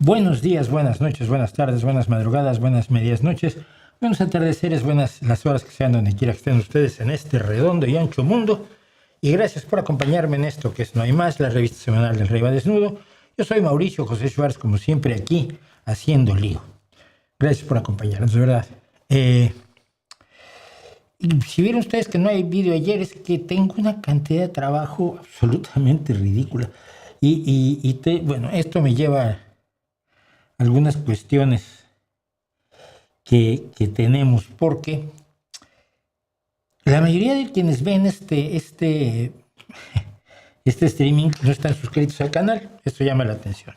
Buenos días, buenas noches, buenas tardes, buenas madrugadas, buenas medias noches, buenos atardeceres, buenas las horas que sean donde quiera que estén ustedes en este redondo y ancho mundo. Y gracias por acompañarme en esto que es No Hay Más, la revista semanal del Rey va Desnudo. Yo soy Mauricio José Schwartz, como siempre aquí, haciendo lío. Gracias por acompañarnos, de verdad. Y si vieron ustedes que no hay vídeo ayer, es que tengo una cantidad de trabajo absolutamente ridícula. Bueno, esto me lleva a algunas cuestiones que tenemos, porque la mayoría de quienes ven este streaming no están suscritos al canal. Esto llama la atención.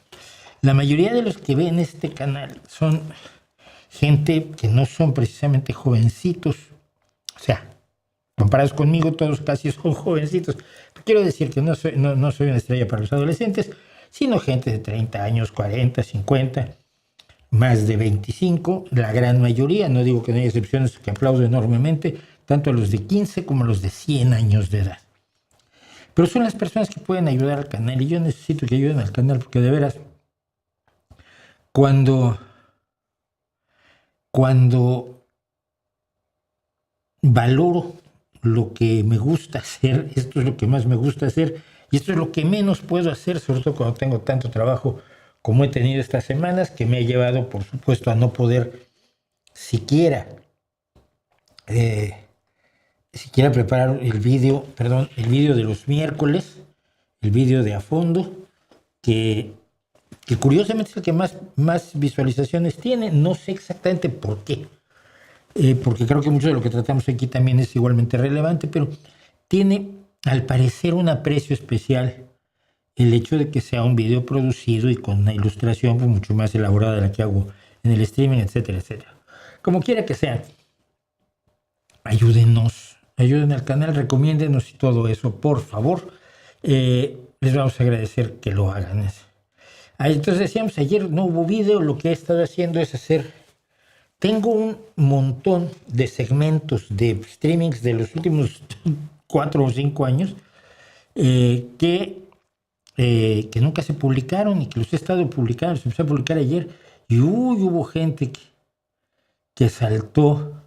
La mayoría de los que ven este canal son gente que no son precisamente jovencitos. O sea, comparados conmigo, todos casi son jovencitos. Quiero decir que no soy una estrella para los adolescentes, sino gente de 30 años, 40, 50, más de 25, la gran mayoría, no digo que no haya excepciones, que aplaudo enormemente, tanto a los de 15 como a los de 100 años de edad. Pero son las personas que pueden ayudar al canal, y yo necesito que ayuden al canal, porque de veras, cuando valoro lo que me gusta hacer, esto es lo que más me gusta hacer, y esto es lo que menos puedo hacer, sobre todo cuando tengo tanto trabajo como he tenido estas semanas, que me ha llevado, por supuesto, a no poder siquiera preparar el vídeo de los miércoles, el vídeo de a fondo, que curiosamente es el que más visualizaciones tiene. No sé exactamente por qué, porque creo que mucho de lo que tratamos aquí también es igualmente relevante, pero tiene al parecer un aprecio especial el hecho de que sea un video producido y con una ilustración pues, mucho más elaborada de la que hago en el streaming, etcétera, etcétera. Como quiera que sea, ayuden al canal, recomiéndenos y todo eso, por favor. Les vamos a agradecer que lo hagan. Entonces decíamos, ayer no hubo video, lo que he estado haciendo es tengo un montón de segmentos de streamings de los últimos 4 o 5 años que nunca se publicaron y que los he estado publicando, se empezó a publicar ayer y hubo gente que saltó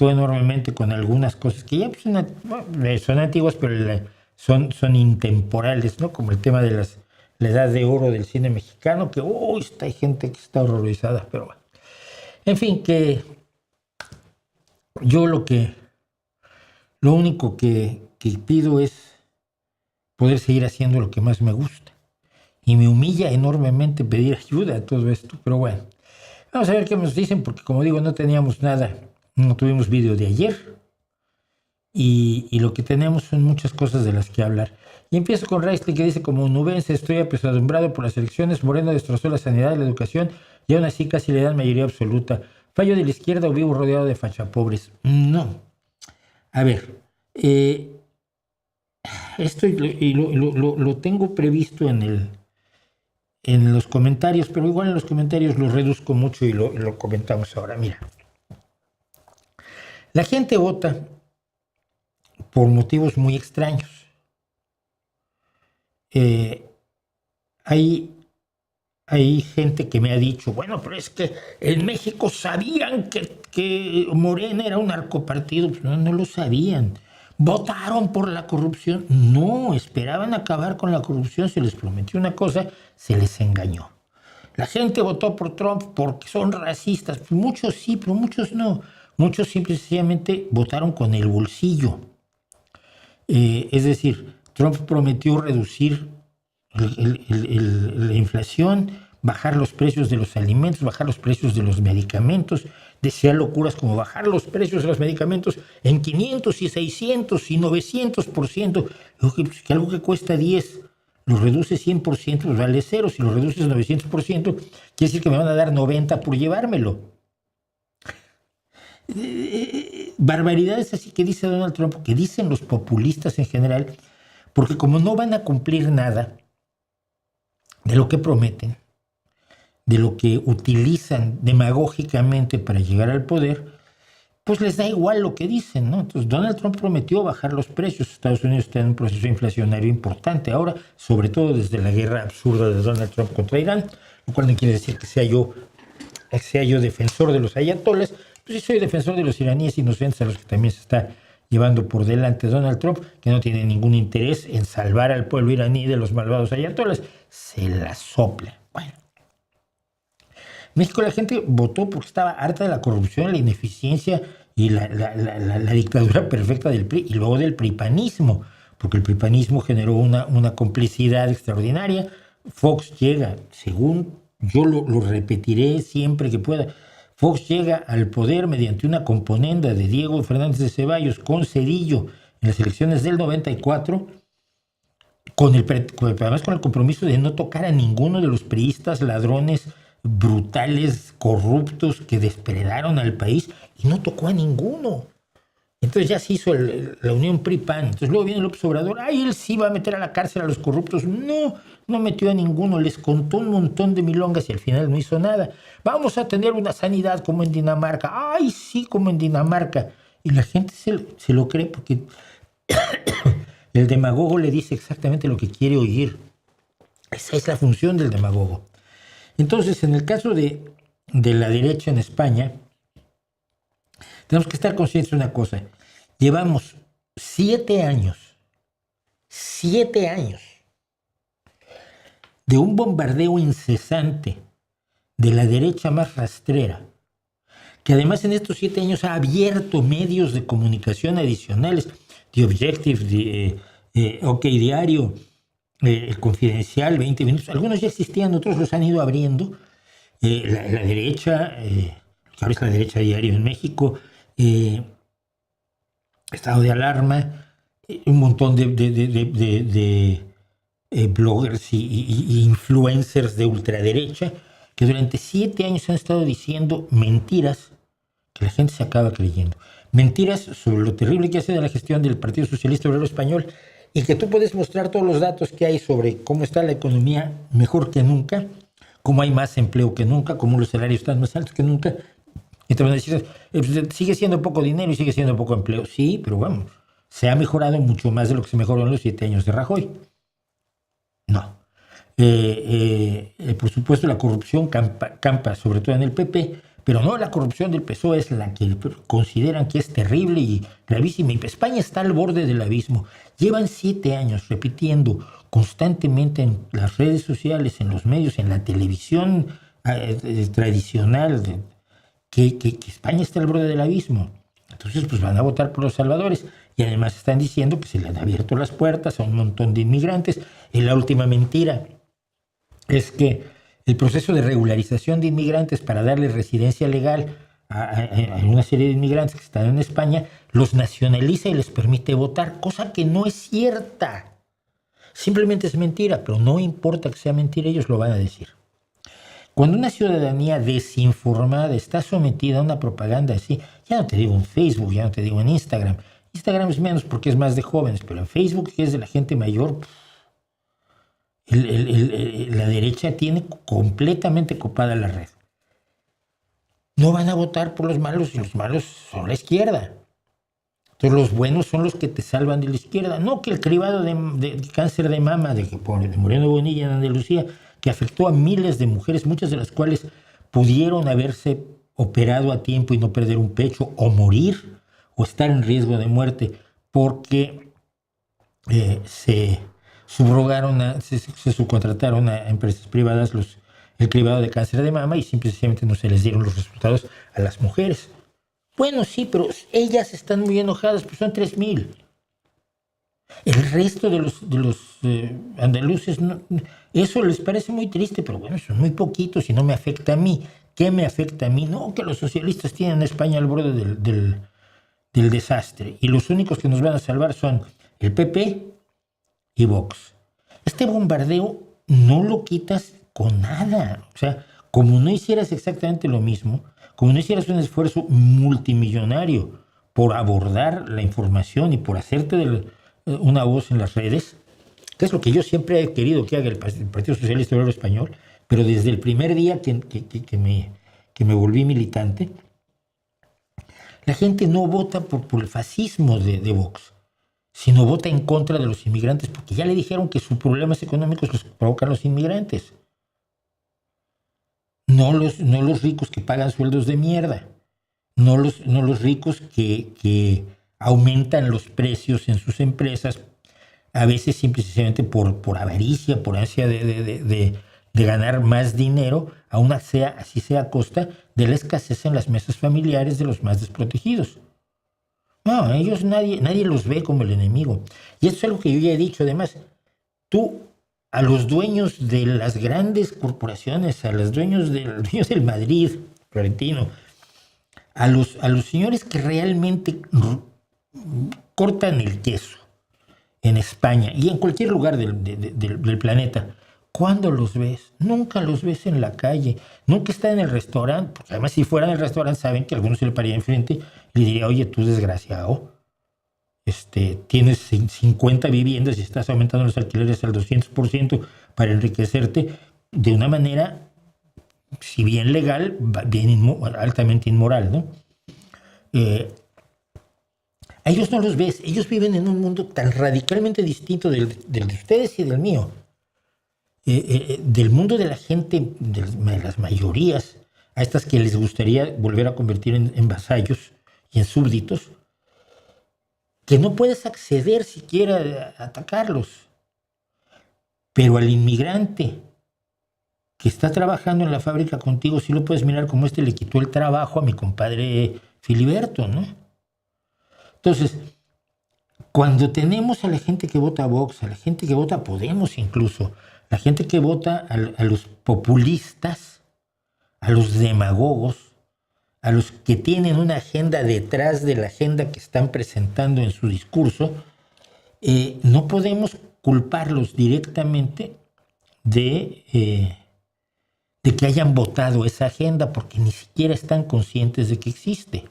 enormemente con algunas cosas que ya pues, son antiguas, pero son intemporales, ¿no? Como el tema de la edad de oro del cine mexicano, que hay gente que está horrorizada, pero bueno. En fin, que yo lo único que pido es poder seguir haciendo lo que más me gusta. Y me humilla enormemente pedir ayuda a todo esto, pero bueno. Vamos a ver qué nos dicen, porque como digo, no teníamos nada, no tuvimos vídeo de ayer. Y lo que tenemos son muchas cosas de las que hablar. Y empiezo con Reistle, que dice: como nubense estoy apesadumbrado por las elecciones, Moreno destrozó la sanidad y la educación, y aún así casi le dan mayoría absoluta. ¿Fallo de la izquierda o vivo rodeado de fachapobres? No. A ver, esto lo tengo previsto en los comentarios, pero igual en los comentarios lo reduzco mucho y lo comentamos ahora. Mira, la gente vota por motivos muy extraños. Hay gente que me ha dicho, bueno, pero es que en México sabían que Morena era un narcopartido. Pues no lo sabían. ¿Votaron por la corrupción? No, esperaban acabar con la corrupción. Se les prometió una cosa, se les engañó. La gente votó por Trump porque son racistas. Pues muchos sí, pero muchos no. Muchos simple y sencillamente votaron con el bolsillo. Es decir, Trump prometió reducir la inflación, bajar los precios de los alimentos, bajar los precios de los medicamentos. Decía locuras como bajar los precios de los medicamentos en 500 y 600 y 900%. Que algo que cuesta 10 lo reduce 100%, pues vale 0. Si lo reduces 900%, quiere decir que me van a dar 90 por llevármelo. Barbaridades así que dice Donald Trump, que dicen los populistas en general, porque como no van a cumplir nada de lo que prometen, de lo que utilizan demagógicamente para llegar al poder, pues les da igual lo que dicen, ¿no? Entonces Donald Trump prometió bajar los precios. Estados Unidos está en un proceso inflacionario importante ahora, sobre todo desde la guerra absurda de Donald Trump contra Irán, lo cual no quiere decir que sea yo defensor de los ayatolas, pues sí soy defensor de los iraníes inocentes a los que también se está llevando por delante Donald Trump, que no tiene ningún interés en salvar al pueblo iraní de los malvados ayatolas, se la sopla. Bueno. En México la gente votó porque estaba harta de la corrupción, la ineficiencia y la dictadura perfecta del PRI y luego del pripanismo, porque el pripanismo generó una complicidad extraordinaria. Fox llega, según yo lo repetiré siempre que pueda, Fox llega al poder mediante una componenda de Diego Fernández de Ceballos con Cedillo en las elecciones del 94, además con el compromiso de no tocar a ninguno de los priistas ladrones brutales, corruptos que despredaron al país, y no tocó a ninguno. Entonces ya se hizo la unión PRI-PAN. Entonces luego viene López Obrador, él sí va a meter a la cárcel a los corruptos. No metió a ninguno, les contó un montón de milongas y al final no hizo nada. Vamos a tener una sanidad como en Dinamarca. ¡Ay, sí, como en Dinamarca! Y la gente se lo cree porque el demagogo le dice exactamente lo que quiere oír. Esa es la función del demagogo. Entonces, en el caso de la derecha en España, tenemos que estar conscientes de una cosa. Llevamos 7 años de un bombardeo incesante de la derecha más rastrera, que además en estos 7 años ha abierto medios de comunicación adicionales, The Objective, OK Diario, el Confidencial, 20 minutos. Algunos ya existían, otros los han ido abriendo. La derecha, que ahora es la derecha diario en México, estado de alarma, un montón de bloggers y influencers de ultraderecha que durante 7 años han estado diciendo mentiras que la gente se acaba creyendo. Mentiras sobre lo terrible que ha sido la gestión del Partido Socialista Obrero Español, y que tú puedes mostrar todos los datos que hay sobre cómo está la economía mejor que nunca, cómo hay más empleo que nunca, cómo los salarios están más altos que nunca. Y te van a decir, sigue siendo poco dinero y sigue siendo poco empleo. Sí, pero vamos, se ha mejorado mucho más de lo que se mejoró en los 7 años de Rajoy. No. Por supuesto, la corrupción campa, sobre todo en el PP, pero no, la corrupción del PSOE es la que consideran que es terrible y gravísima. Y España está al borde del abismo. Llevan 7 años repitiendo constantemente en las redes sociales, en los medios, en la televisión tradicional, que España está al borde del abismo. Entonces, pues van a votar por los salvadores. Y además están diciendo que se le han abierto las puertas a un montón de inmigrantes. Y la última mentira es que el proceso de regularización de inmigrantes para darle residencia legal a una serie de inmigrantes que están en España los nacionaliza y les permite votar, cosa que no es cierta. Simplemente es mentira, pero no importa que sea mentira, ellos lo van a decir. Cuando una ciudadanía desinformada está sometida a una propaganda así, ya no te digo en Facebook, ya no te digo en Instagram. Instagram es menos porque es más de jóvenes, pero en Facebook, que es de la gente mayor, la derecha tiene completamente copada la red. No van a votar por los malos y los malos son la izquierda. Entonces los buenos son los que te salvan de la izquierda. No que el cribado de cáncer de mama de Moreno Bonilla en Andalucía, que afectó a miles de mujeres, muchas de las cuales pudieron haberse operado a tiempo y no perder un pecho o morir o estar en riesgo de muerte porque se subcontrataron a empresas privadas el cribado de cáncer de mama y simplemente no se les dieron los resultados a las mujeres. Bueno, sí, pero ellas están muy enojadas, pues son 3,000. El resto de los andaluces, no, eso les parece muy triste, pero bueno, son muy poquitos y no me afecta a mí. ¿Qué me afecta a mí? No, que los socialistas tienen a España al borde del desastre y los únicos que nos van a salvar son el PP y Vox. Este bombardeo no lo quitas con nada. O sea, como no hicieras exactamente lo mismo, como no hicieras un esfuerzo multimillonario por abordar la información y por hacerte una voz en las redes, que es lo que yo siempre he querido que haga el Partido Socialista Obrero Español, pero desde el primer día que me volví militante, La gente no vota por el fascismo de Vox, sino vota en contra de los inmigrantes, porque ya le dijeron que sus problemas económicos los provocan los inmigrantes. No los ricos que pagan sueldos de mierda, no los ricos que aumentan los precios en sus empresas, a veces simplemente por avaricia, por ansia de ganar más dinero, así sea a costa de la escasez en las mesas familiares de los más desprotegidos. No, ellos nadie los ve como el enemigo. Y eso es algo que yo ya he dicho. Además, tú a los dueños de las grandes corporaciones, a los dueños del Madrid, Florentino, a los señores que realmente cortan el queso en España y en cualquier lugar del planeta, ¿cuándo los ves? Nunca los ves en la calle, nunca está en el restaurante, porque además si fuera en el restaurante saben que alguno se le pararía enfrente y le diría, oye, tú desgraciado, tienes 50 viviendas y estás aumentando los alquileres al 200% para enriquecerte de una manera, si bien legal, bien altamente inmoral, ¿no? A ellos no los ves, ellos viven en un mundo tan radicalmente distinto del de ustedes y del mío. Del mundo de la gente, de las mayorías, a estas que les gustaría volver a convertir en vasallos y en súbditos, que no puedes acceder siquiera a atacarlos. Pero al inmigrante que está trabajando en la fábrica contigo, sí lo puedes mirar como le quitó el trabajo a mi compadre Filiberto, ¿no? Entonces, cuando tenemos a la gente que vota a Vox, a la gente que vota a Podemos incluso, la gente que vota a los populistas, a los demagogos, a los que tienen una agenda detrás de la agenda que están presentando en su discurso, no podemos culparlos directamente de que hayan votado esa agenda, porque ni siquiera están conscientes de que existe.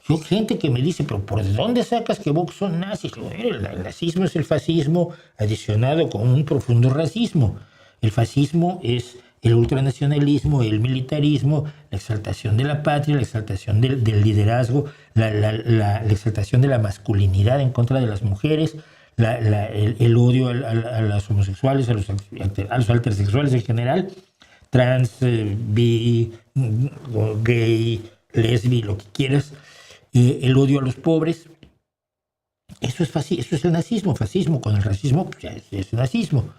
Yo, gente que me dice, pero ¿por dónde sacas que Vox son nazis? El nazismo es el fascismo adicionado con un profundo racismo. El fascismo es el ultranacionalismo, el militarismo, la exaltación de la patria, la exaltación del liderazgo, la exaltación de la masculinidad en contra de las mujeres, el odio a los homosexuales, a los intersexuales en general, trans, bi, gay, lesbi, lo que quieras, el odio a los pobres. Eso es el nazismo. Fascismo con el racismo, pues ya es nazismo.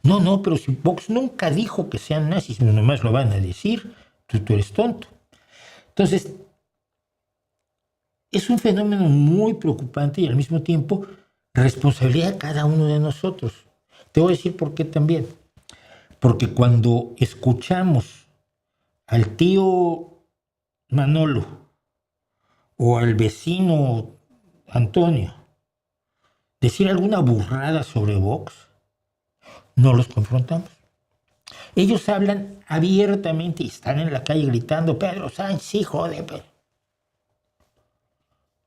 No, pero si Vox nunca dijo que sean nazis, nomás lo van a decir, tú eres tonto. Entonces, es un fenómeno muy preocupante y al mismo tiempo responsabilidad de cada uno de nosotros. Te voy a decir por qué también. Porque cuando escuchamos al tío Manolo o al vecino Antonio decir alguna burrada sobre Vox, no los confrontamos. Ellos hablan abiertamente y están en la calle gritando, Pedro Sánchez, hijo de...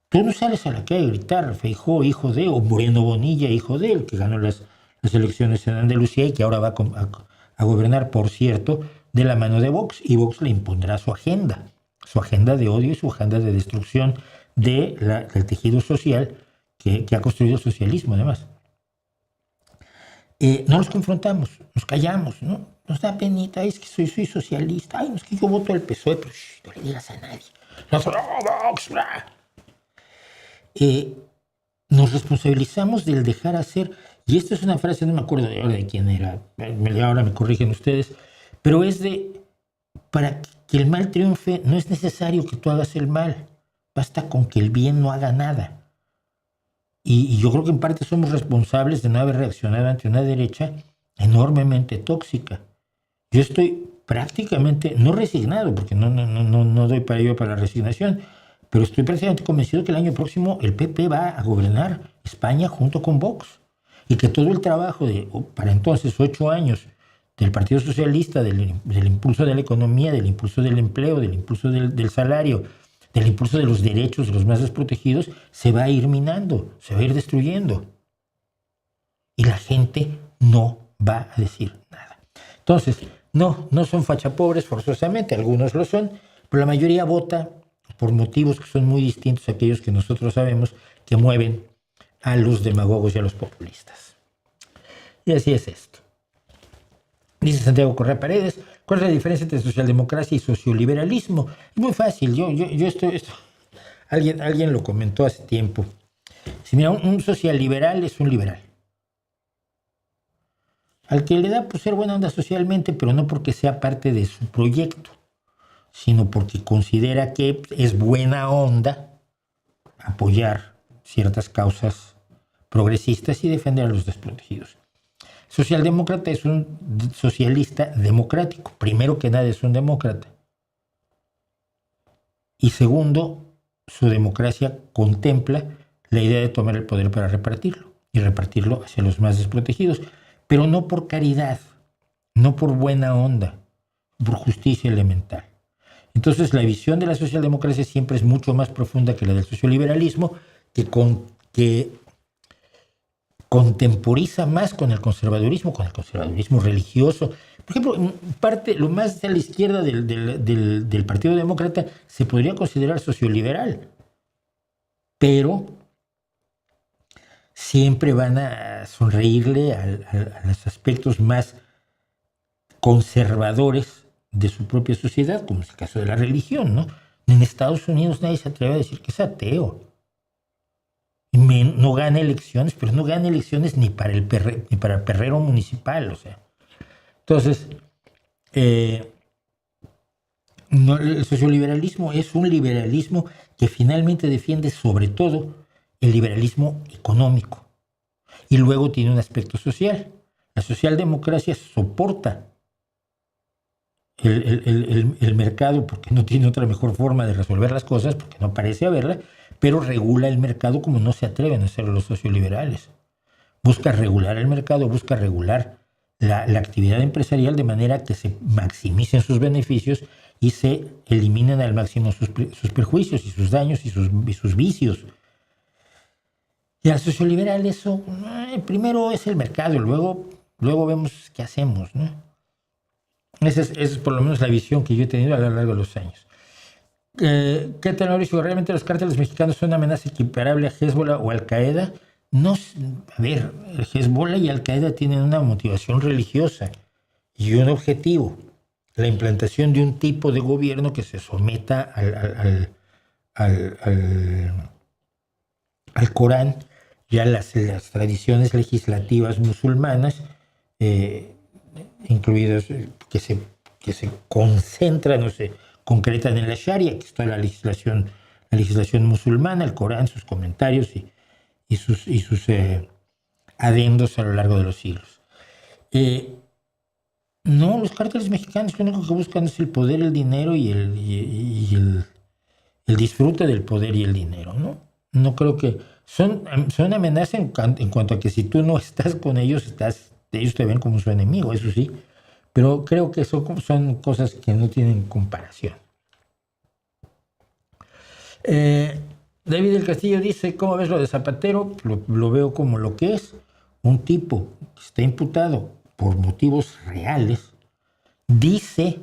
Tú no sales a la calle a gritar, Feijóo, hijo de, o Moreno Bonilla, hijo de, el que ganó las elecciones en Andalucía y que ahora va a gobernar, por cierto, de la mano de Vox, y Vox le impondrá su agenda de odio y su agenda de destrucción del tejido social que ha construido el socialismo, además. No los confrontamos, nos callamos, ¿no? Nos da penita, es que soy socialista, ay, no, es que yo voto al PSOE, pero no le digas a nadie. Vox, nos responsabilizamos del dejar hacer, y esta es una frase, no me acuerdo ahora de quién era, ahora me corrigen ustedes, pero es para que el mal triunfe no es necesario que tú hagas el mal, basta con que el bien no haga nada. Y yo creo que en parte somos responsables de no haber reaccionado ante una derecha enormemente tóxica. Yo estoy prácticamente, no resignado, porque no doy para ello para la resignación, pero estoy prácticamente convencido que el año próximo el PP va a gobernar España junto con Vox. Y que todo el trabajo para entonces 8 años del Partido Socialista, del impulso de la economía, del impulso del empleo, del impulso del salario, del impulso de los derechos de los más desprotegidos, se va a ir minando, se va a ir destruyendo. Y la gente no va a decir nada. Entonces, no son fachapobres forzosamente, algunos lo son, pero la mayoría vota por motivos que son muy distintos a aquellos que nosotros sabemos que mueven a los demagogos y a los populistas. Y así es esto. Dice Santiago Correa Paredes, ¿cuál es la diferencia entre socialdemocracia y socioliberalismo? Es muy fácil, esto alguien lo comentó hace tiempo. Si mira, un socialliberal es un liberal. Al que le da por ser buena onda socialmente, pero no porque sea parte de su proyecto, sino porque considera que es buena onda apoyar ciertas causas progresistas y defender a los desprotegidos. Socialdemócrata es un socialista democrático. Primero que nada es un demócrata. Y segundo, su democracia contempla la idea de tomar el poder para repartirlo y repartirlo hacia los más desprotegidos, pero no por caridad, no por buena onda, por justicia elemental. Entonces la visión de la socialdemocracia siempre es mucho más profunda que la del socioliberalismo, que contemporiza más con el conservadurismo religioso. Por ejemplo, lo más a la izquierda del Partido Demócrata se podría considerar socioliberal, pero siempre van a sonreírle a los aspectos más conservadores de su propia sociedad, como es el caso de la religión, ¿no? En Estados Unidos nadie se atreve a decir que es ateo. No gana elecciones, pero no gana elecciones ni para el perrero municipal, o sea. Entonces, el socioliberalismo es un liberalismo que finalmente defiende sobre todo el liberalismo económico y luego tiene un aspecto social. La socialdemocracia soporta el mercado porque no tiene otra mejor forma de resolver las cosas, porque no parece haberla, pero regula el mercado como no se atreven a hacer los socioliberales. Busca regular el mercado, busca regular la actividad empresarial de manera que se maximicen sus beneficios y se eliminen al máximo sus perjuicios y sus daños y sus vicios. Y al socioliberal eso, primero es el mercado, luego vemos qué hacemos, ¿no? Esa es por lo menos la visión que yo he tenido a lo largo de los años. ¿Qué tal, Mauricio? ¿Realmente los cárteles mexicanos son una amenaza equiparable a Hezbollah o Al Qaeda? No, a ver, Hezbollah y Al Qaeda tienen una motivación religiosa y un objetivo: la implantación de un tipo de gobierno que se someta al Corán y a las tradiciones legislativas musulmanas, incluidas que se concentran o se concretan en la Sharia, que está la legislación musulmana, el Corán, sus comentarios y sus adendos a lo largo de los siglos. No, los cárteles mexicanos lo único que buscan es el poder, el dinero y el disfrute del poder y el dinero, ¿no? No creo que son amenaza en cuanto a que si tú no estás con ellos, ellos te ven como su enemigo, eso sí, pero creo que son cosas que no tienen comparación. David del Castillo dice, ¿cómo ves lo de Zapatero? Lo veo como lo que es, un tipo que está imputado por motivos reales, dice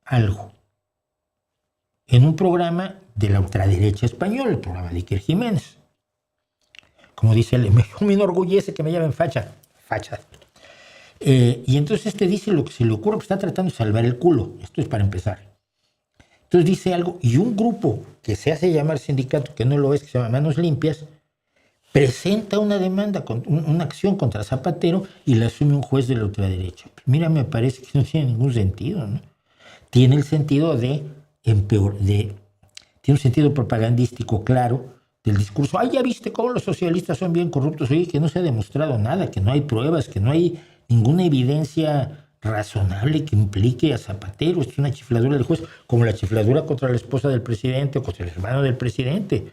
algo en un programa de la ultraderecha española, el programa de Iker Jiménez. Como dice él, me enorgullece que me llamen facha. Y entonces dice lo que se le ocurre, pues está tratando de salvar el culo. Esto es para empezar. Entonces dice algo, y un grupo que se hace llamar sindicato, que no lo es, que se llama Manos Limpias, presenta una demanda, una acción contra Zapatero y la asume un juez de la ultraderecha. Pues mira, me parece que no tiene ningún sentido, ¿no? Tiene el sentido tiene un sentido propagandístico claro del discurso. Ya viste cómo los socialistas son bien corruptos. Oye, que no se ha demostrado nada, que no hay pruebas, que no hay ninguna evidencia razonable que implique a Zapatero. Esto es una chifladura del juez, como la chifladura contra la esposa del presidente o contra el hermano del presidente.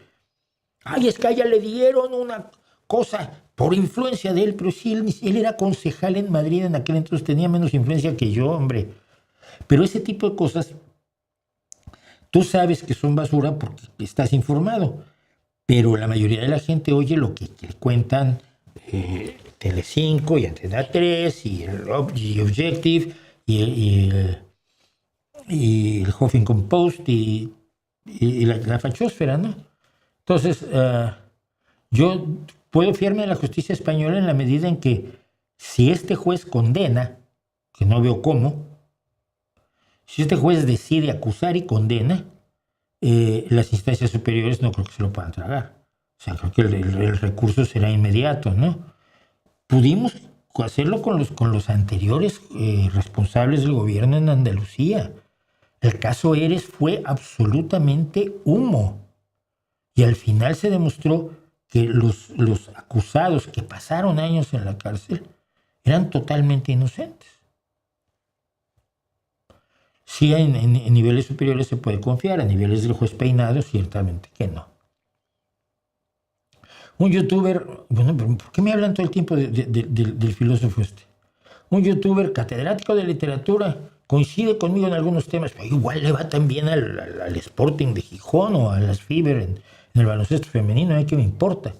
Es que a ella le dieron una cosa por influencia de él, pero sí, él era concejal en Madrid en aquel entonces, tenía menos influencia que yo, hombre. Pero ese tipo de cosas, tú sabes que son basura porque estás informado, pero la mayoría de la gente oye lo que cuentan Telecinco y Antena 3 y Objective y el Huffington Post y y la fachósfera, ¿no? Entonces, yo puedo fiarme en la justicia española en la medida en que si este juez condena, que no veo cómo, si este juez decide acusar y condena, las instancias superiores no creo que se lo puedan tragar. O sea, creo que el recurso será inmediato, ¿no? Pudimos hacerlo con los anteriores responsables del gobierno en Andalucía. El caso Eres fue absolutamente humo. Y al final se demostró que los acusados que pasaron años en la cárcel eran totalmente inocentes. Sí, en niveles superiores se puede confiar, a niveles del juez Peinado, ciertamente que no. Un youtuber, bueno, pero ¿por qué me hablan todo el tiempo del filósofo este? Un youtuber catedrático de literatura coincide conmigo en algunos temas, pero igual le va también al Sporting de Gijón o a las Fever en el baloncesto femenino, ¿qué me importa?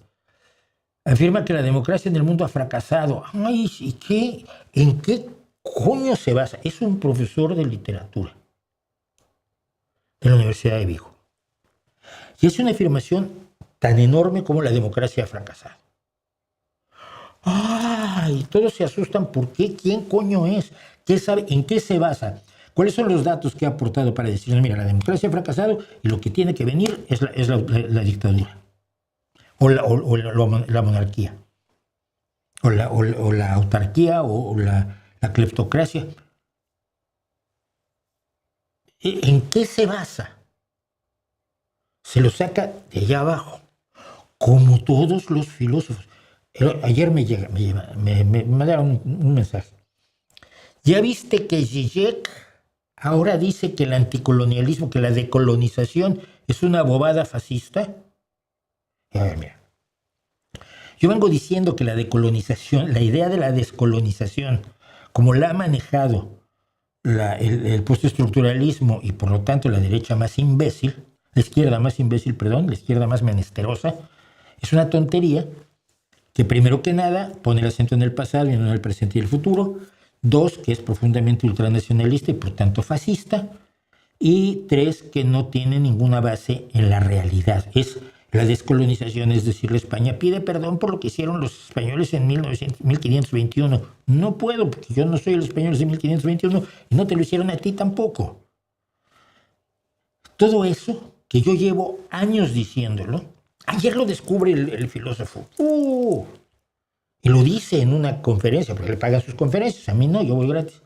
Afirma que la democracia en el mundo ha fracasado. Ay, ¿y qué? ¿En qué coño se basa? Es un profesor de literatura de la Universidad de Vigo. Y es una afirmación tan enorme como la democracia ha fracasado. ¡Ay! Todos se asustan. ¿Por qué? ¿Quién coño es? ¿Qué sabe? ¿En qué se basa? ¿Cuáles son los datos que ha aportado para decirnos, mira, la democracia ha fracasado y lo que tiene que venir es la dictadura? O la monarquía. O la autarquía o la cleptocracia. ¿En qué se basa? Se lo saca de allá abajo, como todos los filósofos. Ayer me mandaron un mensaje. ¿Ya viste que Zizek ahora dice que el anticolonialismo, que la decolonización es una bobada fascista? A ver, mira. Yo vengo diciendo que la decolonización, la idea de la descolonización, como la ha manejado el postestructuralismo y por lo tanto la derecha más imbécil, la izquierda más menesterosa, es una tontería que primero que nada pone el acento en el pasado y no en el presente y el futuro. 2, que es profundamente ultranacionalista y por tanto fascista. Y 3, que no tiene ninguna base en la realidad. Es la descolonización, es decir, la España pide perdón por lo que hicieron los españoles en 1521. No puedo, porque yo no soy el español de 1521 y no te lo hicieron a ti tampoco. Todo eso que yo llevo años diciéndolo, ayer lo descubre el filósofo. Y lo dice en una conferencia, porque le pagan sus conferencias. A mí no, yo voy gratis.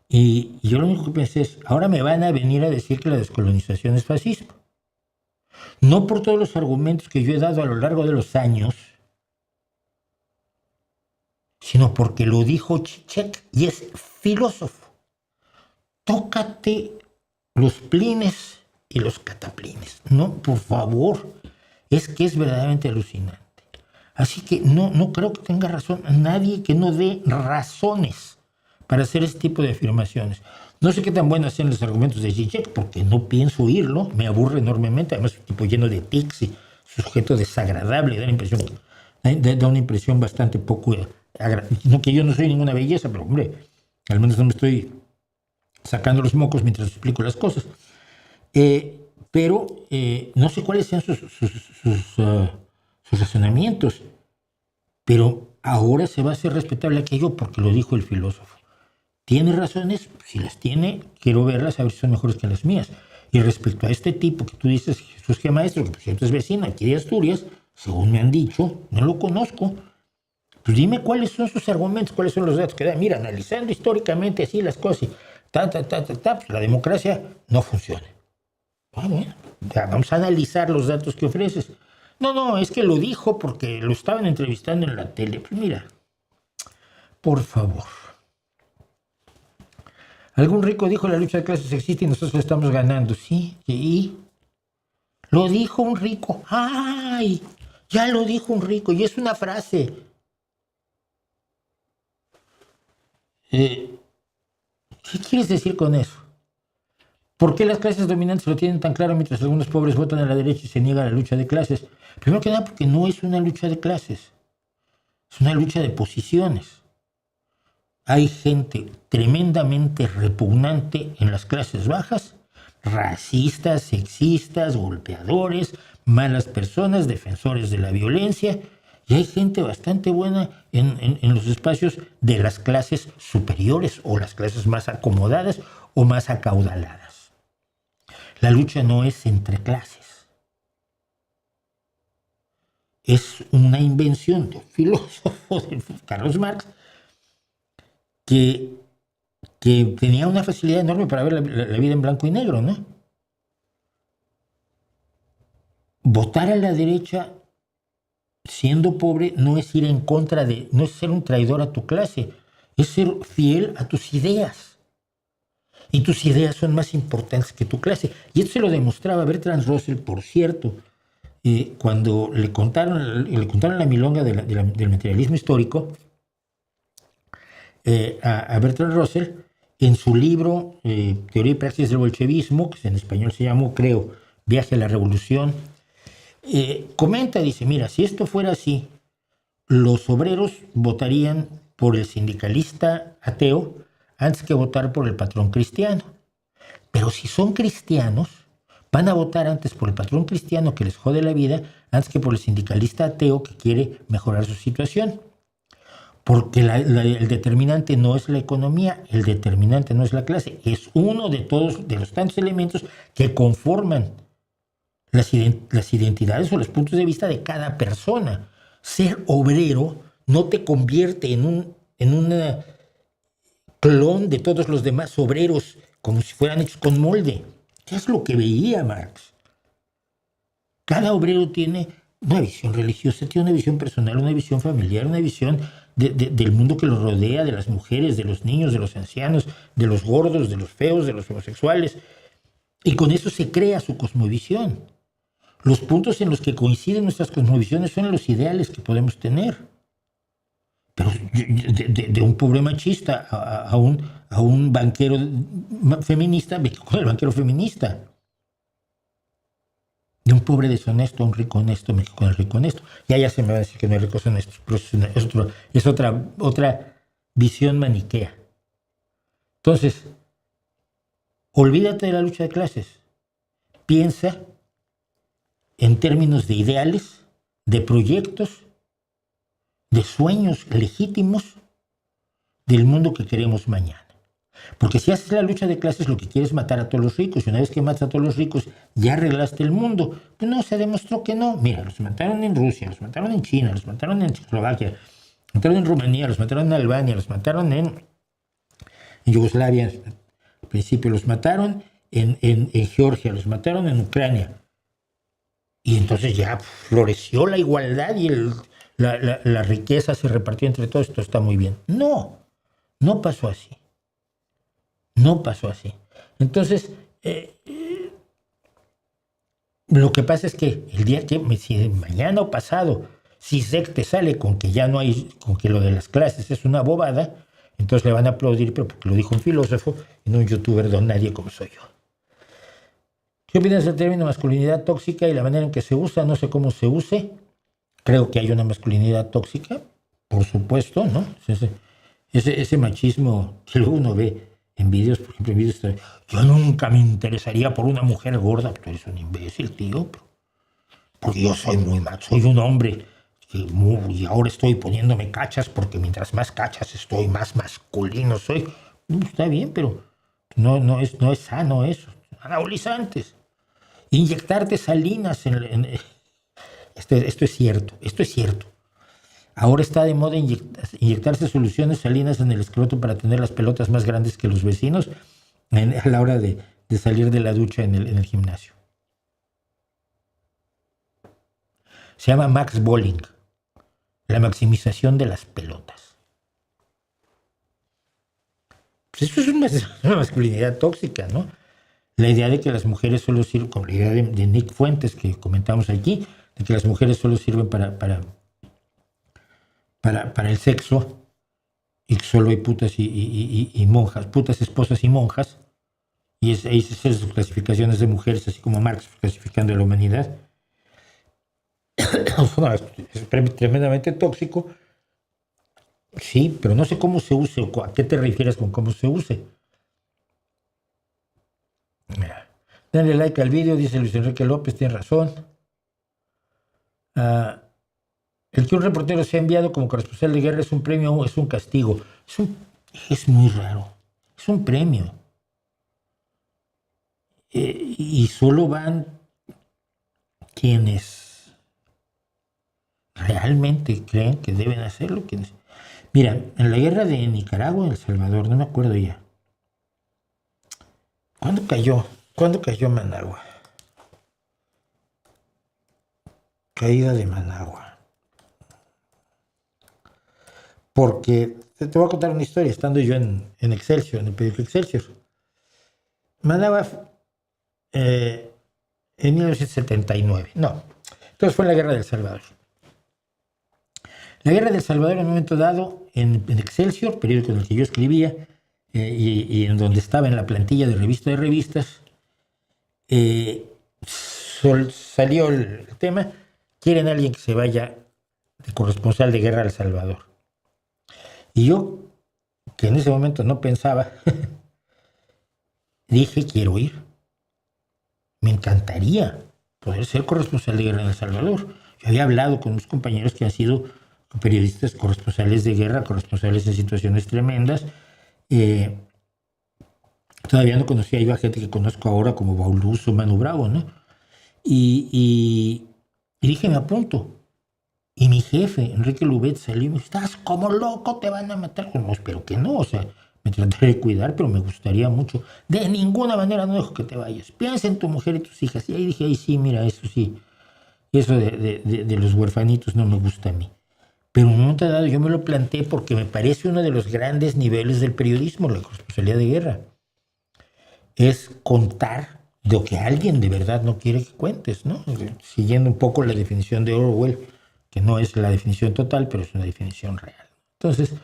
Y yo lo único que pensé es, ahora me van a venir a decir que la descolonización es fascismo. No por todos los argumentos que yo he dado a lo largo de los años, sino porque lo dijo Zizek y es filósofo. Tócate los plines y los cataplines. No, por favor. Es que es verdaderamente alucinante. Así que no creo que tenga razón nadie que no dé razones para hacer este tipo de afirmaciones. No sé qué tan buenos sean los argumentos de Zizek, porque no pienso oírlo, me aburre enormemente, además es un tipo lleno de tics y sujeto desagradable, da una impresión bastante poco agradable. No que yo no soy ninguna belleza, pero hombre, al menos no me estoy sacando los mocos mientras explico las cosas. Pero no sé cuáles sean sus razonamientos, pero ahora se va a hacer respetable aquello porque lo dijo el filósofo. ¿Tiene razones? Si las tiene, quiero verlas, a ver si son mejores que las mías. Y respecto a este tipo que tú dices, Jesús G. Maestro, que por cierto es vecino aquí de Asturias, según me han dicho, no lo conozco. Pues dime cuáles son sus argumentos, cuáles son los datos que da. Mira, analizando históricamente así las cosas, pues la democracia no funciona. Bueno, ya vamos a analizar los datos que ofreces. No, es que lo dijo porque lo estaban entrevistando en la tele. Pues mira, por favor. Algún rico dijo la lucha de clases existe y nosotros la estamos ganando. Sí, ¿y? Lo dijo un rico. ¡Ay! Ya lo dijo un rico y es una frase. ¿Qué quieres decir con eso? ¿Por qué las clases dominantes lo tienen tan claro mientras algunos pobres votan a la derecha y se niega a la lucha de clases? Primero que nada porque no es una lucha de clases. Es una lucha de posiciones. Hay gente tremendamente repugnante en las clases bajas, racistas, sexistas, golpeadores, malas personas, defensores de la violencia. Y hay gente bastante buena en los espacios de las clases superiores o las clases más acomodadas o más acaudaladas. La lucha no es entre clases. Es una invención de un filósofo, de Carlos Marx, que tenía una facilidad enorme para ver la vida en blanco y negro, ¿no? Votar a la derecha siendo pobre no es ir en contra no es ser un traidor a tu clase, es ser fiel a tus ideas. Y tus ideas son más importantes que tu clase. Y esto se lo demostraba Bertrand Russell, por cierto, cuando le contaron la milonga del materialismo histórico a Bertrand Russell en su libro Teoría y Praxis del Bolchevismo, que en español se llamó, creo, Viaje a la Revolución. Comenta, dice, mira, si esto fuera así, los obreros votarían por el sindicalista ateo antes que votar por el patrón cristiano. Pero si son cristianos, van a votar antes por el patrón cristiano que les jode la vida antes que por el sindicalista ateo que quiere mejorar su situación. Porque el determinante no es la economía, el determinante no es la clase, es uno de los tantos elementos que conforman las identidades o los puntos de vista de cada persona. Ser obrero no te convierte en un clon de todos los demás obreros, como si fueran hechos con molde. ¿Qué es lo que veía Marx? Cada obrero tiene una visión religiosa, tiene una visión personal, una visión familiar, una visión del mundo que los rodea, de las mujeres, de los niños, de los ancianos, de los gordos, de los feos, de los homosexuales. Y con eso se crea su cosmovisión. Los puntos en los que coinciden nuestras cosmovisiones son los ideales que podemos tener. Pero de un pobre machista a un banquero feminista, me quedo con el banquero feminista. De un pobre deshonesto a un rico honesto, me quedo con el rico honesto. Ya se me va a decir que no hay ricos honestos, pero es otra visión maniquea. Entonces, olvídate de la lucha de clases. Piensa en términos de ideales, de proyectos, de sueños legítimos del mundo que queremos mañana. Porque si haces la lucha de clases, lo que quieres es matar a todos los ricos. Y una vez que matas a todos los ricos, ya arreglaste el mundo. Pues no, se demostró que no. Mira, los mataron en Rusia, los mataron en China, los mataron en Checoslovaquia, los mataron en Rumanía, los mataron en Albania, los mataron en Yugoslavia. Al principio los mataron en Georgia, los mataron en Ucrania. Y entonces ya floreció la igualdad y la riqueza se repartió entre todos. Esto está muy bien. No pasó así. No pasó así. Entonces, lo que pasa es que el día que, si mañana o pasado, si SEC te sale con que ya no hay, con que lo de las clases es una bobada, entonces le van a aplaudir, pero porque lo dijo un filósofo y no un youtuber don nadie como soy yo. ¿Qué opinas del término masculinidad tóxica y la manera en que se usa? No sé cómo se use. Creo que hay una masculinidad tóxica, por supuesto, ¿no? Ese machismo que luego uno ve en vídeos, por ejemplo, en vídeos, yo nunca me interesaría por una mujer gorda. Tú eres un imbécil, tío. Porque yo soy muy macho, soy un hombre. Y ahora estoy poniéndome cachas porque mientras más cachas estoy, más masculino soy. Está bien, pero no es sano eso. Anabolizantes. Inyectarte salinas esto es cierto. Ahora está de moda inyectarse soluciones salinas en el escroto para tener las pelotas más grandes que los vecinos a la hora de salir de la ducha en el gimnasio. Se llama Max Bolling, la maximización de las pelotas. Pues eso es una masculinidad tóxica, ¿no? La idea de que las mujeres solo sirven, como la idea de Nick Fuentes que comentamos aquí, de que las mujeres solo sirven para el sexo y solo hay putas y monjas, putas, esposas y monjas, y esas clasificaciones de mujeres, así como Marx clasificando a la humanidad. Es tremendamente tóxico, sí, pero no sé cómo se use o a qué te refieres con cómo se use. Denle like al vídeo, dice Luis Enrique López, tiene razón. El que un reportero sea enviado como corresponsal de guerra es un premio o es un castigo. Es muy raro. Es un premio. Y solo van quienes realmente creen que deben hacerlo. Mira, en la guerra de Nicaragua, El Salvador, no me acuerdo ya. ¿Cuándo cayó? ¿Cuándo cayó Managua? Caída de Managua. Porque te voy a contar una historia, estando yo en Excelsior, en el periódico Excelsior. Managua en 1979. No. Entonces fue en la guerra del Salvador. La guerra del Salvador, en un momento dado, en Excelsior, periódico en el que yo escribía, y en donde estaba en la plantilla de revista de revistas, salió el tema, quieren a alguien que se vaya de corresponsal de guerra a El Salvador. Y yo, que en ese momento no pensaba, dije, quiero ir. Me encantaría poder ser corresponsal de guerra en El Salvador. Yo había hablado con unos compañeros que han sido periodistas corresponsales de guerra, corresponsales en situaciones tremendas. Todavía no conocía yo a gente que conozco ahora como Bauluso, Manu Bravo, ¿no? Y dije, me apunto. Y mi jefe, Enrique Lubet, salió y me dijo, estás como loco, te van a matar. No, espero que no, o sea, me trataré de cuidar, pero me gustaría mucho. De ninguna manera no dejo que te vayas. Piensa en tu mujer y tus hijas. Y ahí dije, ay, sí, mira, eso sí. Eso de los huerfanitos no me gusta a mí. Pero en un momento dado yo me lo planteé porque me parece uno de los grandes niveles del periodismo, la corresponsabilidad de guerra. Es contar lo que alguien de verdad no quiere que cuentes, ¿no? Siguiendo un poco la definición de Orwell, que no es la definición total, pero es una definición real. Entonces,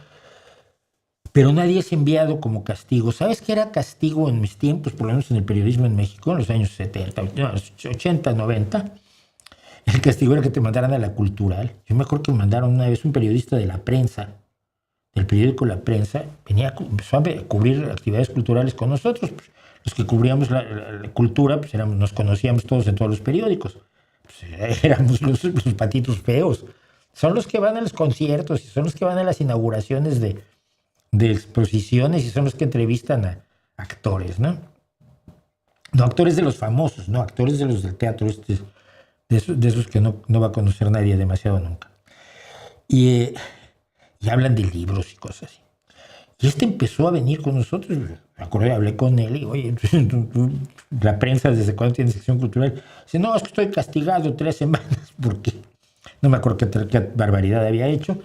pero nadie es enviado como castigo. ¿Sabes qué era castigo en mis tiempos, por lo menos en el periodismo en México, en los años 70, 80, 90? El castigo era que te mandaran a la Cultural. Yo me acuerdo que me mandaron una vez un periodista de La Prensa, del periódico La Prensa, empezó a cubrir actividades culturales con nosotros. Pues, los que cubríamos la cultura, pues nos conocíamos todos en todos los periódicos. Pues, éramos los patitos feos. Son los que van a los conciertos y son los que van a las inauguraciones de exposiciones y son los que entrevistan a actores, ¿no? No actores de los famosos, no, actores de los del teatro, de esos que no va a conocer nadie demasiado nunca. Y hablan de libros y cosas así. Y empezó a venir con nosotros. Me acuerdo, hablé con él y, oye, la prensa, ¿desde cuándo tiene sección cultural? Dice, no, es que estoy castigado 3 semanas porque no me acuerdo qué barbaridad había hecho.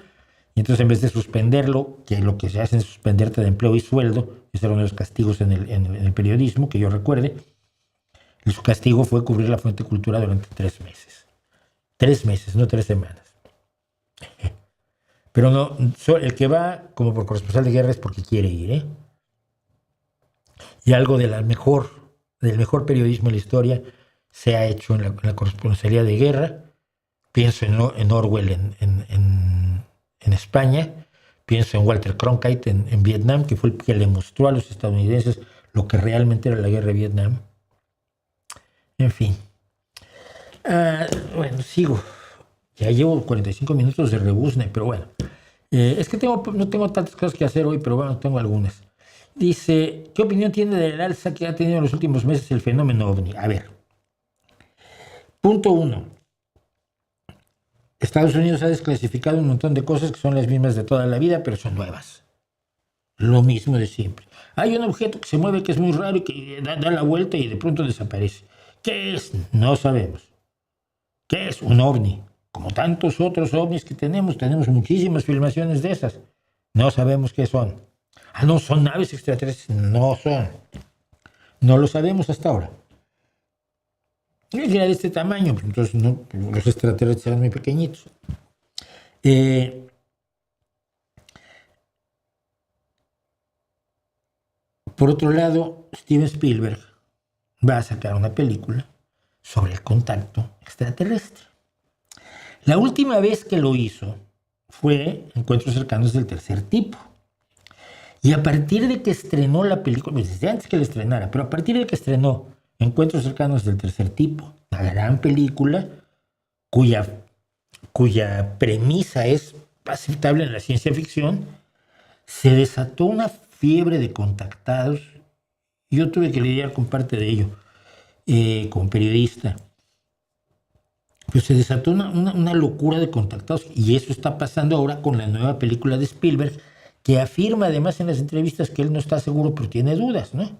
Y entonces, en vez de suspenderlo, que lo que se hace es suspenderte de empleo y sueldo, ese era uno de los castigos en el periodismo, que yo recuerde, y su castigo fue cubrir la fuente cultura durante 3 meses. 3 meses, no 3 semanas. Pero no, el que va como por corresponsal de guerra es porque quiere ir, ¿eh? Y algo del mejor periodismo en la historia se ha hecho en la corresponsalía de guerra. Pienso en Orwell en España, pienso en Walter Cronkite en Vietnam, que fue el que le mostró a los estadounidenses lo que realmente era la guerra de Vietnam. En fin. Bueno, sigo. Ya llevo 45 minutos de rebuzne, pero bueno. Es que no tengo tantas cosas que hacer hoy, pero bueno, tengo algunas. Dice, ¿qué opinión tiene del alza que ha tenido en los últimos meses el fenómeno OVNI? A ver. Punto 1. Estados Unidos ha desclasificado un montón de cosas que son las mismas de toda la vida, pero son nuevas. Lo mismo de siempre. Hay un objeto que se mueve que es muy raro y que da la vuelta y de pronto desaparece. ¿Qué es? No sabemos. ¿Qué es? Un ovni. Como tantos otros ovnis que tenemos muchísimas filmaciones de esas. No sabemos qué son. No, son naves extraterrestres. No son. No lo sabemos hasta ahora. Era de este tamaño, entonces no, los extraterrestres eran muy pequeñitos. Por otro lado, Steven Spielberg va a sacar una película sobre el contacto extraterrestre. La última vez que lo hizo fue Encuentros cercanos del tercer tipo. Y a partir de que estrenó la película, pues desde antes que la estrenara, pero a partir de que estrenó Encuentros cercanos del tercer tipo, una gran película cuya premisa es aceptable en la ciencia ficción. Se desató una fiebre de contactados. Yo tuve que lidiar con parte de ello como periodista. Pues se desató una locura de contactados, y eso está pasando ahora con la nueva película de Spielberg, que afirma además en las entrevistas que él no está seguro, pero tiene dudas, ¿no?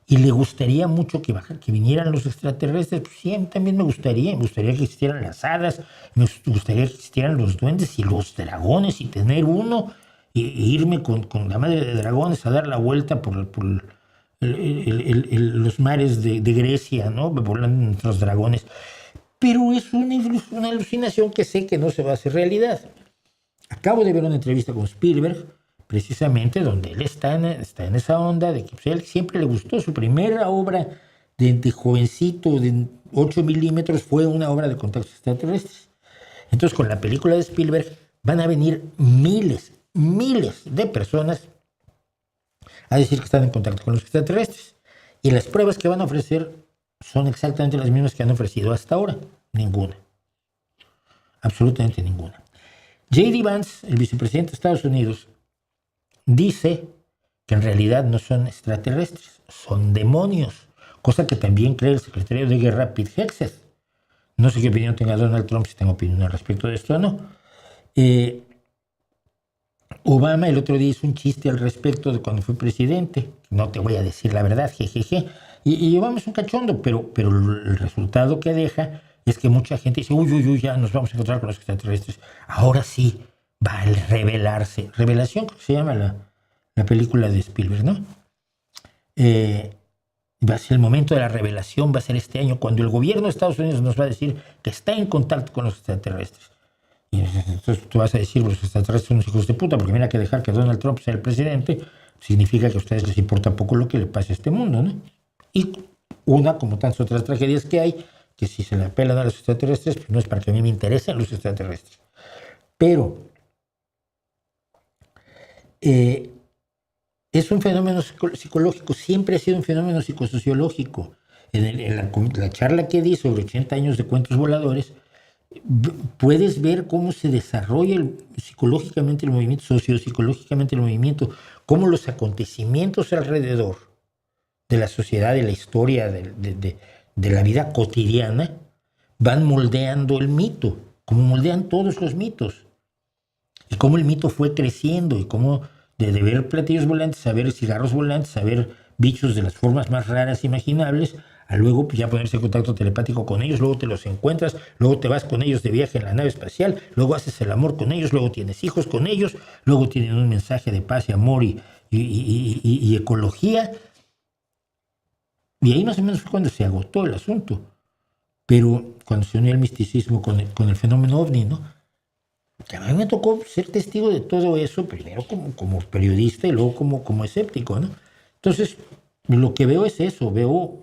Y le gustaría mucho que vinieran los extraterrestres. Pues sí, a mí también me gustaría que existieran las hadas, me gustaría que existieran los duendes y los dragones, y tener uno, e irme con la madre de dragones a dar la vuelta por los mares de Grecia, ¿no? Volando entre los dragones. Pero es una alucinación que sé que no se va a hacer realidad. Acabo de ver una entrevista con Spielberg, precisamente, donde él está en esa onda de que pues, a él siempre le gustó. Su primera obra de jovencito de 8 milímetros fue una obra de contactos extraterrestres. Entonces, con la película de Spielberg van a venir miles de personas a decir que están en contacto con los extraterrestres. Y las pruebas que van a ofrecer son exactamente las mismas que han ofrecido hasta ahora. Ninguna. Absolutamente ninguna. J.D. Vance, el vicepresidente de Estados Unidos, dice que en realidad no son extraterrestres, son demonios, cosa que también cree el secretario de Guerra, Pete Hegseth. No sé qué opinión tenga Donald Trump, si tengo opinión al respecto de esto o no. Obama el otro día hizo un chiste al respecto de cuando fue presidente. No te voy a decir la verdad, jejeje. Y Obama es un cachondo, pero el resultado que deja es que mucha gente dice, uy, ya nos vamos a encontrar con los extraterrestres. Ahora sí va a revelarse. Revelación, creo que se llama la película de Spielberg, ¿no? Va a ser el momento de la revelación, va a ser este año, cuando el gobierno de Estados Unidos nos va a decir que está en contacto con los extraterrestres. Y entonces tú vas a decir, los extraterrestres son unos hijos de puta, porque mira que dejar que Donald Trump sea el presidente significa que a ustedes les importa poco lo que le pase a este mundo, ¿no? Y una, como tantas otras tragedias que hay, que si se le apelan a los extraterrestres, pues no es para que a mí me interesen los extraterrestres. Pero es un fenómeno psicológico, siempre ha sido un fenómeno psicosociológico. En la charla que di sobre 80 años de cuentos voladores, puedes ver cómo se desarrolla psicológicamente el movimiento, sociopsicológicamente el movimiento, cómo los acontecimientos alrededor de la sociedad, de la historia, de la vida cotidiana, van moldeando el mito, como moldean todos los mitos. Y cómo el mito fue creciendo, y cómo de ver platillos volantes, a ver cigarros volantes, a ver bichos de las formas más raras imaginables, a luego pues, ya ponerse en contacto telepático con ellos, luego te los encuentras, luego te vas con ellos de viaje en la nave espacial, luego haces el amor con ellos, luego tienes hijos con ellos, luego tienen un mensaje de paz y amor y ecología. Y ahí más o menos fue cuando se agotó el asunto. Pero cuando se unió el misticismo con el fenómeno ovni, ¿no? Que a mí me tocó ser testigo de todo eso, primero como periodista y luego como escéptico, ¿no? Entonces, lo que veo es eso, veo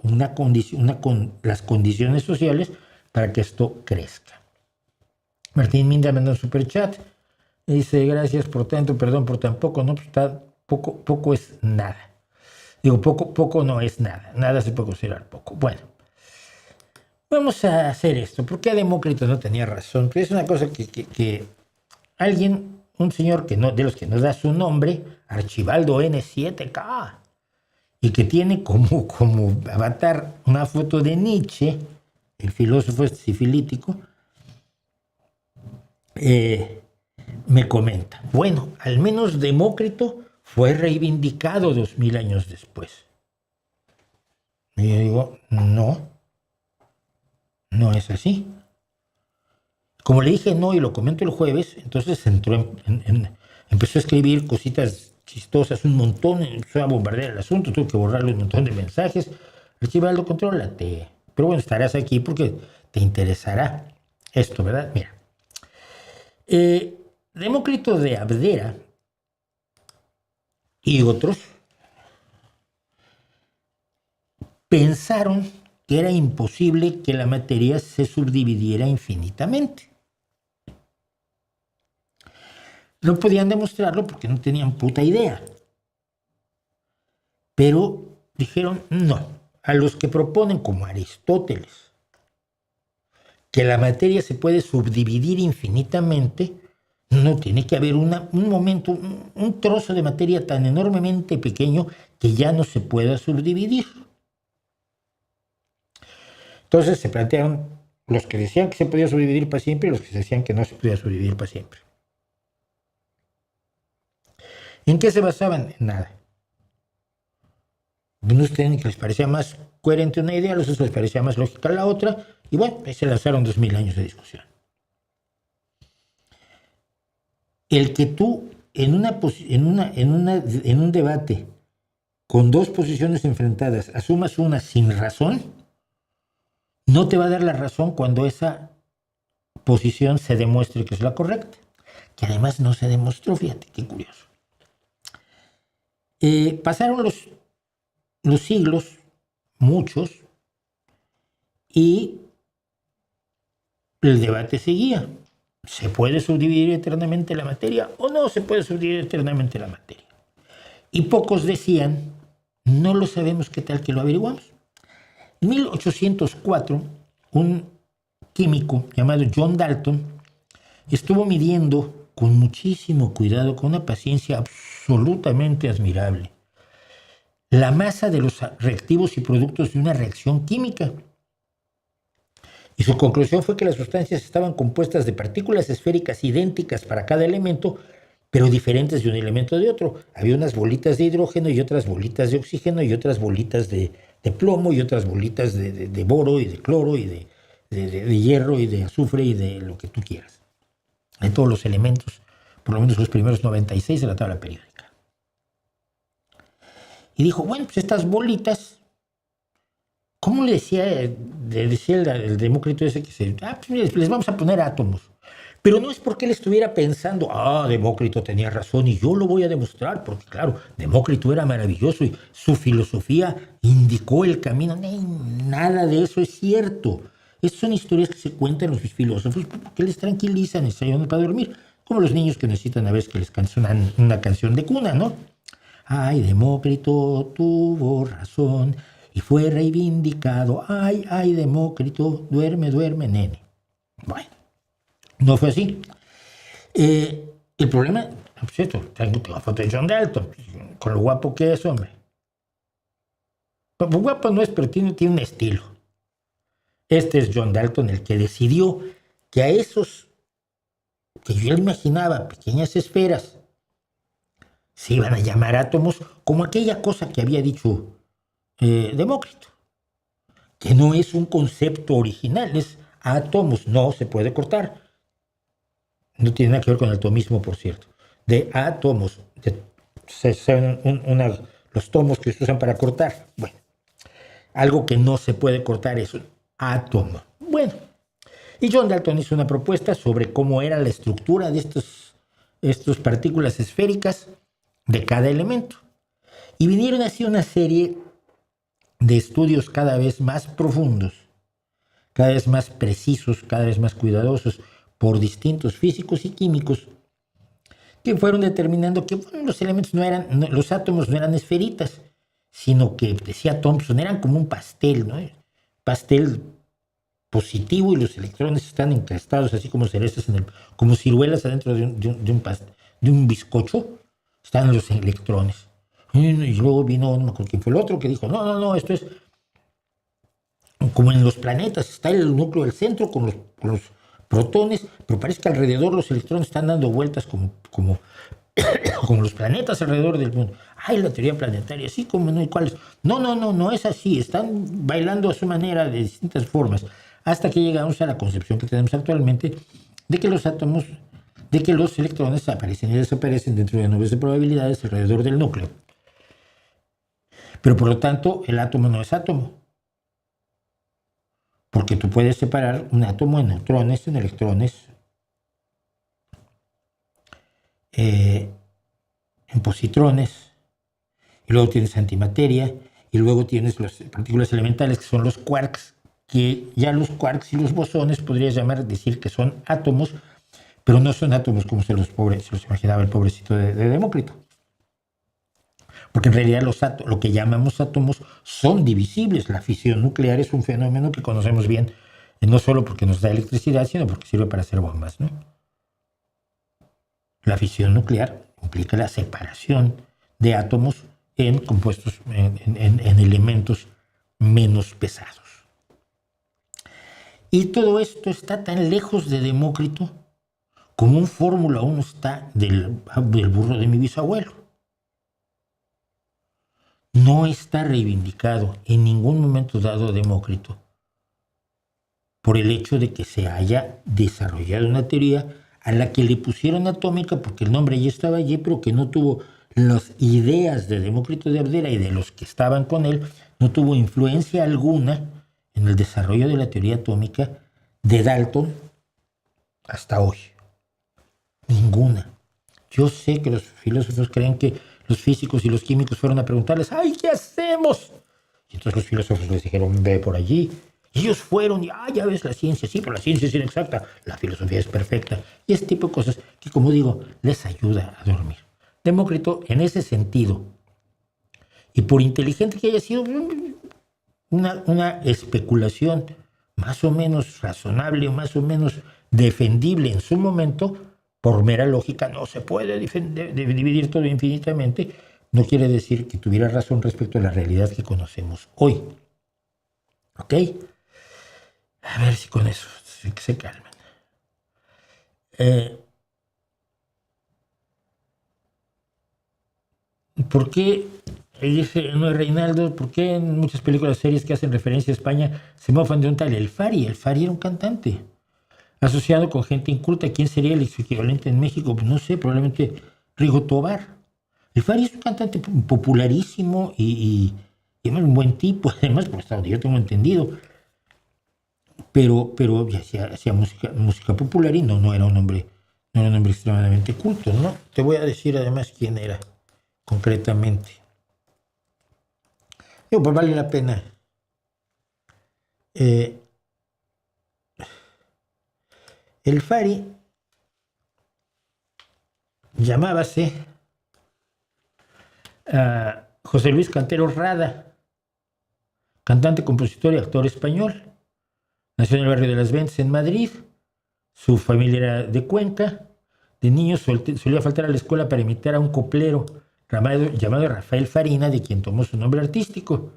las condiciones sociales para que esto crezca. Martín Minda manda un superchat, dice, gracias por tanto, perdón por tan poco, no, pues está poco es nada. Digo, poco no es nada, nada se puede considerar poco. Bueno, vamos a hacer esto, porque Demócrito no tenía razón, pero es una cosa que alguien, un señor de los que nos da su nombre, Archibaldo N7K, y que tiene como avatar una foto de Nietzsche, el filósofo sifilítico, me comenta, bueno, al menos Demócrito fue reivindicado 2000 años después. Y yo digo, no es así. Como le dije no y lo comento el jueves, entonces empezó a escribir cositas chistosas, un montón, empezó a bombardear el asunto, tuve que borrarle un montón de mensajes. Archibaldo, contrólate. Pero bueno, estarás aquí porque te interesará esto, ¿verdad? Mira. Demócrito de Abdera y otros pensaron que era imposible que la materia se subdividiera infinitamente. No podían demostrarlo porque no tenían puta idea. Pero dijeron, no, a los que proponen, como Aristóteles, que la materia se puede subdividir infinitamente, no tiene que haber un momento, un trozo de materia tan enormemente pequeño que ya no se pueda subdividir. Entonces se plantearon los que decían que se podía subdividir para siempre y los que decían que no se podía subdividir para siempre. ¿En qué se basaban? En nada. Unos tenían que les parecía más coherente una idea, a los otros les parecía más lógica la otra, y bueno, ahí se lanzaron 2000 años de discusión. El que tú en un debate con dos posiciones enfrentadas asumas una sin razón, no te va a dar la razón cuando esa posición se demuestre que es la correcta, que además no se demostró, fíjate, qué curioso. Pasaron los siglos, muchos, y el debate seguía. ¿Se puede subdividir eternamente la materia o no se puede subdividir eternamente la materia? Y pocos decían, no lo sabemos, ¿qué tal que lo averiguamos? En 1804, un químico llamado John Dalton estuvo midiendo con muchísimo cuidado, con una paciencia absolutamente admirable, la masa de los reactivos y productos de una reacción química. Y su conclusión fue que las sustancias estaban compuestas de partículas esféricas idénticas para cada elemento, pero diferentes de un elemento de otro. Había unas bolitas de hidrógeno y otras bolitas de oxígeno y otras bolitas de plomo y otras bolitas de boro y de cloro y de hierro y de azufre y de lo que tú quieras. De todos los elementos, por lo menos los primeros 96 de la tabla periódica. Y dijo, bueno, pues estas bolitas, ¿cómo le decía el Demócrito ese que pues les vamos a poner átomos? Pero no es porque él estuviera pensando, Demócrito tenía razón y yo lo voy a demostrar, porque claro, Demócrito era maravilloso y su filosofía indicó el camino. Nada de eso es cierto. Estas son historias que se cuentan los filósofos porque les tranquilizan, les ayudan para dormir, como los niños que necesitan a veces que les canten una canción de cuna, ¿no? Ay, Demócrito tuvo razón y fue reivindicado. Ay, Demócrito, duerme, nene. Bueno, no fue así. El problema, por cierto, tengo la foto de John Dalton, con lo guapo que es, hombre. Guapo no es, pero tiene un estilo. Este es John Dalton el que decidió que a esos que yo imaginaba pequeñas esferas se iban a llamar átomos, como aquella cosa que había dicho Demócrito, que no es un concepto original, es átomos, no se puede cortar. No tiene nada que ver con el atomismo, por cierto. De átomos, los tomos que se usan para cortar. Bueno, algo que no se puede cortar es un átomo. Bueno, y John Dalton hizo una propuesta sobre cómo era la estructura de estas partículas esféricas de cada elemento. Y vinieron así una serie de estudios cada vez más profundos, cada vez más precisos, cada vez más cuidadosos por distintos físicos y químicos que fueron determinando que los elementos los átomos no eran esferitas, sino que, decía Thomson, eran como un pastel, ¿no? Pastel positivo y los electrones están encastados así como cerezas, como ciruelas adentro de un bizcocho, están los electrones. Y luego vino, no me acuerdo quién fue el otro, que dijo, no, esto es como en los planetas, está el núcleo del centro con los protones, pero parece que alrededor los electrones están dando vueltas como los planetas alrededor del mundo. La teoría planetaria, así como no hay cuáles. No es así, están bailando a su manera de distintas formas, hasta que llegamos a la concepción que tenemos actualmente de que los electrones aparecen y desaparecen dentro de nubes de probabilidades alrededor del núcleo. Pero por lo tanto, el átomo no es átomo. Porque tú puedes separar un átomo en neutrones, en electrones, en positrones, y luego tienes antimateria, y luego tienes las partículas elementales, que son los quarks, que ya los quarks y los bosones podrías decir que son átomos, pero no son átomos como se los imaginaba el pobrecito de Demócrito. Porque en realidad lo que llamamos átomos son divisibles. La fisión nuclear es un fenómeno que conocemos bien, no solo porque nos da electricidad, sino porque sirve para hacer bombas, ¿no? La fisión nuclear implica la separación de átomos en compuestos, en elementos menos pesados. Y todo esto está tan lejos de Demócrito como un Fórmula 1 está del burro de mi bisabuelo. No está reivindicado en ningún momento dado Demócrito por el hecho de que se haya desarrollado una teoría a la que le pusieron atómica porque el nombre ya estaba allí, pero que no tuvo las ideas de Demócrito de Abdera y de los que estaban con él, no tuvo influencia alguna en el desarrollo de la teoría atómica de Dalton hasta hoy. Ninguna. Yo sé que los filósofos creen que los físicos y los químicos fueron a preguntarles, ¡ay, qué hacemos! Y entonces los filósofos les dijeron, ve por allí. Y ellos fueron y, ya ves la ciencia, sí, pero la ciencia es inexacta, la filosofía es perfecta. Y ese tipo de cosas que, como digo, les ayuda a dormir. Demócrito, en ese sentido, y por inteligente que haya sido, una especulación más o menos razonable o más o menos defendible en su momento, por mera lógica, no se puede dividir todo infinitamente, no quiere decir que tuviera razón respecto a la realidad que conocemos hoy. ¿Ok? A ver si con eso se calman. ¿Por qué, dice no, Reinaldo, por qué en muchas películas series que hacen referencia a España se mofan de un tal El Fari? El Fari era un cantante asociado con gente inculta. ¿Quién sería el equivalente en México? Pues no sé, probablemente Rigo Tobar. El Fari es un cantante popularísimo y un buen tipo, además, por hasta donde yo tengo entendido. Pero hacía música popular y no era un hombre extremadamente culto, ¿no? Te voy a decir además quién era concretamente. Pues vale la pena. El Fari llamábase José Luis Cantero Rada, cantante, compositor y actor español. Nació en el barrio de Las Ventas, en Madrid. Su familia era de Cuenca. De niño solía faltar a la escuela para imitar a un coplero llamado Rafael Farina, de quien tomó su nombre artístico.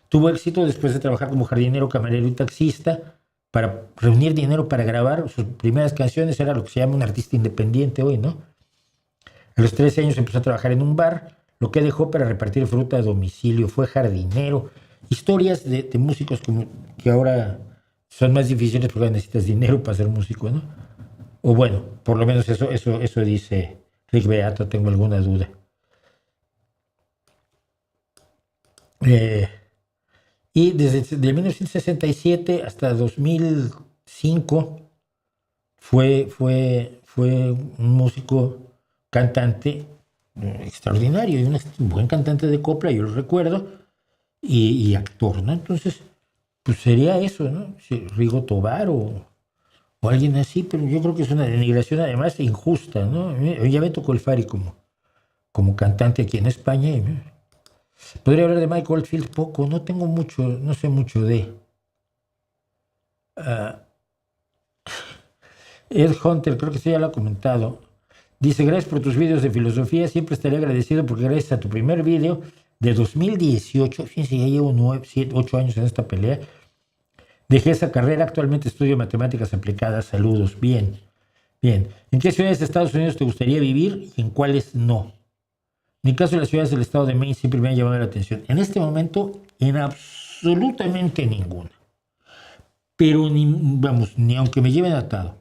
Tuvo éxito después de trabajar como jardinero, camarero y taxista para reunir dinero para grabar sus primeras canciones. Era lo que se llama un artista independiente hoy, ¿no? A los 13 años empezó a trabajar en un bar, lo que dejó para repartir fruta a domicilio. Fue jardinero. Historias de músicos como que ahora son más difíciles porque necesitas dinero para ser músico, ¿no? O bueno, por lo menos eso dice Rick Beato, tengo alguna duda. Y desde 1967 hasta 2005 fue un músico cantante extraordinario y un buen cantante de copla, yo lo recuerdo, y actor, ¿no? Entonces, pues sería eso, ¿no? Rigo Tobar o alguien así, pero yo creo que es una denigración además injusta, ¿no? Ya me tocó el Fari como cantante aquí en España y podría hablar de Mike Oldfield poco, no sé mucho de. Ed Hunter, creo que sí ya lo ha comentado. Dice, gracias por tus videos de filosofía, siempre estaré agradecido porque gracias a tu primer video de 2018, fíjense, ya llevo 8 años en esta pelea, dejé esa carrera, actualmente estudio matemáticas aplicadas, saludos, bien. ¿En qué ciudades de Estados Unidos te gustaría vivir y en cuáles no? En mi caso, las ciudades del estado de Maine siempre me han llamado la atención. En este momento, en absolutamente ninguna. Pero ni aunque me lleven atado.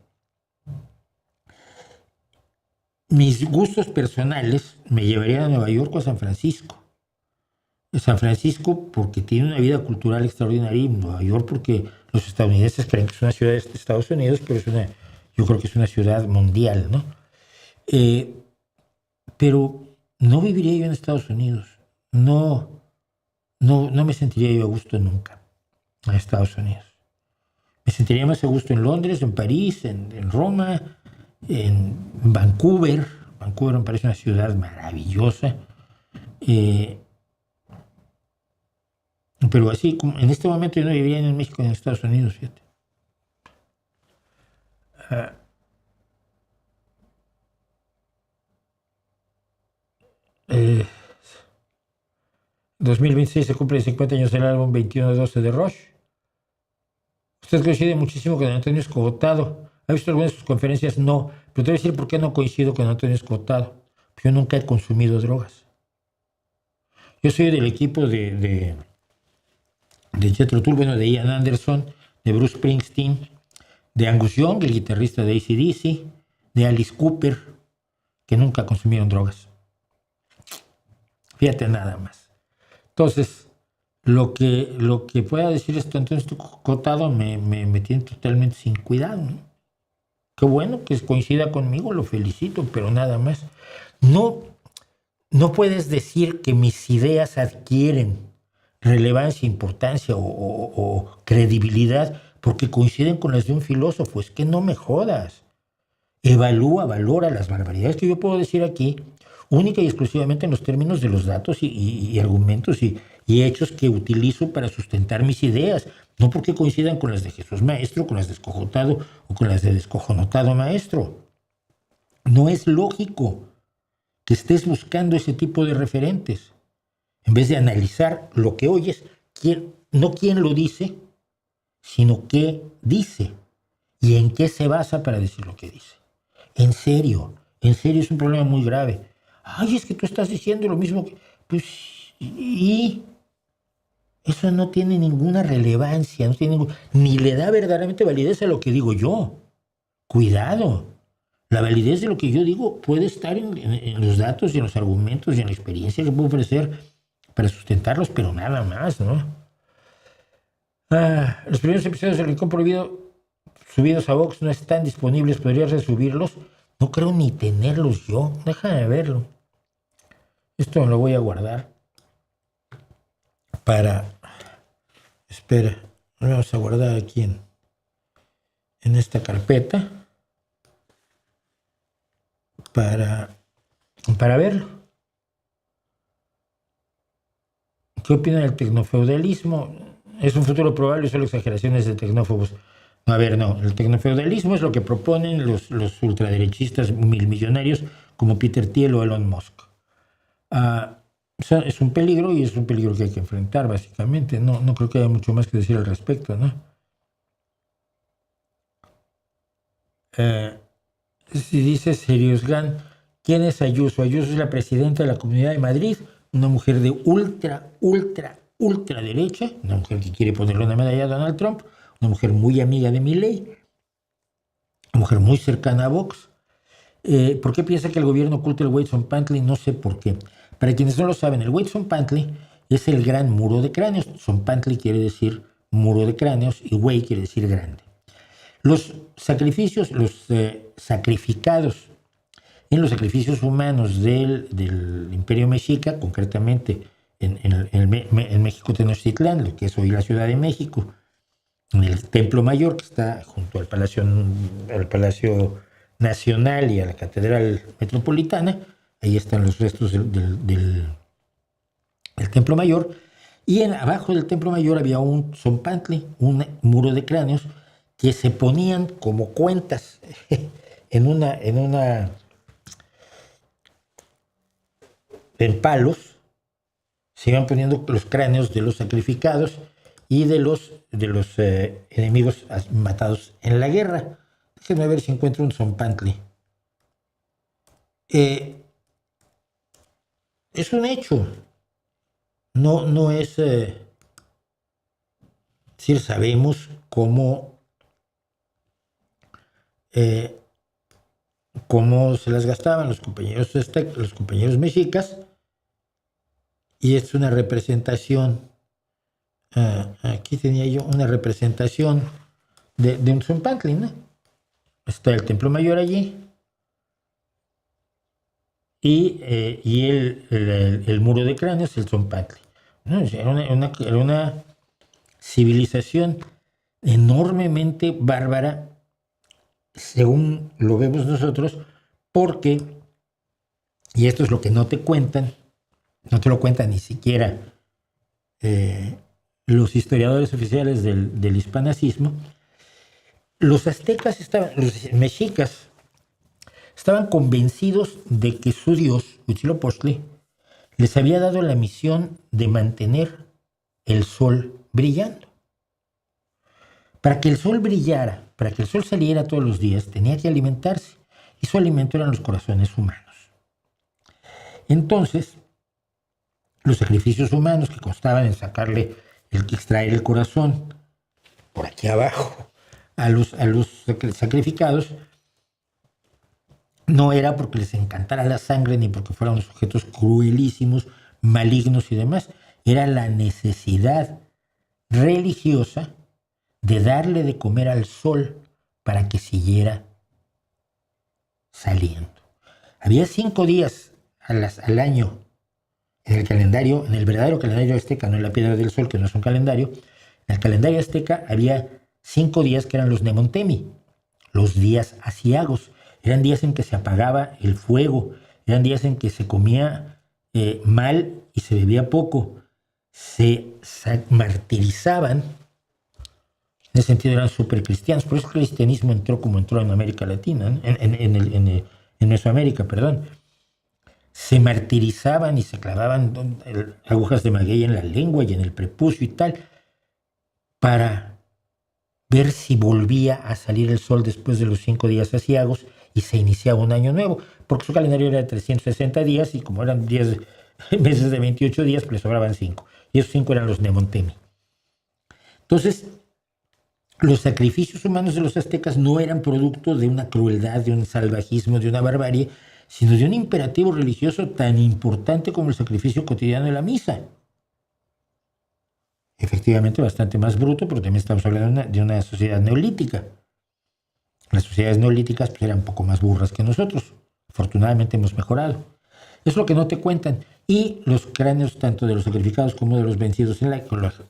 Mis gustos personales me llevarían a Nueva York o a San Francisco. San Francisco porque tiene una vida cultural extraordinaria y Nueva York porque los estadounidenses creen que es una ciudad de Estados Unidos, pero yo creo que es una ciudad mundial, ¿no? Pero no viviría yo en Estados Unidos. No me sentiría yo a gusto nunca en Estados Unidos. Me sentiría más a gusto en Londres, en París, en Roma, en Vancouver. Vancouver me parece una ciudad maravillosa. Pero así, como en este momento yo no vivía en México ni en Estados Unidos, fíjate. 2026 se cumplen 50 años del álbum 2112 de Rush. Usted coincide muchísimo con Antonio Escotado. ¿Ha visto algunas de sus conferencias? No. Pero te voy a decir por qué no coincido con Antonio Escotado. Yo nunca he consumido drogas. Yo soy del equipo de Jethro Tull, bueno, de Ian Anderson, de Bruce Springsteen, de Angus Young, el guitarrista de AC/DC, de Alice Cooper, que nunca consumieron drogas. Fíjate nada más. Entonces, lo que pueda decir esto, entonces Cotado me tiene totalmente sin cuidado, ¿no? Qué bueno que coincida conmigo, lo felicito, pero nada más. No puedes decir que mis ideas adquieren relevancia, importancia o credibilidad porque coinciden con las de un filósofo. Es que no me jodas. Evalúa, valora las barbaridades que yo puedo decir aquí, única y exclusivamente en los términos de los datos y argumentos y hechos que utilizo para sustentar mis ideas, no porque coincidan con las de Jesús Maestro, con las de Escojotado o con las de Descojonotado Maestro. No es lógico que estés buscando ese tipo de referentes, en vez de analizar lo que oyes, no quién lo dice, sino qué dice y en qué se basa para decir lo que dice. En serio es un problema muy grave. Ay, es que tú estás diciendo lo mismo que... Pues, y eso no tiene ninguna relevancia, ni le da verdaderamente validez a lo que digo yo. Cuidado. La validez de lo que yo digo puede estar en los datos y en los argumentos y en la experiencia que puedo ofrecer para sustentarlos, pero nada más, ¿no? Los primeros episodios del Rincón Prohibido subidos a Vox no están disponibles. ¿Podrías resubirlos? No creo ni tenerlos yo. Déjame verlo. Esto me lo voy a guardar para... Espera, lo vamos a guardar aquí en esta carpeta para verlo. ¿Qué opina del tecnofeudalismo? ¿Es un futuro probable o solo exageraciones de tecnófobos? A ver, no. El tecnofeudalismo es lo que proponen los ultraderechistas milmillonarios como Peter Thiel o Elon Musk. Es un peligro y es un peligro que hay que enfrentar, básicamente. No creo que haya mucho más que decir al respecto, ¿no? Si dice Seriosgan, ¿quién es Ayuso? Ayuso es la presidenta de la Comunidad de Madrid, una mujer de ultra derecha, una mujer que quiere ponerle una medalla a Donald Trump, una mujer muy amiga de Milei, una mujer muy cercana a Vox. ¿Por qué piensa que el gobierno oculta el Wade-Zone-Pantley? No sé por qué. Para quienes no lo saben, el Wade-Zone-Pantley es el gran muro de cráneos. Zone-Pantley quiere decir muro de cráneos y Wade quiere decir grande. Los sacrificios, los sacrificados en los sacrificios humanos del Imperio Mexica, concretamente en México Tenochtitlán, lo que es hoy la Ciudad de México, en el Templo Mayor, que está junto al Palacio Nacional y a la Catedral Metropolitana, ahí están los restos del Templo Mayor, y abajo del Templo Mayor había un Zone-Pantley, un muro de cráneos, que se ponían como cuentas en palos, se iban poniendo los cráneos de los sacrificados y de los enemigos matados en la guerra. Déjenme ver si encuentro un Zone-Pantley. Es un hecho. No es... decir, sabemos cómo se las gastaban los compañeros mexicas, y es una representación. Aquí tenía yo una representación de un Zone-Pantley, ¿no? Está el Templo Mayor allí y el muro de cráneos, el Zone-Pantley, ¿no? Era una civilización enormemente bárbara según lo vemos nosotros, porque, y esto es lo que no te cuentan, no te lo cuentan ni siquiera los historiadores oficiales del hispanazismo, los aztecas los mexicas, estaban convencidos de que su dios, Huitzilopochtli, les había dado la misión de mantener el sol brillando. Para que el sol brillara, para que el sol saliera todos los días, tenía que alimentarse, y su alimento eran los corazones humanos. Entonces, los sacrificios humanos que constaban en extraer el corazón por aquí abajo a los sacrificados, no era porque les encantara la sangre ni porque fueran sujetos cruelísimos, malignos y demás. Era la necesidad religiosa de darle de comer al sol para que siguiera saliendo. Había 5 días al año en el calendario, en el verdadero calendario azteca, no en la piedra del sol, que no es un calendario. En el calendario azteca había 5 días que eran los Nemontemi, los días aciagos. Eran días en que se apagaba el fuego, eran días en que se comía mal y se bebía poco. Se martirizaban, en ese sentido eran súper cristianos. Por eso el cristianismo entró como entró en América Latina, en Mesoamérica, perdón. Se martirizaban y se clavaban agujas de maguey en la lengua y en el prepucio y tal, para ver si volvía a salir el sol después de los 5 días aciagos y se iniciaba un año nuevo, porque su calendario era de 360 días y como eran 10 meses de 28 días, pues le sobraban 5. Y esos 5 eran los Nemontemi. Entonces, los sacrificios humanos de los aztecas no eran producto de una crueldad, de un salvajismo, de una barbarie, sino de un imperativo religioso tan importante como el sacrificio cotidiano de la misa. Efectivamente, bastante más bruto, pero también estamos hablando de una sociedad neolítica. Las sociedades neolíticas pues, eran un poco más burras que nosotros. Afortunadamente hemos mejorado. Eso es lo que no te cuentan. Y los cráneos, tanto de los sacrificados como de los vencidos, los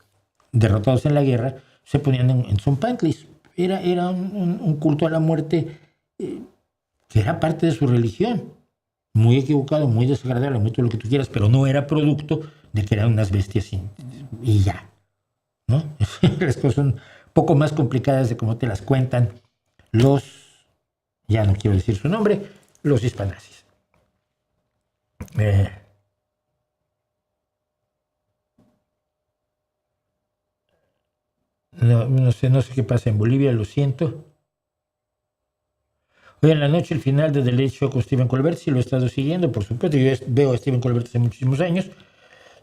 derrotados en la guerra, se ponían en zompantlis. Era un culto a la muerte que era parte de su religión. Muy equivocado, muy desagradable, muy todo lo que tú quieras, pero no era producto de que eran unas bestias y ya. ¿No? Las cosas son un poco más complicadas de cómo te las cuentan ya no quiero decir su nombre, los hispanazis. No sé qué pasa en Bolivia, lo siento. Hoy en la noche el final de The Late Show con Stephen Colbert, sí lo he estado siguiendo, por supuesto, yo veo a Stephen Colbert hace muchísimos años,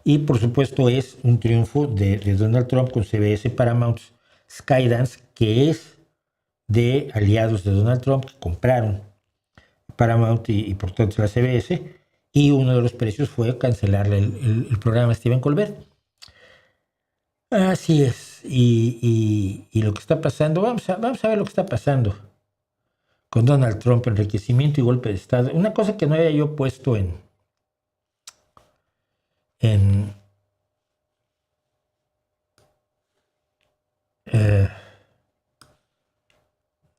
y por supuesto es un triunfo de Donald Trump con CBS Paramount Skydance, que es de aliados de Donald Trump que compraron Paramount y por tanto la CBS, y uno de los precios fue cancelarle el programa a Stephen Colbert. Así es, y lo que está pasando, vamos a ver lo que está pasando con Donald Trump, enriquecimiento y golpe de Estado. Una cosa que no había yo puesto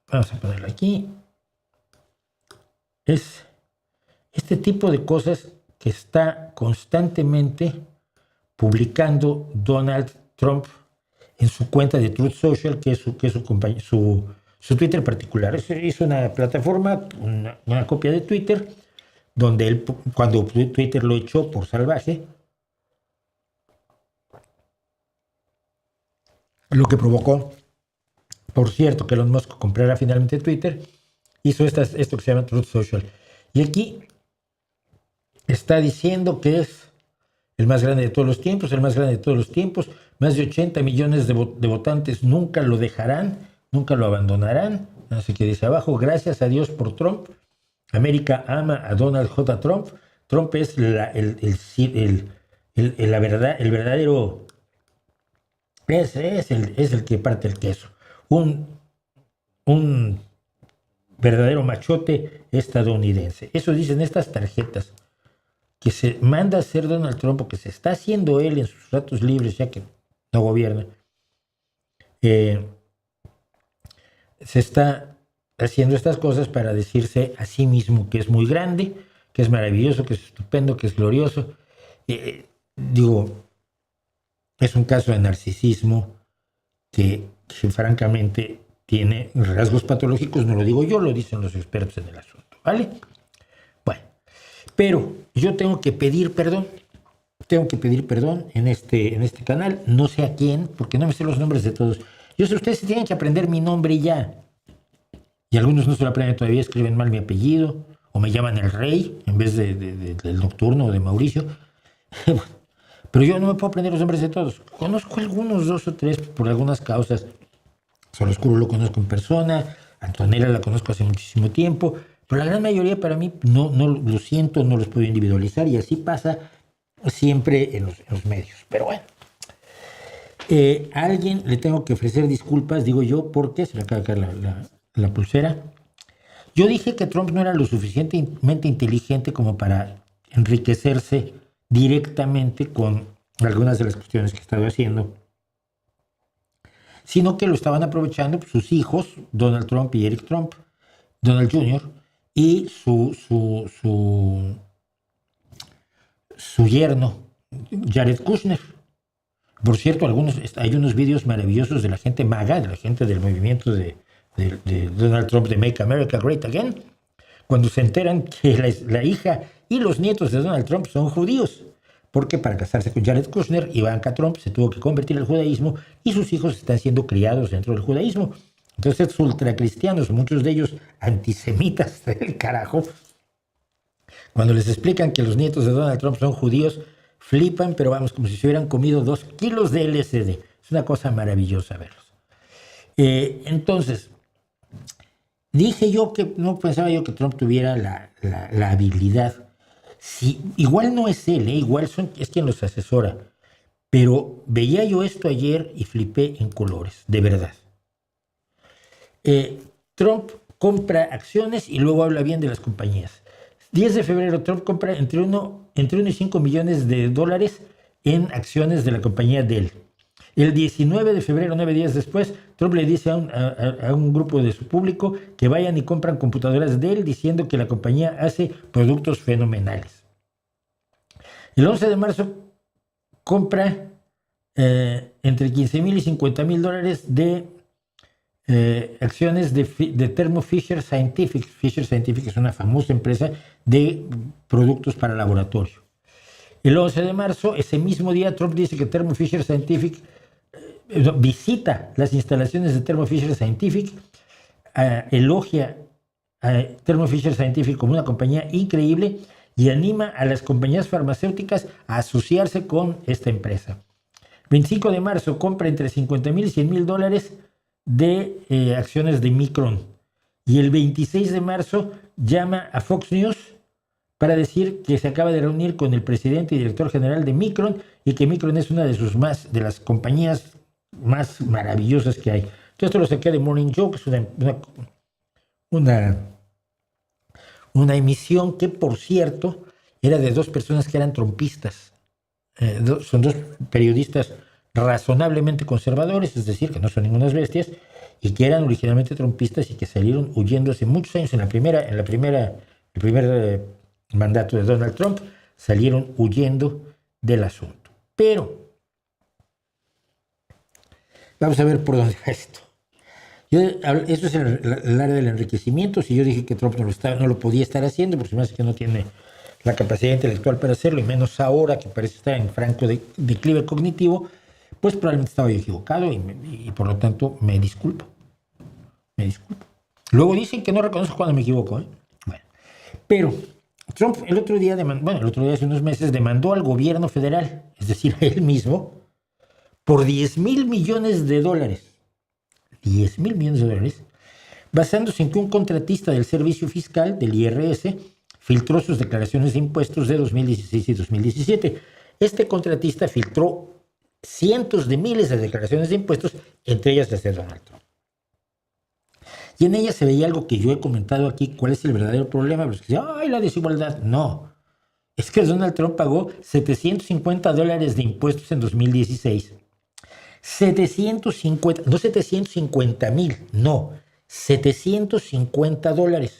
vamos a ponerlo aquí, es este tipo de cosas que está constantemente publicando Donald Trump en su cuenta de Truth Social, que es su Twitter particular. Es una plataforma, una copia de Twitter, donde él, cuando Twitter lo echó por salvaje, lo que provocó, por cierto, que Elon Musk comprara finalmente Twitter, hizo esto que se llama Truth Social. Y aquí está diciendo que es el más grande de todos los tiempos, más de 80 millones de votantes nunca lo dejarán, nunca lo abandonarán. Así que dice abajo, gracias a Dios por Trump, América ama a Donald J. Trump. Trump es el verdadero, es el que parte el queso, un verdadero machote estadounidense. Eso dicen estas tarjetas que se manda a hacer Donald Trump, o que se está haciendo él en sus ratos libres, ya que no gobierna. Se está haciendo estas cosas para decirse a sí mismo que es muy grande, que es maravilloso, que es estupendo, que es glorioso. Digo, es un caso de narcisismo que francamente tiene rasgos patológicos, no lo digo yo, lo dicen los expertos en el asunto, ¿vale? Bueno, pero yo tengo que pedir perdón en este canal, no sé a quién, porque no me sé los nombres de todos. Yo sé, ustedes tienen que aprender mi nombre ya, y algunos no se lo aprenden todavía, escriben mal mi apellido, o me llaman el Rey en vez del Nocturno o de Mauricio. Pero yo no me puedo aprender los nombres de todos. Conozco algunos, 2 o 3, por algunas causas. Sol Oscuro lo conozco en persona, Antonella la conozco hace muchísimo tiempo, pero la gran mayoría para mí no lo siento, no los puedo individualizar, y así pasa siempre en los medios. Pero bueno, a alguien le tengo que ofrecer disculpas, digo yo, porque se me acaba de caer la pulsera. Yo dije que Trump no era lo suficientemente inteligente como para enriquecerse directamente con algunas de las cuestiones que estaba haciendo, sino que lo estaban aprovechando sus hijos, Donald Trump y Eric Trump, Donald Jr., y su yerno, Jared Kushner. Por cierto, hay unos vídeos maravillosos de la gente MAGA, de la gente del movimiento de Donald Trump de Make America Great Again, cuando se enteran que la hija y los nietos de Donald Trump son judíos, porque para casarse con Jared Kushner, Ivanka Trump se tuvo que convertir al judaísmo y sus hijos están siendo criados dentro del judaísmo. Entonces, estos ultracristianos, muchos de ellos antisemitas del carajo, cuando les explican que los nietos de Donald Trump son judíos, flipan, pero vamos, como si se hubieran comido 2 kilos de LSD. Es una cosa maravillosa verlos. Entonces, dije yo que no pensaba yo que Trump tuviera la habilidad. Sí, igual no es él, igual es quien los asesora. Pero veía yo esto ayer y flipé en colores, de verdad. Trump compra acciones y luego habla bien de las compañías. 10 de febrero, Trump compra entre 1 y 5 millones de dólares en acciones de la compañía Dell. El 19 de febrero, 9 días después, Trump le dice a un grupo de su público que vayan y compran computadoras Dell, diciendo que la compañía hace productos fenomenales. El 11 de marzo compra entre 15,000 y 50,000 dólares de acciones de Thermo Fisher Scientific. Fisher Scientific es una famosa empresa de productos para laboratorio. El 11 de marzo, ese mismo día, Trump dice que Thermo Fisher Scientific visita las instalaciones de Thermo Fisher Scientific, elogia a Thermo Fisher Scientific como una compañía increíble y anima a las compañías farmacéuticas a asociarse con esta empresa. 25 de marzo compra entre 50,000 y 100,000 dólares de acciones de Micron. Y el 26 de marzo llama a Fox News para decir que se acaba de reunir con el presidente y director general de Micron y que Micron es una de las compañías más maravillosas que hay. Todo esto lo saqué de Morning Joe, que es una emisión que, por cierto, era de 2 personas que eran trumpistas. Son 2 periodistas razonablemente conservadores, es decir, que no son ningunas bestias, y que eran originalmente trumpistas y que salieron huyendo hace muchos años. El primer mandato de Donald Trump, salieron huyendo del asunto. Pero vamos a ver por dónde va esto. Esto es el área del enriquecimiento. Si yo dije que Trump no lo podía estar haciendo, porque se me hace que no tiene la capacidad intelectual para hacerlo, y menos ahora que parece estar en franco declive cognitivo, pues probablemente estaba yo equivocado y por lo tanto me disculpo. Luego dicen que no reconozco cuando me equivoco. Bueno, pero Trump el otro día hace unos meses demandó al gobierno federal, es decir, a él mismo, por 10,000 millones de dólares. 10,000 millones de dólares, basándose en que un contratista del servicio fiscal del IRS filtró sus declaraciones de impuestos de 2016 y 2017. Este contratista filtró cientos de miles de declaraciones de impuestos, entre ellas las de Donald Trump. Y en ellas se veía algo que yo he comentado aquí. ¿Cuál es el verdadero problema? Los que dicen, ¡ay, la desigualdad! No. Es que Donald Trump pagó $750 de impuestos en 2016. 750, no 750,000, no. $750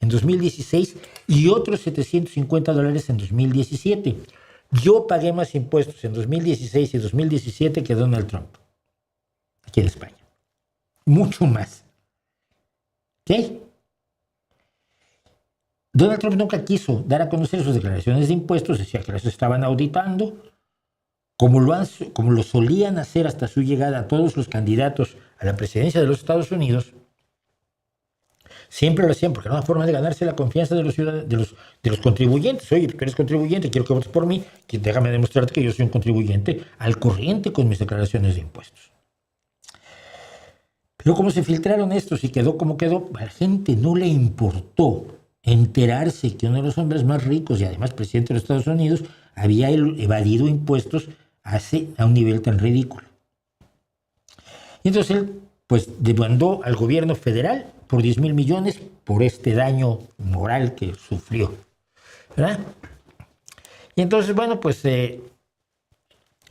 en 2016 y otros $750 en 2017. Yo pagué más impuestos en 2016 y 2017 que Donald Trump, aquí en España. Mucho más. ¿Ok? Donald Trump nunca quiso dar a conocer sus declaraciones de impuestos, decía que las estaban auditando, como lo solían hacer hasta su llegada a todos los candidatos a la presidencia de los Estados Unidos. Siempre lo hacían porque era una forma de ganarse la confianza de los contribuyentes. Oye, tú eres contribuyente, quiero que votes por mí, déjame demostrarte que yo soy un contribuyente al corriente con mis declaraciones de impuestos. Pero como se filtraron estos y quedó como quedó, a la gente no le importó enterarse que uno de los hombres más ricos y además presidente de los Estados Unidos había evadido impuestos a un nivel tan ridículo. Y entonces él pues demandó al gobierno federal por 10,000 millones por este daño moral que sufrió, ¿verdad? Y entonces, bueno, pues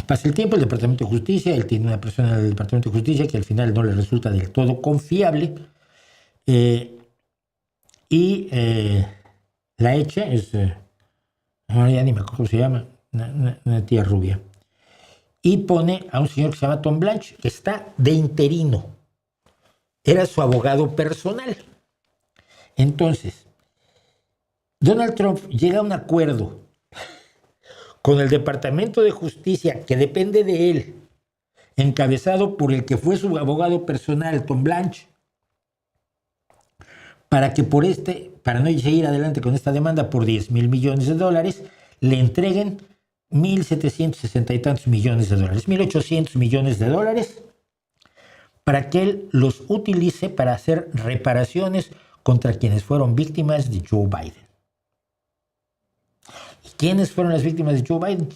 pasa el tiempo, el Departamento de Justicia, él tiene una persona del Departamento de Justicia que al final no le resulta del todo confiable, la echa, ya ni me acuerdo cómo se llama, una tía rubia, y pone a un señor que se llama Tom Blanche, que está de interino. Era su abogado personal. Entonces, Donald Trump llega a un acuerdo con el Departamento de Justicia, que depende de él, encabezado por el que fue su abogado personal, Tom Blanche, para no seguir adelante con esta demanda por 10,000 millones de dólares, le entreguen 1,760 y tantos millones de dólares, 1,800 millones de dólares, para que él los utilice para hacer reparaciones contra quienes fueron víctimas de Joe Biden. ¿Y quiénes fueron las víctimas de Joe Biden?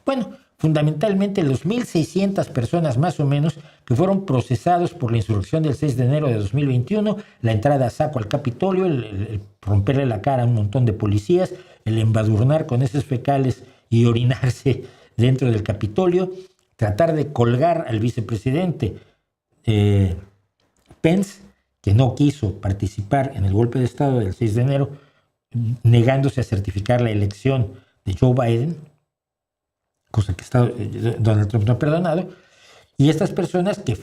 Bueno, fundamentalmente los 1,600 personas más o menos que fueron procesados por la insurrección del 6 de enero de 2021, la entrada a saco al Capitolio, el romperle la cara a un montón de policías, el embadurnar con heces fecales y orinarse dentro del Capitolio, tratar de colgar al vicepresidente Pence, que no quiso participar en el golpe de Estado del 6 de enero, negándose a certificar la elección de Joe Biden, cosa que Donald Trump no ha perdonado, y estas personas que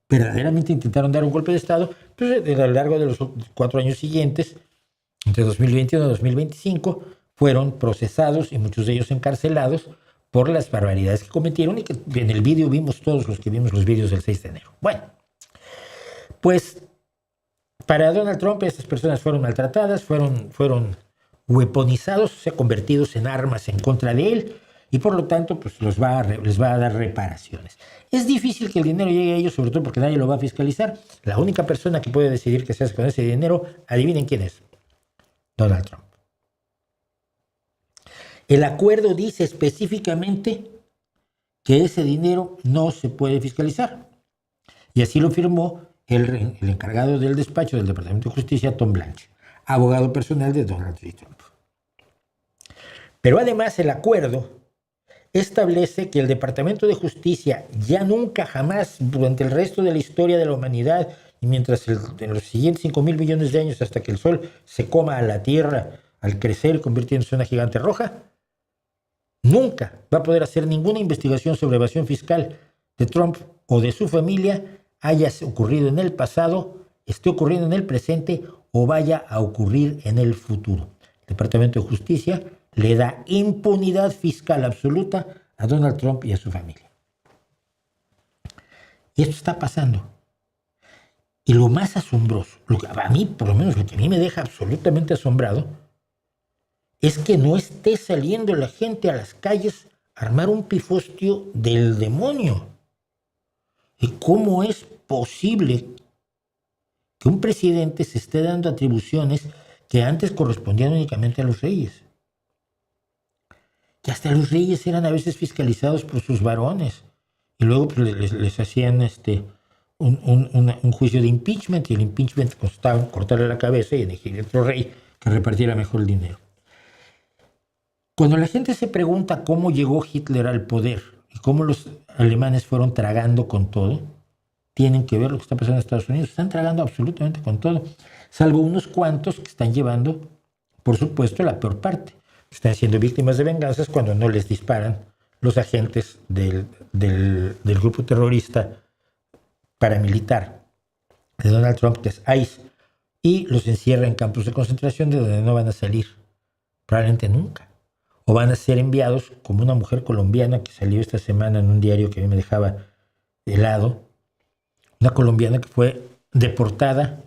verdaderamente intentaron dar un golpe de Estado, pues a lo largo de los 4 años siguientes, entre 2021 y 2025, fueron procesados y muchos de ellos encarcelados por las barbaridades que cometieron y que en el vídeo vimos todos los que vimos los vídeos del 6 de enero. Bueno, pues para Donald Trump estas personas fueron maltratadas, fueron weaponizados, o sea, convertidos en armas en contra de él, y por lo tanto pues les va a dar reparaciones. Es difícil que el dinero llegue a ellos, sobre todo porque nadie lo va a fiscalizar. La única persona que puede decidir qué se hace con ese dinero, adivinen quién es: Donald Trump. El acuerdo dice específicamente que ese dinero no se puede fiscalizar. Y así lo firmó el encargado del despacho del Departamento de Justicia, Tom Blanche, abogado personal de Donald Trump. Pero además el acuerdo establece que el Departamento de Justicia ya nunca jamás durante el resto de la historia de la humanidad y mientras en los siguientes 5,000 millones de años hasta que el sol se coma a la Tierra al crecer y convirtiéndose en una gigante roja, nunca va a poder hacer ninguna investigación sobre evasión fiscal de Trump o de su familia, haya ocurrido en el pasado, esté ocurriendo en el presente o vaya a ocurrir en el futuro. El Departamento de Justicia le da impunidad fiscal absoluta a Donald Trump y a su familia. Y esto está pasando. Y lo más asombroso, a mí, por lo menos lo que a mí me deja absolutamente asombrado, es que no esté saliendo la gente a las calles a armar un pifostio del demonio. ¿Y cómo es posible que un presidente se esté dando atribuciones que antes correspondían únicamente a los reyes? Que hasta los reyes eran a veces fiscalizados por sus varones y luego pues, les hacían un juicio de impeachment, y el impeachment costaba cortarle la cabeza y elegir otro rey que repartiera mejor el dinero. Cuando la gente se pregunta cómo llegó Hitler al poder y cómo los alemanes fueron tragando con todo, tienen que ver lo que está pasando en Estados Unidos. Están tragando absolutamente con todo, salvo unos cuantos que están llevando, por supuesto, la peor parte. Están siendo víctimas de venganzas cuando no les disparan los agentes del grupo terrorista paramilitar de Donald Trump, que es ICE, y los encierra en campos de concentración de donde no van a salir, probablemente nunca. O van a ser enviados, como una mujer colombiana que salió esta semana en un diario que a mí me dejaba helado, una colombiana que fue deportada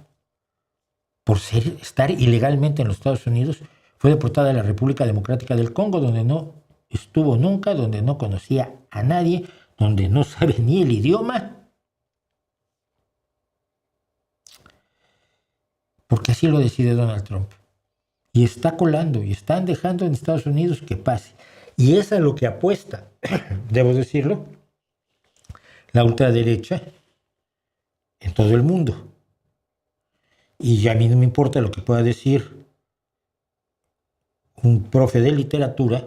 por estar ilegalmente en los Estados Unidos, fue deportada a la República Democrática del Congo, donde no estuvo nunca, donde no conocía a nadie, donde no sabe ni el idioma, porque así lo decide Donald Trump. Y está colando, y están dejando en Estados Unidos que pase. Y es a lo que apuesta, debo decirlo, la ultraderecha en todo el mundo. Y a mí no me importa lo que pueda decir un profe de literatura.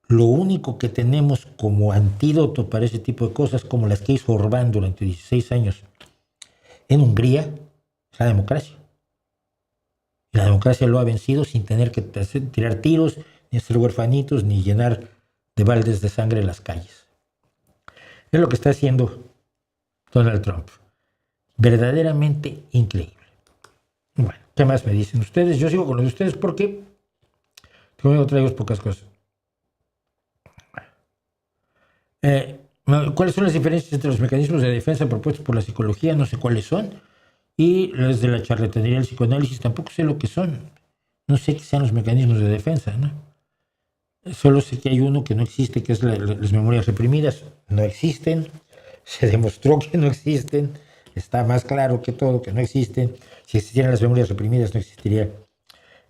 Lo único que tenemos como antídoto para ese tipo de cosas, como las que hizo Orbán durante 16 años en Hungría, es la democracia. Y la democracia lo ha vencido sin tener que tirar tiros, ni hacer huerfanitos, ni llenar de baldes de sangre las calles. Es lo que está haciendo Donald Trump. Verdaderamente increíble. Bueno, ¿qué más me dicen ustedes? Yo sigo con los de ustedes porque conmigo traigo pocas cosas. ¿Cuáles son las diferencias entre los mecanismos de defensa propuestos por la psicología? No sé cuáles son. Y los de la charlatanería del psicoanálisis tampoco sé lo que son. No sé qué sean los mecanismos de defensa, ¿no? Solo sé que hay uno que no existe, que es las memorias reprimidas. No existen. Se demostró que no existen. Está más claro que todo que no existen. Si existieran las memorias reprimidas, no existiría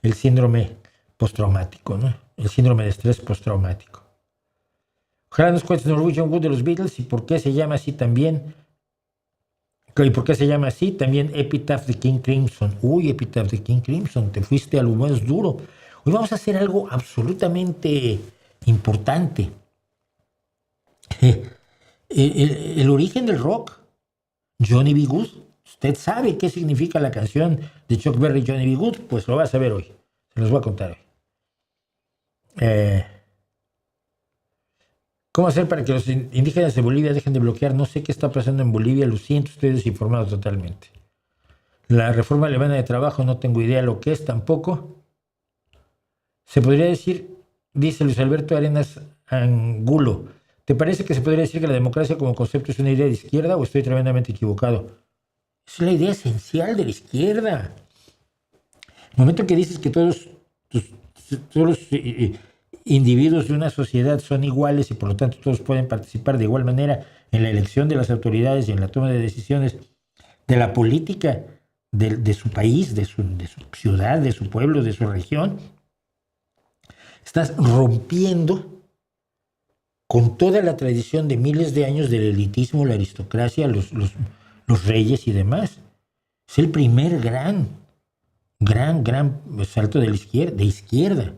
el síndrome postraumático, ¿no? El síndrome de estrés postraumático. Ojalá nos cuentes Norwegian Wood de los Beatles y por qué se llama así también. ¿Y por qué se llama así? También Epitaph de King Crimson. Uy, Epitaph de King Crimson, te fuiste a lo más duro. Hoy vamos a hacer algo absolutamente importante. El origen del rock. Johnny B. Good. ¿Usted sabe qué significa la canción de Chuck Berry, Johnny B. Good? Pues lo va a saber hoy. Se los voy a contar hoy. ¿Cómo hacer para que los indígenas de Bolivia dejen de bloquear? No sé qué está pasando en Bolivia, lo siento, estoy desinformado totalmente. La reforma alemana de trabajo, no tengo idea lo que es tampoco. Se podría decir, dice Luis Alberto Arenas Angulo, ¿te parece que se podría decir que la democracia como concepto es una idea de izquierda o estoy tremendamente equivocado? Es la idea esencial de la izquierda. El momento que dices que todos los individuos de una sociedad son iguales y por lo tanto todos pueden participar de igual manera en la elección de las autoridades y en la toma de decisiones de la política de su país, de su ciudad, de su pueblo, de su región, estás rompiendo con toda la tradición de miles de años del elitismo, la aristocracia, los reyes y demás. Es el primer gran salto de la izquierda,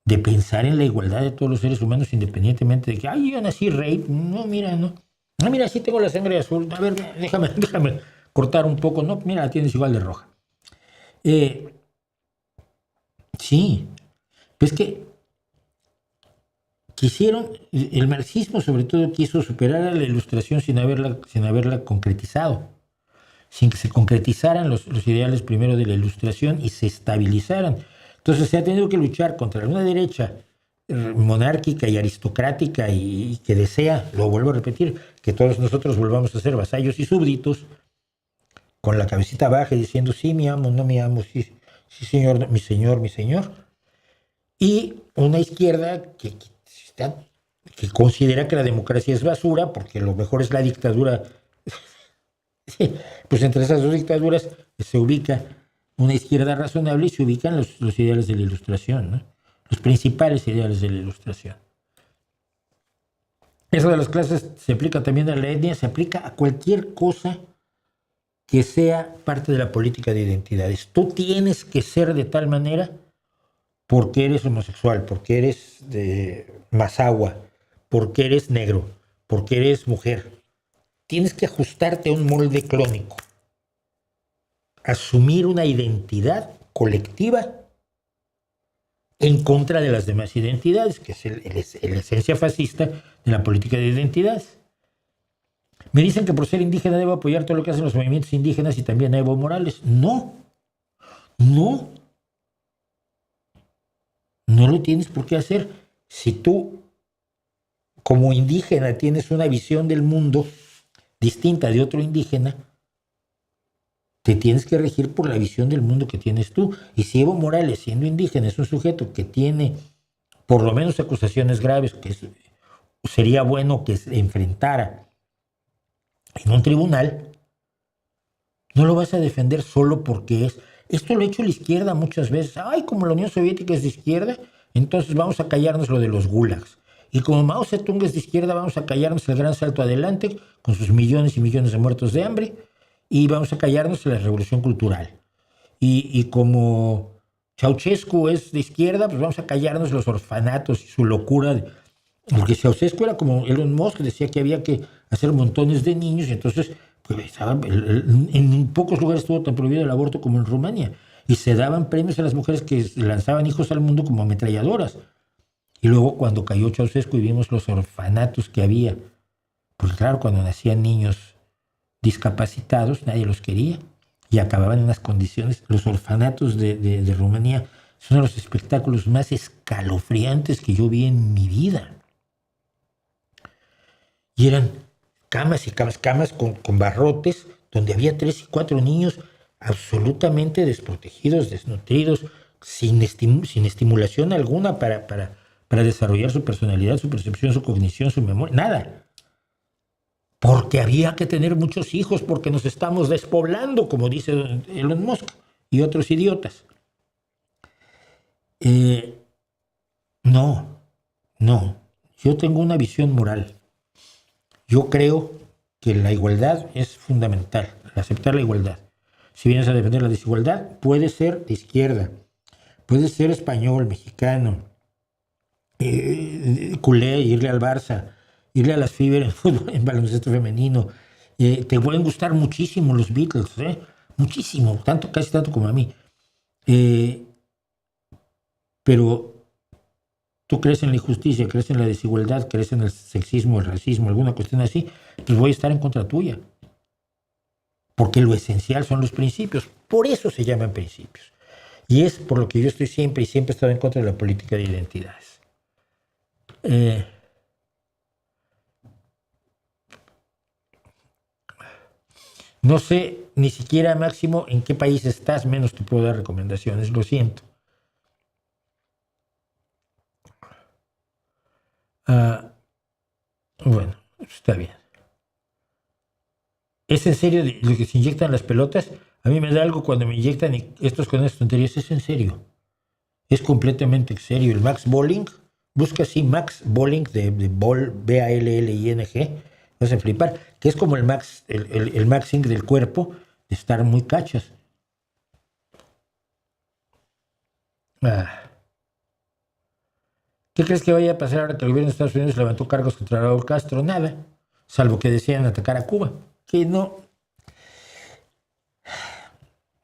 de pensar en la igualdad de todos los seres humanos independientemente de que, ay, yo nací rey, no, mira, no. No, mira, sí tengo la sangre azul, a ver, déjame cortar un poco, no, mira, la tienes igual de roja. Sí, pues que el marxismo sobre todo quiso superar a la ilustración sin haberla concretizado, sin que se concretizaran los ideales primero de la ilustración y se estabilizaran. Entonces se ha tenido que luchar contra una derecha monárquica y aristocrática y que desea, lo vuelvo a repetir, que todos nosotros volvamos a ser vasallos y súbditos, con la cabecita baja y diciendo, sí, mi amo, no mi amo, sí, sí, señor, mi señor, mi señor. Y una izquierda que considera que la democracia es basura, porque lo mejor es la dictadura. Pues entre esas dos dictaduras se ubica una izquierda razonable y se ubican los ideales de la ilustración, ¿no? Los principales ideales de la ilustración. Eso de las clases se aplica también a la etnia, se aplica a cualquier cosa que sea parte de la política de identidades. Tú tienes que ser de tal manera porque eres homosexual, porque eres de Mazahua, porque eres negro, porque eres mujer. tienes que ajustarte a un molde clónico, asumir una identidad colectiva en contra de las demás identidades, que es la esencia fascista de la política de identidades. Me dicen que por ser indígena debo apoyar todo lo que hacen los movimientos indígenas y también a Evo Morales. No, no, no lo tienes por qué hacer. Si tú, como indígena, tienes una visión del mundo distinta de otro indígena, te tienes que regir por la visión del mundo que tienes tú. Y si Evo Morales, siendo indígena, es un sujeto que tiene por lo menos acusaciones graves, que sería bueno que se enfrentara en un tribunal, no lo vas a defender solo porque es. Esto lo ha hecho la izquierda muchas veces. Ay, como la Unión Soviética es de izquierda, entonces vamos a callarnos lo de los gulags. Y como Mao Zedong es de izquierda, vamos a callarnos el gran salto adelante con sus millones y millones de muertos de hambre, y vamos a callarnos la revolución cultural. Y como Ceausescu es de izquierda, pues vamos a callarnos los orfanatos y su locura. Porque Ceausescu era como Elon Musk, decía que había que hacer montones de niños, y entonces pues, en pocos lugares estuvo tan prohibido el aborto como en Rumania. Y se daban premios a las mujeres que lanzaban hijos al mundo como ametralladoras. Y luego cuando cayó Ceausescu y vimos los orfanatos que había, porque claro, cuando nacían niños discapacitados, nadie los quería y acababan en unas condiciones. Los orfanatos de Rumanía son uno de los espectáculos más escalofriantes que yo vi en mi vida. Y eran camas y camas con barrotes, donde había 3 y 4 niños absolutamente desprotegidos, desnutridos, sin estimulación alguna para desarrollar su personalidad, su percepción, su cognición, su memoria, nada. Porque había que tener muchos hijos, porque nos estamos despoblando, como dice Elon Musk y otros idiotas. No. Yo tengo una visión moral. Yo creo que la igualdad es fundamental, aceptar la igualdad. Si vienes a defender la desigualdad, puede ser de izquierda, puede ser español, mexicano, culé, irle al Barça, irle a las Fever en fútbol, en baloncesto femenino. Te pueden gustar muchísimo los Beatles, muchísimo, casi tanto como a mí. Pero tú crees en la injusticia, crees en la desigualdad, crees en el sexismo, el racismo, alguna cuestión así, pues voy a estar en contra tuya. Porque lo esencial son los principios. Por eso se llaman principios. Y es por lo que yo estoy siempre he estado en contra de la política de identidades. No sé ni siquiera, Máximo, en qué país estás, menos te puedo dar recomendaciones, lo siento. Bueno, está bien. ¿Es en serio lo que se inyectan las pelotas? A mí me da algo cuando me inyectan estos con estas tonterías. Es en serio. Es completamente en serio. El Max Bolling, busca así Max Bolling de Ball, B-A-L-L-I-N-G. Vas a flipar. Que es como el maxing del cuerpo de estar muy cachas. ¿Qué crees que vaya a pasar ahora que el gobierno de Estados Unidos levantó cargos contra Raúl Castro? Nada, salvo que desean atacar a Cuba, que no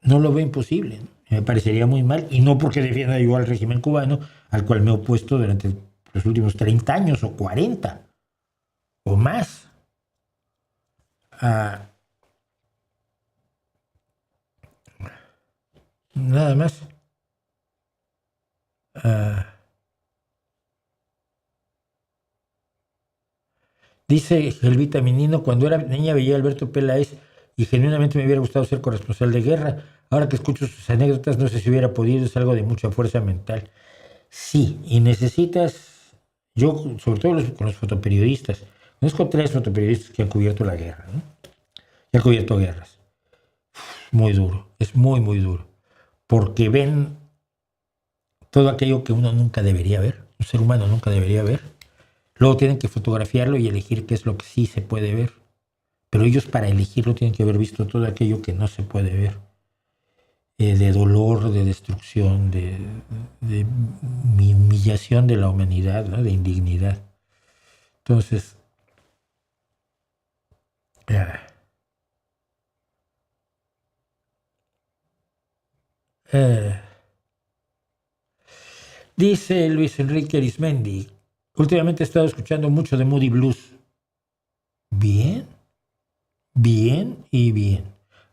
lo veo imposible, ¿no? Me parecería muy mal, y no porque defienda yo al régimen cubano, al cual me he opuesto durante los últimos 30 años o 40 o más. Nada más. Dice Gelvita Minino, cuando era niña veía a Alberto Peláez y genuinamente me hubiera gustado ser corresponsal de guerra. Ahora que escucho sus anécdotas, no sé si hubiera podido, es algo de mucha fuerza mental. Sí, y necesitas, yo sobre todo con los fotoperiodistas, conozco 3 fotoperiodistas que han cubierto la guerra, ¿no? Y han cubierto guerras. Muy duro, es muy, muy duro, porque ven todo aquello que uno nunca debería ver, un ser humano nunca debería ver. Luego tienen que fotografiarlo y elegir qué es lo que sí se puede ver. Pero ellos para elegirlo tienen que haber visto todo aquello que no se puede ver. De dolor, de destrucción, de humillación de la humanidad, ¿no? De indignidad. Entonces, Ah, ah. Dice Luis Enrique Arismendi, últimamente he estado escuchando mucho de Moody Blues. Bien, bien y bien.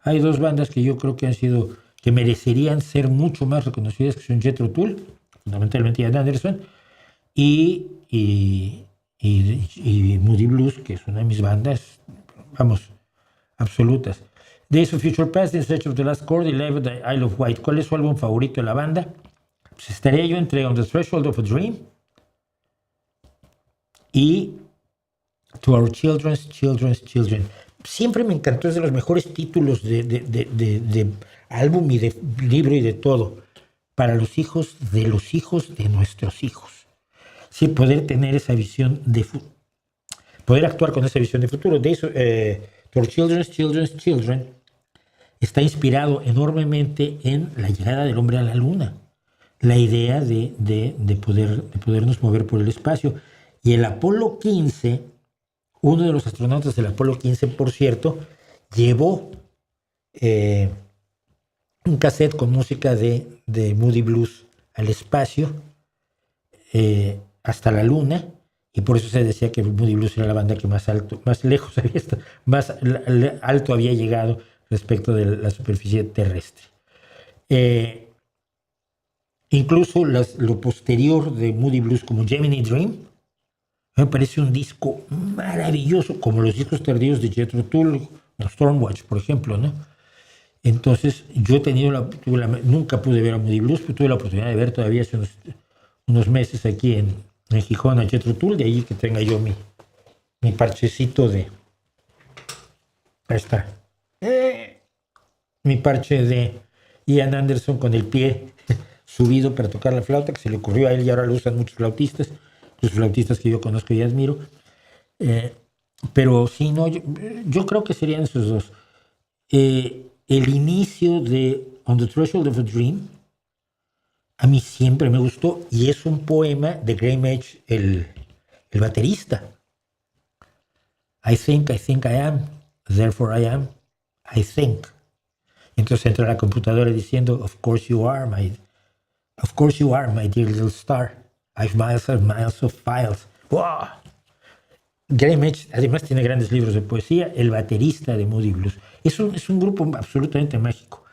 Hay dos bandas que yo creo que han sido, que merecerían ser mucho más reconocidas, que son Jethro Tull, fundamentalmente Ian Anderson, y, y, y Moody Blues, que es una de mis bandas, vamos, absolutas. Days of Future Past, In Search of the Last Chord y Live at the Isle of Wight. ¿Cuál es su álbum favorito de la banda? Pues estaría yo entre On the Threshold of a Dream y To Our Children. Siempre me encantó, es de los mejores títulos de álbum y de libro y de todo. Para los hijos de nuestros hijos. Sí, poder tener esa visión poder actuar con esa visión de futuro. De eso, To Our Children está inspirado enormemente en la llegada del hombre a la luna. La idea de podernos mover por el espacio. Y el Apolo 15, uno de los astronautas del Apolo 15, por cierto, llevó un cassette con música de Moody Blues al espacio, hasta la luna, y por eso se decía que Moody Blues era la banda que más lejos había estado, más alto había llegado respecto de la superficie terrestre. Incluso lo posterior de Moody Blues, como Gemini Dream, me parece un disco maravilloso, como los discos tardíos de Jethro Tull o Stormwatch, por ejemplo, ¿no? Entonces, yo he tenido nunca pude ver a Moody Blues, pero tuve la oportunidad de ver todavía hace unos meses aquí en Gijón a Jethro Tull, de ahí que tenga yo mi parchecito de... Ahí está. Mi parche de Ian Anderson con el pie subido para tocar la flauta, que se le ocurrió a él y ahora lo usan muchos flautistas, los flautistas que yo conozco y admiro. Pero sí, no, yo creo que serían esos dos. El inicio de On the Threshold of a Dream a mí siempre me gustó, y es un poema de Graham Edge, el baterista. I think I am, therefore I am, I think. Entonces entra a la computadora diciendo, of course you are, my dear little star. I've miles and miles of files. ¡Wow! Graham Edge además tiene grandes libros de poesía, el baterista de Moody Blues. Es un grupo absolutamente mágico.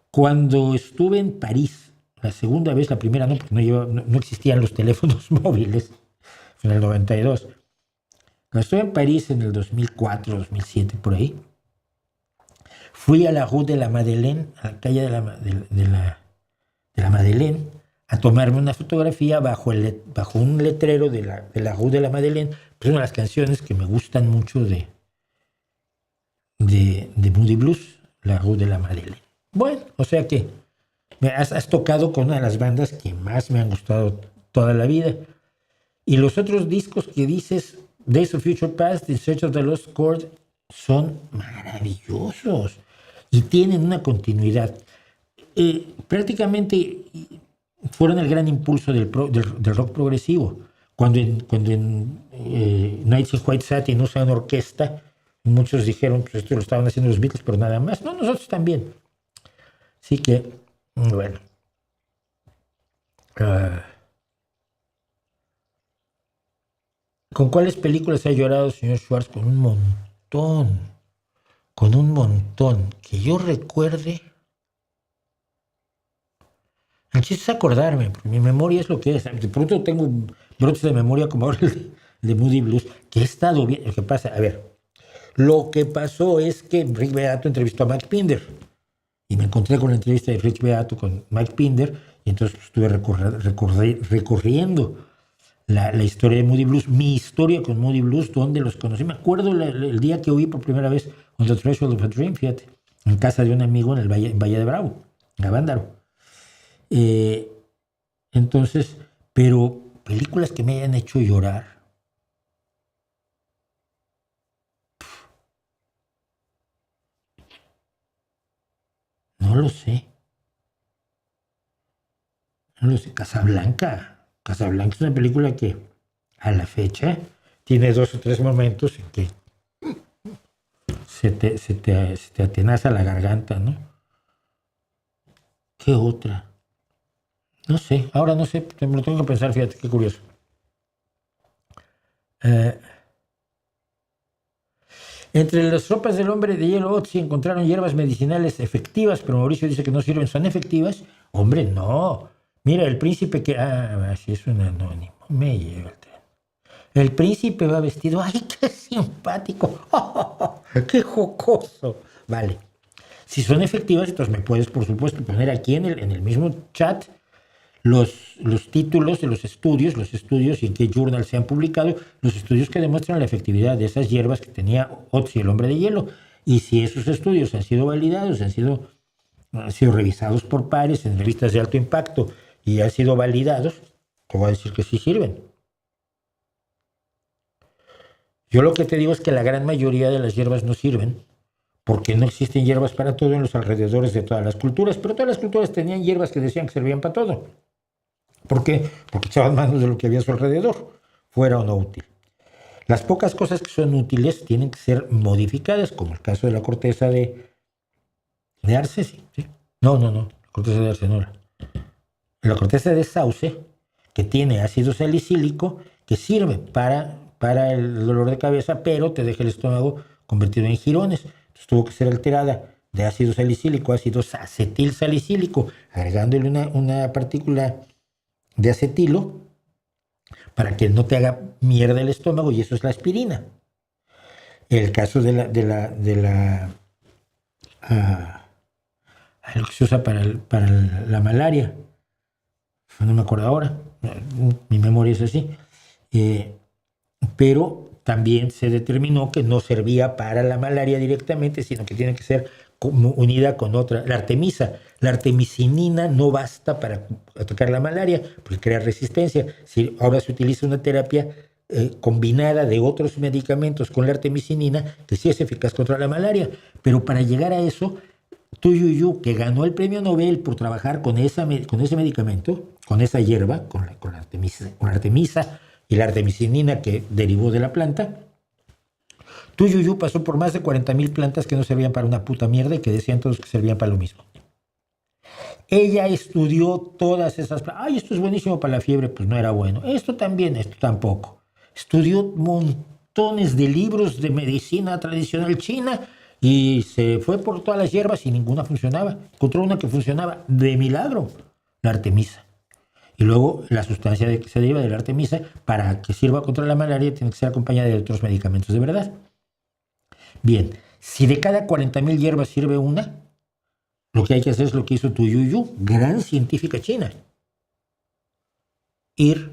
Cuando estuve en París, la segunda vez, la primera no, porque no existían los teléfonos móviles, fue en el 92. Cuando estuve en París en el 2004, 2007, por ahí, fui a la Rue de la Madeleine, a la calle de la Madeleine, a tomarme una fotografía bajo un letrero de la Rue de la Madeleine. Pues una de las canciones que me gustan mucho de Moody Blues, la Rue de la Madeleine. Bueno, o sea que has tocado con una de las bandas que más me han gustado toda la vida. Y los otros discos que dices, Days of Future Past, In Search of the Lost Chord, son maravillosos y tienen una continuidad. Prácticamente fueron el gran impulso del rock progresivo. Cuando en Nights in White Satin usan orquesta, muchos dijeron que esto lo estaban haciendo los Beatles, pero nada más. No, nosotros también. Así que, bueno. ¿Con cuáles películas ha llorado el señor Schwartz? Con un montón. Que yo recuerde. El chiste es acordarme, porque mi memoria es lo que es. De pronto tengo brotes de memoria como ahora el de Moody Blues, que he estado bien. Lo que pasa, a ver, lo que pasó es que Rick Beato entrevistó a Mike Pinder. Y me encontré con la entrevista de Rick Beato con Mike Pinder, y entonces estuve recorriendo la historia de Moody Blues, mi historia con Moody Blues, donde los conocí. Me acuerdo el día que oí por primera vez On the Threshold of a Dream, fíjate, en casa de un amigo en Valle de Bravo, en Avándaro. Entonces, pero películas que me hayan hecho llorar. No lo sé. Casablanca. Casablanca es una película que a la fecha tiene 2 o 3 momentos en que se te atenaza la garganta, ¿no? ¿Qué otra? No sé, ahora no sé, me lo tengo que pensar, fíjate, qué curioso. Eh, Entre las tropas del hombre de hielo Otzi encontraron hierbas medicinales efectivas, pero Mauricio dice que no sirven, son efectivas. Hombre, no. Mira, el príncipe que... Ah, sí, es un anónimo. Me lleva el tren. El príncipe va vestido... ¡Ay, qué simpático! ¡Qué jocoso! Vale. Si son efectivas, entonces me puedes, por supuesto, poner aquí en el mismo chat los títulos de los estudios y en qué journal se han publicado, los estudios que demuestran la efectividad de esas hierbas que tenía Otzi, el hombre de hielo. Y si esos estudios han sido validados, han sido revisados por pares en revistas de alto impacto y han sido validados, te voy a decir que sí sirven. Yo lo que te digo es que la gran mayoría de las hierbas no sirven, porque no existen hierbas para todo en los alrededores de todas las culturas, pero todas las culturas tenían hierbas que decían que servían para todo. ¿Por qué? Porque echaban manos de lo que había a su alrededor, fuera o no útil. Las pocas cosas que son útiles tienen que ser modificadas, como el caso de la corteza de arce, sí. No, la corteza de arce no era. La corteza de sauce, que tiene ácido salicílico, que sirve para el dolor de cabeza, pero te deja el estómago convertido en jirones. Entonces tuvo que ser alterada de ácido salicílico a ácido acetil salicílico, agregándole una partícula de acetilo para que no te haga mierda el estómago, y eso es la aspirina. El caso de lo que se usa para la malaria, no me acuerdo ahora, mi memoria es así, pero también se determinó que no servía para la malaria directamente, sino que tiene que ser unida con otra, la artemisa. La artemisinina no basta para atacar la malaria, porque crea resistencia. Si ahora se utiliza una terapia combinada de otros medicamentos con la artemisinina, que sí es eficaz contra la malaria, pero para llegar a eso, Tu Yu, que ganó el premio Nobel por trabajar con ese medicamento, con esa hierba, con la artemisa y la artemisinina que derivó de la planta, Tu Yu pasó por más de 40,000 plantas que no servían para una puta mierda y que decían todos que servían para lo mismo. Ella estudió todas esas plantas. Ay, esto es buenísimo para la fiebre. Pues no era bueno. Esto también, esto tampoco. Estudió montones de libros de medicina tradicional china y se fue por todas las hierbas y ninguna funcionaba. Encontró una que funcionaba de milagro, la artemisa. Y luego la sustancia que se deriva de la artemisa, para que sirva contra la malaria, tiene que ser acompañada de otros medicamentos de verdad. Bien, si de cada 40,000 hierbas sirve una, lo que hay que hacer es lo que hizo Tu Yu, gran científica china. Ir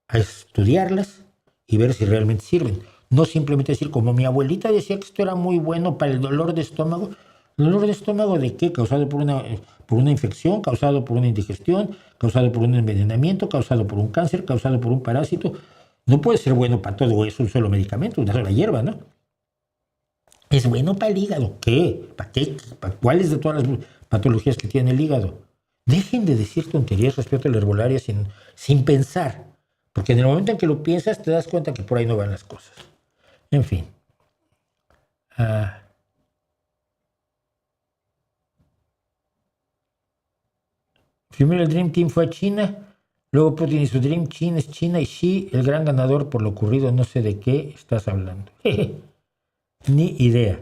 a estudiarlas y ver si realmente sirven. No simplemente decir, como mi abuelita decía que esto era muy bueno para el dolor de estómago. ¿Dolor de estómago de qué? ¿Causado por una infección? ¿Causado por una indigestión? ¿Causado por un envenenamiento? ¿Causado por un cáncer? ¿Causado por un parásito? No puede ser bueno para todo eso un solo medicamento, una sola hierba, ¿no? ¿Es bueno para el hígado? ¿Qué? ¿Para qué? ¿Para cuáles de todas las patologías que tiene el hígado? Dejen de decir tonterías respecto a la herbolaria sin pensar, porque en el momento en que lo piensas te das cuenta que por ahí no van las cosas. En fin. Primero el Dream Team fue a China, luego Putin y su Dream Team es China y Xi, el gran ganador por lo ocurrido. No sé de qué estás hablando. Ni idea.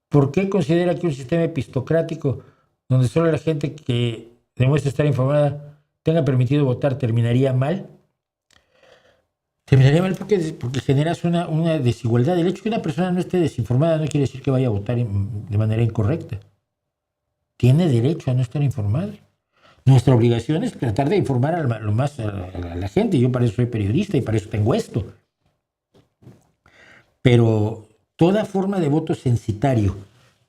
¿Por qué considera que un sistema epistocrático donde solo la gente que demuestra estar informada tenga permitido votar terminaría mal? Terminaría mal porque generas una desigualdad. El hecho de que una persona no esté desinformada no quiere decir que vaya a votar de manera incorrecta. Tiene derecho a no estar informada. Nuestra obligación es tratar de informar lo más a la gente. Yo para eso soy periodista y para eso tengo esto. Pero toda forma de voto censitario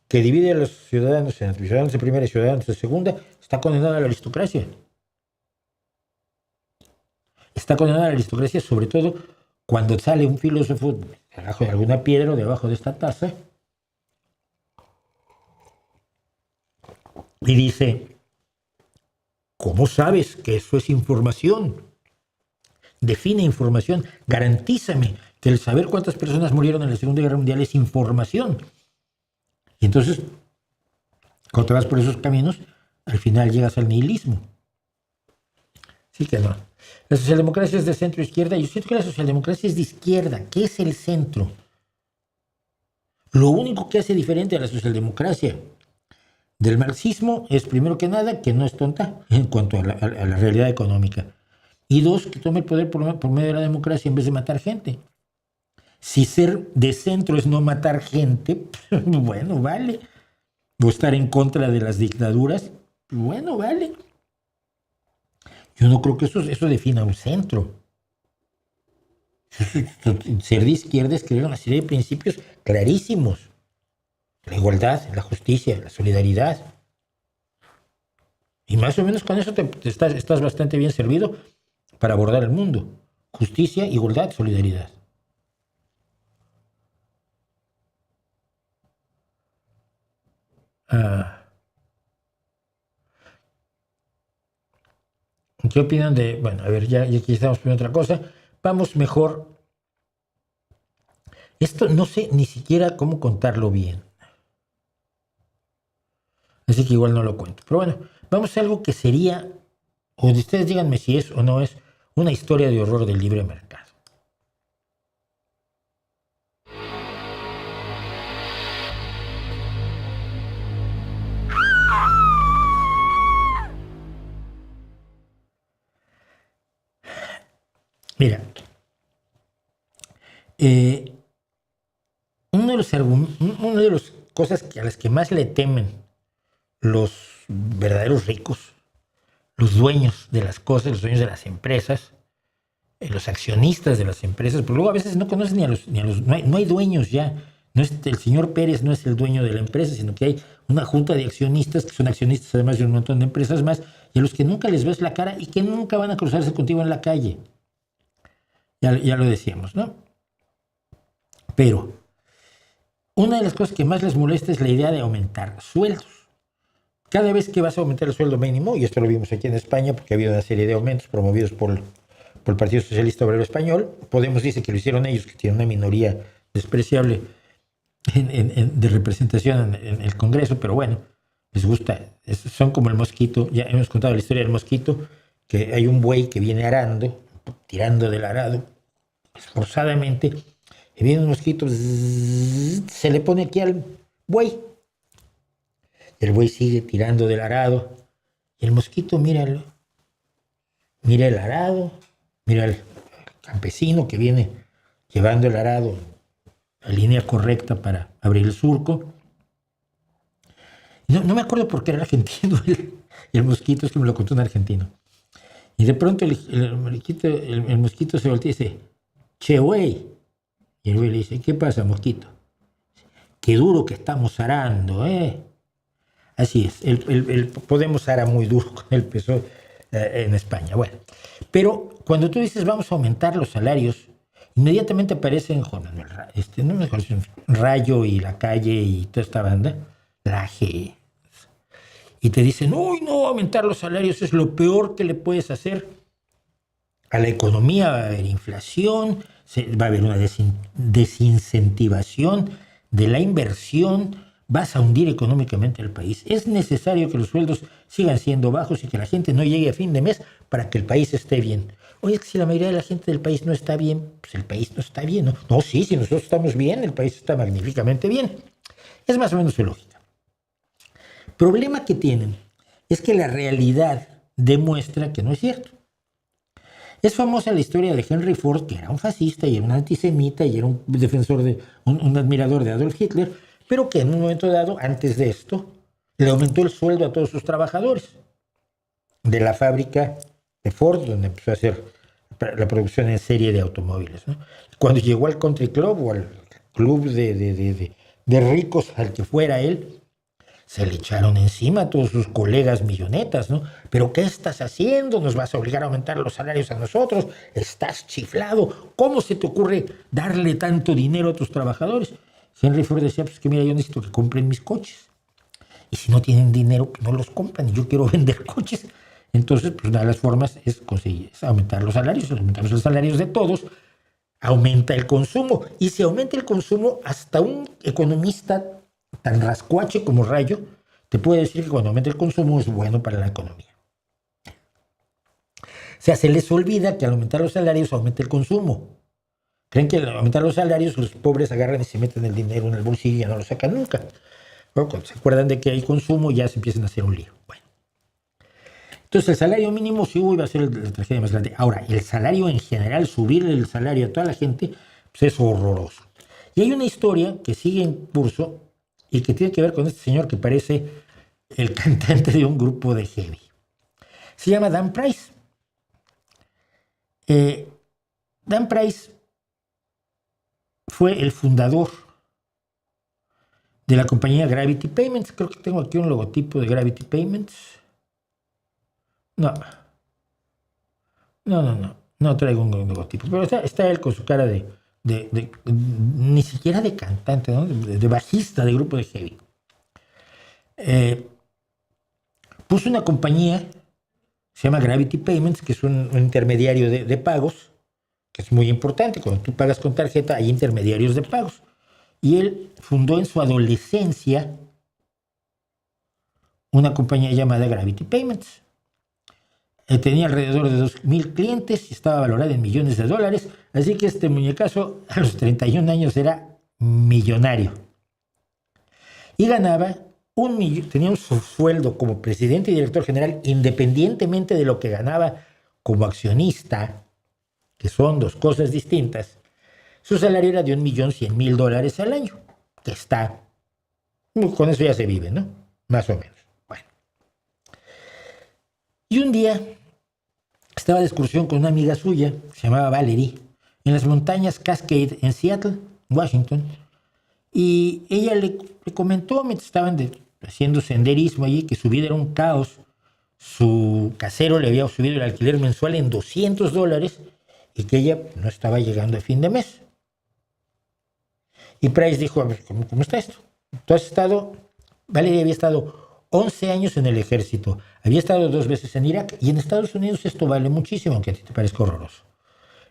que divide a los ciudadanos en ciudadanos de primera y ciudadanos de segunda está condenada a la aristocracia. Está condenada a la aristocracia, sobre todo cuando sale un filósofo debajo de alguna piedra o debajo de esta taza y dice, ¿cómo sabes que eso es información? define información, garantízame que el saber cuántas personas murieron en la Segunda Guerra Mundial es información. Y entonces, cuando te vas por esos caminos, al final llegas al nihilismo. Sí que no. La socialdemocracia es de centro-izquierda. Yo siento que la socialdemocracia es de izquierda. ¿Qué es el centro? Lo único que hace diferente a la socialdemocracia del marxismo es, primero que nada, que no es tonta en cuanto a la realidad económica. Y dos, que tome el poder por medio de la democracia en vez de matar gente. Si ser de centro es no matar gente, bueno, vale. O estar en contra de las dictaduras, bueno, vale. Yo no creo que eso defina un centro. Ser de izquierda es creer una serie de principios clarísimos. La igualdad, la justicia, la solidaridad. Y más o menos con eso estás bastante bien servido para abordar el mundo. Justicia, igualdad, solidaridad. ¿Qué opinan de...? Bueno, a ver, ya aquí estamos poniendo otra cosa. Vamos mejor. Esto no sé ni siquiera cómo contarlo bien. Así que igual no lo cuento. Pero bueno, vamos a algo que sería, o ustedes díganme si es o no es, una historia de horror del libre mercado. Mira, una de las cosas a las que más le temen los verdaderos ricos, los dueños de las cosas, los dueños de las empresas, los accionistas de las empresas, pero luego a veces no conocen ni a los no hay dueños ya. No es, el señor Pérez no es el dueño de la empresa, sino que hay una junta de accionistas que son accionistas además de un montón de empresas más, y a los que nunca les ves la cara y que nunca van a cruzarse contigo en la calle. Ya lo decíamos, ¿no? Pero una de las cosas que más les molesta es la idea de aumentar sueldos. Cada vez que vas a aumentar el sueldo mínimo, y esto lo vimos aquí en España porque ha habido una serie de aumentos promovidos por el Partido Socialista Obrero Español, Podemos dice que lo hicieron ellos, que tienen una minoría despreciable de representación en el Congreso, pero bueno, les gusta, son como el mosquito. Ya hemos contado la historia del mosquito, que hay un buey que viene arando, tirando del arado, esforzadamente, y viene un mosquito, se le pone aquí al buey, y el buey sigue tirando del arado, y el mosquito mira el arado, mira al campesino que viene llevando el arado a la línea correcta para abrir el surco. No me acuerdo por qué era argentino el mosquito, es que me lo contó un argentino. Y de pronto el mosquito se voltea y dice, che, güey. Y el güey le dice, ¿qué pasa, mosquito? Qué duro que estamos arando, ¿eh? Así es, el Podemos ara muy duro con el PSOE en España. Bueno, pero cuando tú dices vamos a aumentar los salarios, inmediatamente aparecen Juan Manuel Rayo y La Calle y toda esta banda, la G. Y te dicen, uy, no, aumentar los salarios es lo peor que le puedes hacer a la economía. Va a haber inflación, va a haber una desincentivación de la inversión, vas a hundir económicamente al país. Es necesario que los sueldos sigan siendo bajos y que la gente no llegue a fin de mes para que el país esté bien. Oye, es que si la mayoría de la gente del país no está bien, pues el país no está bien, ¿no? No, sí, si nosotros estamos bien, el país está magníficamente bien. Es más o menos su lógica. Problema que tienen es que la realidad demuestra que no es cierto. Es famosa la historia de Henry Ford, que era un fascista y era un antisemita y era un defensor un admirador de Adolf Hitler, pero que en un momento dado, antes de esto, le aumentó el sueldo a todos sus trabajadores de la fábrica de Ford, donde empezó a hacer la producción en serie de automóviles, ¿no? Cuando llegó al Country Club o al club de ricos al que fuera él, se le echaron encima a todos sus colegas millonetas, ¿no? ¿Pero qué estás haciendo? ¿Nos vas a obligar a aumentar los salarios a nosotros? ¿Estás chiflado? ¿Cómo se te ocurre darle tanto dinero a tus trabajadores? Henry Ford decía, pues que mira, yo necesito que compren mis coches. Y si no tienen dinero, pues no los compran. Y yo quiero vender coches. Entonces, pues una de las formas es aumentar los salarios. Si aumentamos los salarios de todos, aumenta el consumo. Y si aumenta el consumo, hasta un economista tan rascuache como Rayo te puede decir que cuando aumenta el consumo es bueno para la economía. O sea, se les olvida que al aumentar los salarios aumenta el consumo. Creen que al aumentar los salarios los pobres agarran y se meten el dinero en el bolsillo y ya no lo sacan nunca. Bueno, cuando se acuerdan de que hay consumo ya se empiezan a hacer un lío. Bueno. Entonces el salario mínimo sí iba a ser la tragedia más grande. Ahora, el salario en general, subirle el salario a toda la gente, pues es horroroso. Y hay una historia que sigue en curso y que tiene que ver con este señor que parece el cantante de un grupo de heavy. Se llama Dan Price. Dan Price fue el fundador de la compañía Gravity Payments. Creo que tengo aquí un logotipo de Gravity Payments. No traigo un logotipo. Pero está él con su cara de ni siquiera de cantante, ¿no? de bajista de grupo de heavy. Puso una compañía, se llama Gravity Payments, que es un intermediario de pagos, que es muy importante. Cuando tú pagas con tarjeta hay intermediarios de pagos. Y él fundó en su adolescencia una compañía llamada Gravity Payments. Tenía alrededor de 2,000 clientes y estaba valorada en millones de dólares. Así que este muñecazo a los 31 años era millonario. Y ganaba tenía un sueldo como presidente y director general, independientemente de lo que ganaba como accionista, que son dos cosas distintas. Su salario era de $1,100,000 al año, que está, con eso ya se vive, ¿no? Más o menos. Bueno. Y un día estaba de excursión con una amiga suya, que se llamaba Valerie, en las montañas Cascade, en Seattle, Washington, y ella le comentó, mientras estaban haciendo senderismo allí, que su vida era un caos. Su casero le había subido el alquiler mensual en $200 y que ella no estaba llegando a fin de mes. Y Price dijo, a ver, ¿cómo está esto? Tú has estado, Valerie había estado 11 años en el ejército, había estado 2 veces en Irak, y en Estados Unidos esto vale muchísimo, aunque a ti te parezca horroroso.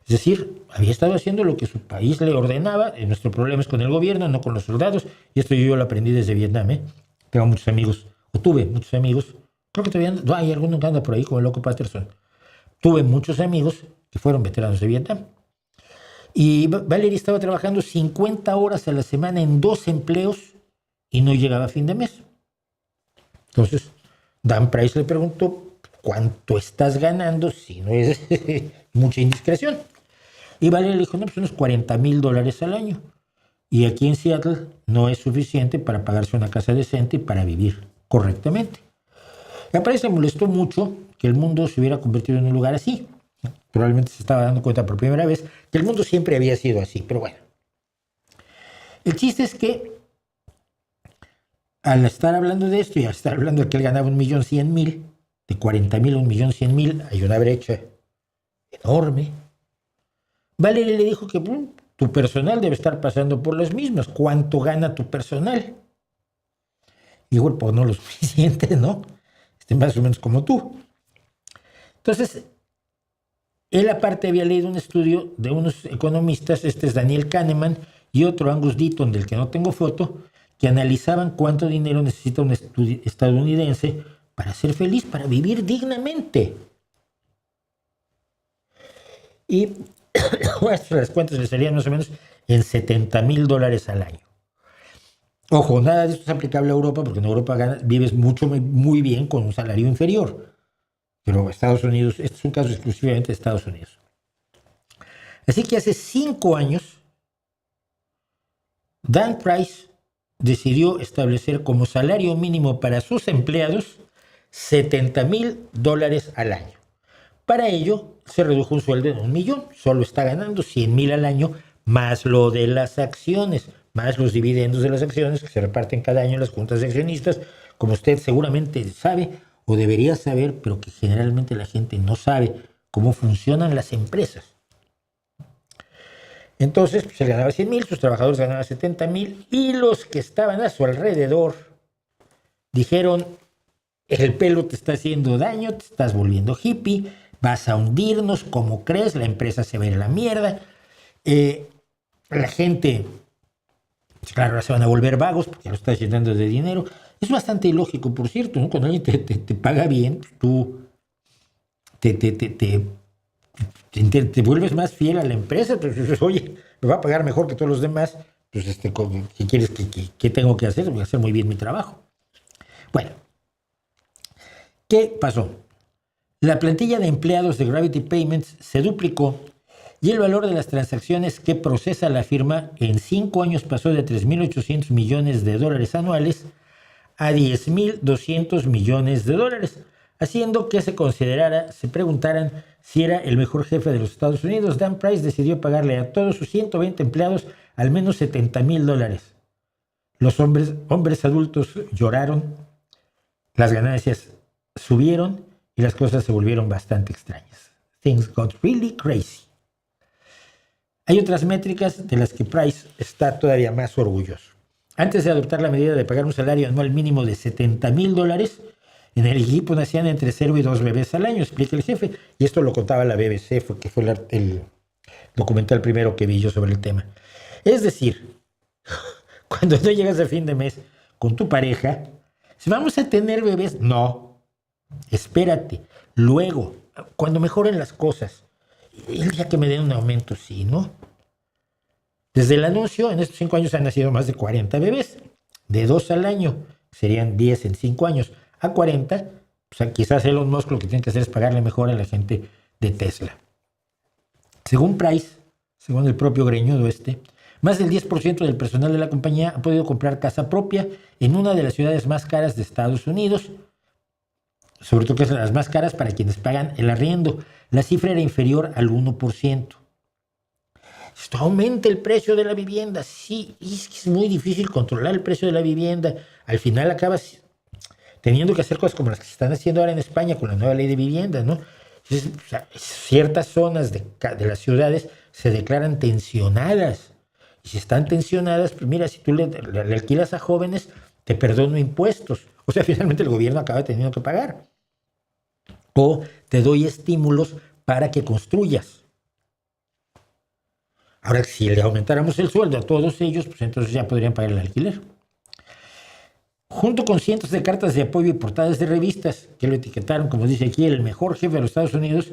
Es decir, había estado haciendo lo que su país le ordenaba. Nuestro problema es con el gobierno, no con los soldados, y esto yo lo aprendí desde Vietnam. Tengo muchos amigos, o tuve muchos amigos, creo que todavía hay alguno que anda por ahí como el loco Patterson. Tuve muchos amigos que fueron veteranos de Vietnam. Y Valerie estaba trabajando 50 horas a la semana en 2 empleos y no llegaba a fin de mes. Entonces, Dan Price le preguntó, ¿cuánto estás ganando si no es mucha indiscreción? Y Valerie le dijo, no, pues unos $40,000 al año. Y aquí en Seattle no es suficiente para pagarse una casa decente y para vivir correctamente. A Price le molestó mucho que el mundo se hubiera convertido en un lugar así. Probablemente se estaba dando cuenta por primera vez que el mundo siempre había sido así, pero bueno. El chiste es que al estar hablando de esto y al estar hablando de que él ganaba $1,100,000, de 40,000 a 1,100,000, hay una brecha enorme. Valerie le dijo que tu personal debe estar pasando por las mismas. ¿Cuánto gana tu personal? Y bueno, pues no lo suficiente, ¿no? Más o menos como tú. Entonces, él aparte había leído un estudio de unos economistas, este es Daniel Kahneman y otro Angus Deaton, del que no tengo foto, que analizaban cuánto dinero necesita un estadounidense para ser feliz, para vivir dignamente. Y las cuentas le salían más o menos en $70,000 al año. Ojo, nada de esto es aplicable a Europa, porque en Europa vives muy bien con un salario inferior. Pero Estados Unidos, este es un caso exclusivamente de Estados Unidos. Así que hace 5 años, Dan Price decidió establecer como salario mínimo para sus empleados $70,000 al año. Para ello, se redujo un sueldo de $1,000,000. Solo está ganando $100,000 al año, más lo de las acciones, más los dividendos de las acciones que se reparten cada año en las juntas de accionistas, como usted seguramente sabe o debería saber, pero que generalmente la gente no sabe cómo funcionan las empresas. Entonces, pues, él ganaba $100,000, sus trabajadores ganaban $70,000, y los que estaban a su alrededor dijeron, el pelo te está haciendo daño, te estás volviendo hippie, vas a hundirnos, ¿cómo crees? La empresa se va a ir a la mierda. La gente, claro, ahora se van a volver vagos porque lo estás llenando de dinero. Es bastante ilógico, por cierto, ¿no? Cuando alguien te paga bien, tú te vuelves más fiel a la empresa. Entonces, oye, me va a pagar mejor que todos los demás. Pues, ¿qué quieres que tengo que hacer? Voy a hacer muy bien mi trabajo. Bueno, ¿qué pasó? La plantilla de empleados de Gravity Payments se duplicó y el valor de las transacciones que procesa la firma en 5 años pasó de 3.800 millones de dólares anuales a 10.200 millones de dólares, haciendo que se preguntaran si era el mejor jefe de los Estados Unidos. Dan Price decidió pagarle a todos sus 120 empleados al menos $70,000. Los hombres adultos lloraron, las ganancias subieron y las cosas se volvieron bastante extrañas. Things got really crazy. Hay otras métricas de las que Price está todavía más orgulloso. Antes de adoptar la medida de pagar un salario anual mínimo de $70,000, en el equipo nacían entre 0 y 2 bebés al año, explica el jefe. Y esto lo contaba la BBC, que fue el documental primero que vi yo sobre el tema. Es decir, cuando no llegas a fin de mes con tu pareja, si vamos a tener bebés, no. Espérate. Luego, cuando mejoren las cosas, el día que me den un aumento, sí, ¿no? Desde el anuncio, en estos 5 años han nacido más de 40 bebés, de 2 al año, serían 10 en 5 años, a 40, o sea, quizás Elon Musk lo que tiene que hacer es pagarle mejor a la gente de Tesla. Según Price, según el propio greñudo más del 10% del personal de la compañía ha podido comprar casa propia en una de las ciudades más caras de Estados Unidos, sobre todo que son las más caras para quienes pagan el arriendo. La cifra era inferior al 1%. Esto aumenta el precio de la vivienda. Sí, es muy difícil controlar el precio de la vivienda. Al final acabas teniendo que hacer cosas como las que se están haciendo ahora en España con la nueva ley de vivienda, ¿no? Entonces, o sea, ciertas zonas de las ciudades se declaran tensionadas. Y si están tensionadas, pues mira, si tú le alquilas a jóvenes, te perdono impuestos. O sea, finalmente el gobierno acaba teniendo que pagar. O te doy estímulos para que construyas. Ahora, si le aumentáramos el sueldo a todos ellos, pues entonces ya podrían pagar el alquiler. Junto con cientos de cartas de apoyo y portadas de revistas que lo etiquetaron, como dice aquí, el mejor jefe de los Estados Unidos,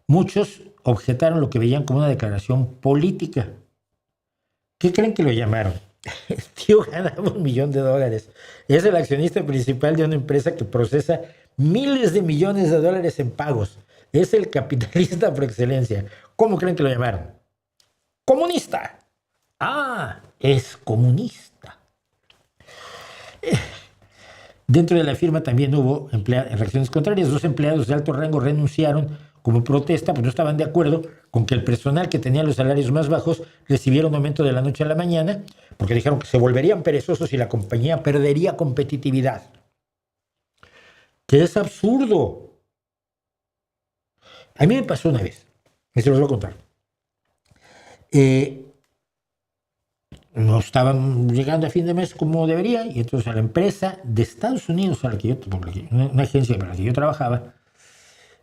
muchos objetaron lo que veían como una declaración política. ¿Qué creen que lo llamaron? El tío ganaba $1 millón. Es el accionista principal de una empresa que procesa miles de millones de dólares en pagos. Es el capitalista por excelencia. ¿Cómo creen que lo llamaron? ¡Comunista! Ah, es comunista. Dentro de la firma también hubo reacciones contrarias. 2 empleados de alto rango renunciaron como protesta, pues no estaban de acuerdo con que el personal que tenía los salarios más bajos recibiera un aumento de la noche a la mañana, porque dijeron que se volverían perezosos y la compañía perdería competitividad. ¡Que es absurdo! A mí me pasó una vez, y se los voy a contar. No estaban llegando a fin de mes como debería, y entonces a la empresa de Estados Unidos, una agencia para la que yo trabajaba,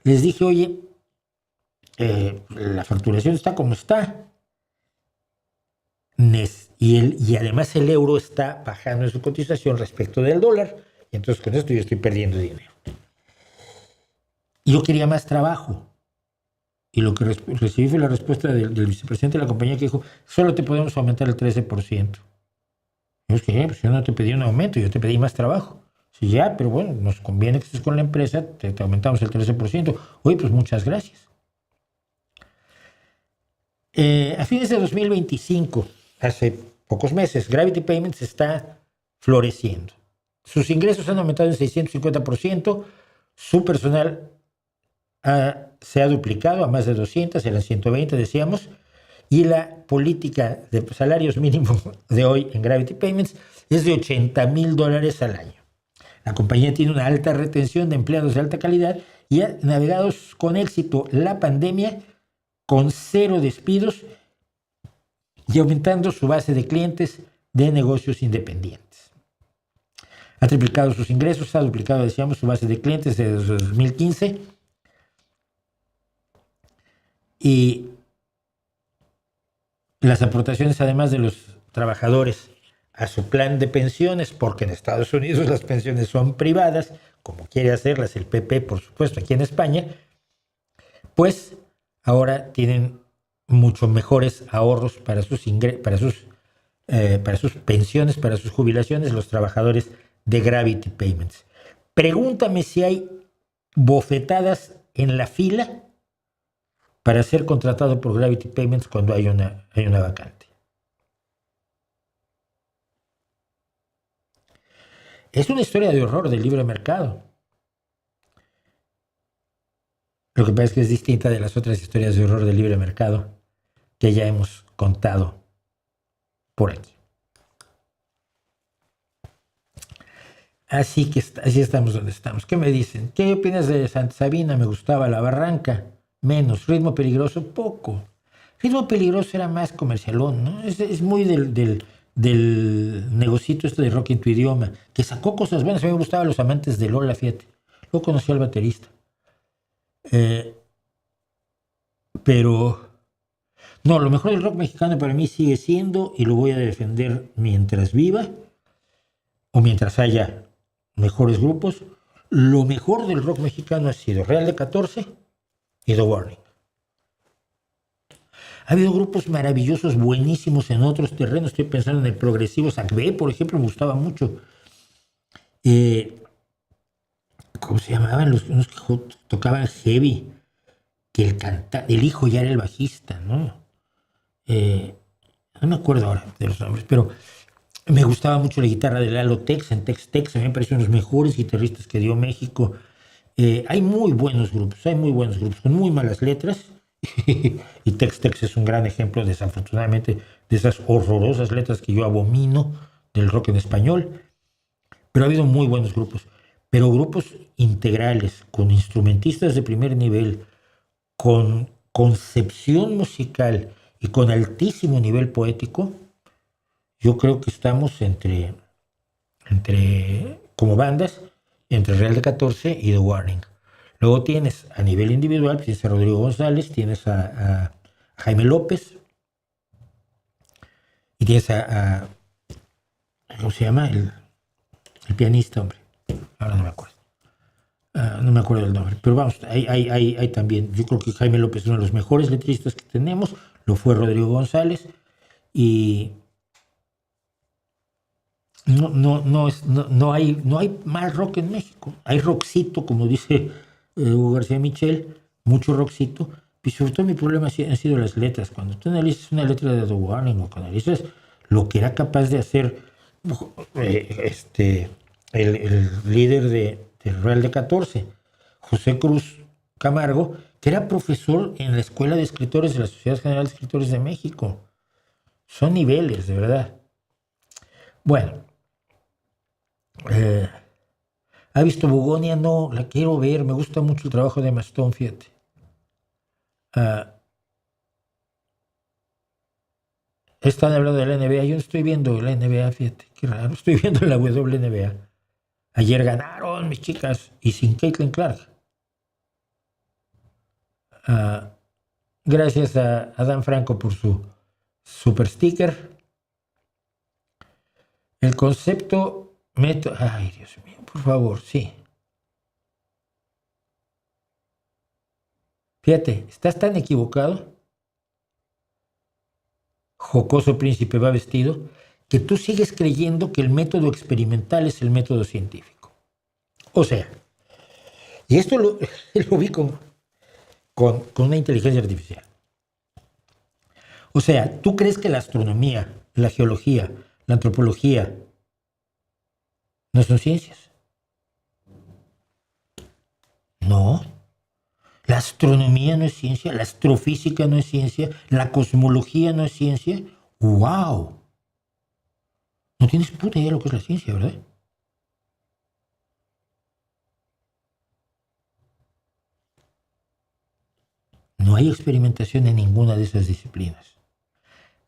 les dije, oye, la facturación está como está, y además el euro está bajando en su cotización respecto del dólar, y entonces con esto yo estoy perdiendo dinero. Y yo quería más trabajo. Y lo que recibí fue la respuesta del vicepresidente de la compañía que dijo, solo te podemos aumentar el 13%. Yo dije, pues yo no te pedí un aumento, yo te pedí más trabajo. Sí, ya, pero bueno, nos conviene que estés con la empresa, te aumentamos el 13%. Oye, pues muchas gracias. A fines de 2025, hace pocos meses, Gravity Payments está floreciendo. Sus ingresos han aumentado en 650%, su personal se ha duplicado a más de 200, eran 120 decíamos, y la política de salarios mínimos de hoy en Gravity Payments es de $80,000 al año. La compañía tiene una alta retención de empleados de alta calidad y ha navegado con éxito la pandemia con 0 despidos y aumentando su base de clientes de negocios independientes. Ha triplicado sus ingresos, ha duplicado, decíamos, su base de clientes desde 2015. Y las aportaciones, además de los trabajadores a su plan de pensiones, porque en Estados Unidos las pensiones son privadas, como quiere hacerlas el PP, por supuesto, aquí en España, pues ahora tienen mucho mejores ahorros para sus pensiones, para sus jubilaciones, los trabajadores de Gravity Payments. Pregúntame si hay bofetadas en la fila para ser contratado por Gravity Payments cuando hay una vacante. Es una historia de horror del libre mercado. Lo que pasa es que es distinta de las otras historias de horror del libre mercado que ya hemos contado por aquí. Así estamos donde estamos. ¿Qué me dicen? ¿Qué opinas de Santa Sabina? Me gustaba La Barranca. Menos. Ritmo Peligroso, poco. Ritmo Peligroso era más comercialón, ¿no? Es muy del negocito de rock en tu idioma, que sacó cosas buenas. A mí me gustaban Los Amantes de Lola, fíjate. Luego conocí al baterista. Pero no, lo mejor del rock mexicano para mí sigue siendo, y lo voy a defender mientras viva, o mientras haya mejores grupos, lo mejor del rock mexicano ha sido Real de 14 y The Warning. Ha habido grupos maravillosos, buenísimos en otros terrenos. Estoy pensando en el progresivo Sacbé, por ejemplo, me gustaba mucho. ¿Cómo se llamaban unos que tocaban heavy? Que el hijo ya era el bajista, ¿no? No me acuerdo ahora de los nombres, pero me gustaba mucho la guitarra de Lalo Tex en Tex-Tex. A mí me pareció uno de los mejores guitarristas que dio México. Hay muy buenos grupos con muy malas letras. Y Tex-Tex es un gran ejemplo, desafortunadamente, de esas horrorosas letras que yo abomino del rock en español. Pero ha habido muy buenos grupos. Pero grupos integrales, con instrumentistas de primer nivel, con concepción musical y con altísimo nivel poético, yo creo que estamos entre como bandas, entre Real de 14 y The Warning. Luego tienes a nivel individual, tienes a Rodrigo González, tienes a Jaime López, y tienes ¿cómo se llama? El pianista, hombre. Ahora no me acuerdo. No me acuerdo del nombre. Pero vamos, hay también. Yo creo que Jaime López es uno de los mejores letristas que tenemos. Lo fue Rodrigo González. Y no hay mal rock en México. Hay rockcito, como dice Hugo García Michel, mucho rockcito. Y sobre todo mi problema han sido las letras. Cuando tú analizas una letra de The Warning, o cuando analizas lo que era capaz de hacer el líder del Real de 14, José Cruz Camargo, que era profesor en la Escuela de Escritores de la Sociedad General de Escritores de México. Son niveles, de verdad. Bueno, ¿ha visto Bugonia? No, la quiero ver. Me gusta mucho el trabajo de Mastón, fíjate. Están hablando de la NBA. Yo no estoy viendo la NBA, fíjate. Qué raro. Estoy viendo la WNBA. Ayer ganaron mis chicas y sin Caitlin Clark. Gracias a Dan Franco por su super sticker. El concepto método. Ay, Dios mío, por favor, sí. Fíjate, estás tan equivocado, jocoso príncipe va vestido, que tú sigues creyendo que el método experimental es el método científico. O sea, y esto lo vi con una inteligencia artificial. O sea, ¿tú crees que la astronomía, la geología, la antropología no son ciencias? No. La astronomía no es ciencia, la astrofísica no es ciencia, la cosmología no es ciencia. ¡Wow! No tienes puta idea de lo que es la ciencia, ¿verdad? No hay experimentación en ninguna de esas disciplinas.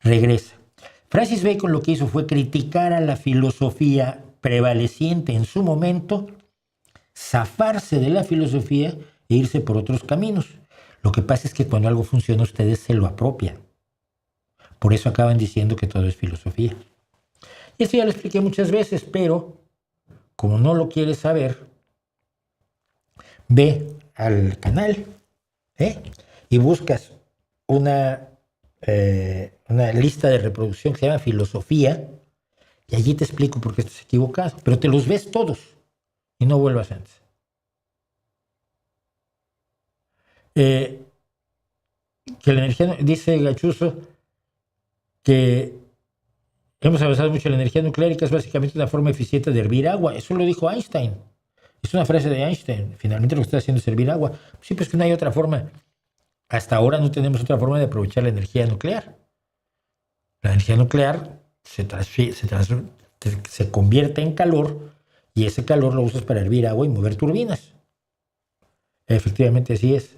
Regresa. Francis Bacon lo que hizo fue criticar a la filosofía prevaleciente en su momento zafarse de la filosofía e irse por otros caminos. Lo que pasa es que cuando algo funciona, ustedes se lo apropian. Por eso acaban diciendo que todo es filosofía. Y esto ya lo expliqué muchas veces, pero como no lo quieres saber, ve al canal y buscas una lista de reproducción que se llama Filosofía, y allí te explico por qué estás equivocado. Pero te los ves todos y no vuelvas antes. Que la energía, dice Gachuso, que hemos avanzado mucho en la energía nuclear y que es básicamente una forma eficiente de hervir agua. Eso lo dijo Einstein. Es una frase de Einstein. Finalmente lo que está haciendo es hervir agua. Sí, pues que no hay otra forma. Hasta ahora no tenemos otra forma de aprovechar la energía nuclear. La energía nuclear se convierte en calor y ese calor lo usas para hervir agua y mover turbinas. Efectivamente así es.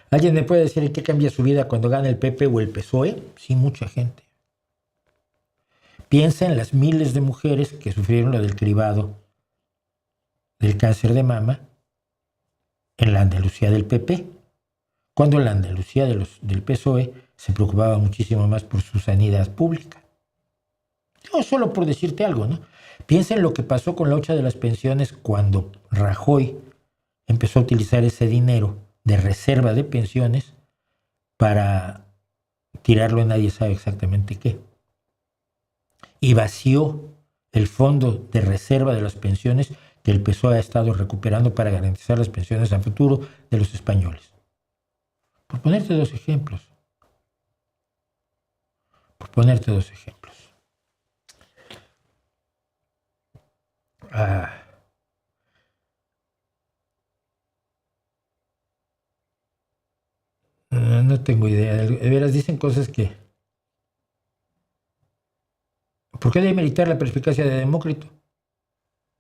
¿Alguien me puede decir en qué cambia su vida cuando gana el PP o el PSOE? Sí, mucha gente. Piensa en las miles de mujeres que sufrieron lo del cribado del cáncer de mama en la Andalucía del PP, cuando la Andalucía del PSOE se preocupaba muchísimo más por su sanidad pública. Yo solo por decirte algo, ¿no? Piensa en lo que pasó con la hucha de las pensiones cuando Rajoy empezó a utilizar ese dinero de reserva de pensiones para tirarlo en nadie sabe exactamente qué. Y vació el fondo de reserva de las pensiones que el PSOE ha estado recuperando para garantizar las pensiones a futuro de los españoles. Por ponerte dos ejemplos. No tengo idea. De veras dicen cosas que... ¿Por qué demeritar la perspicacia de Demócrito?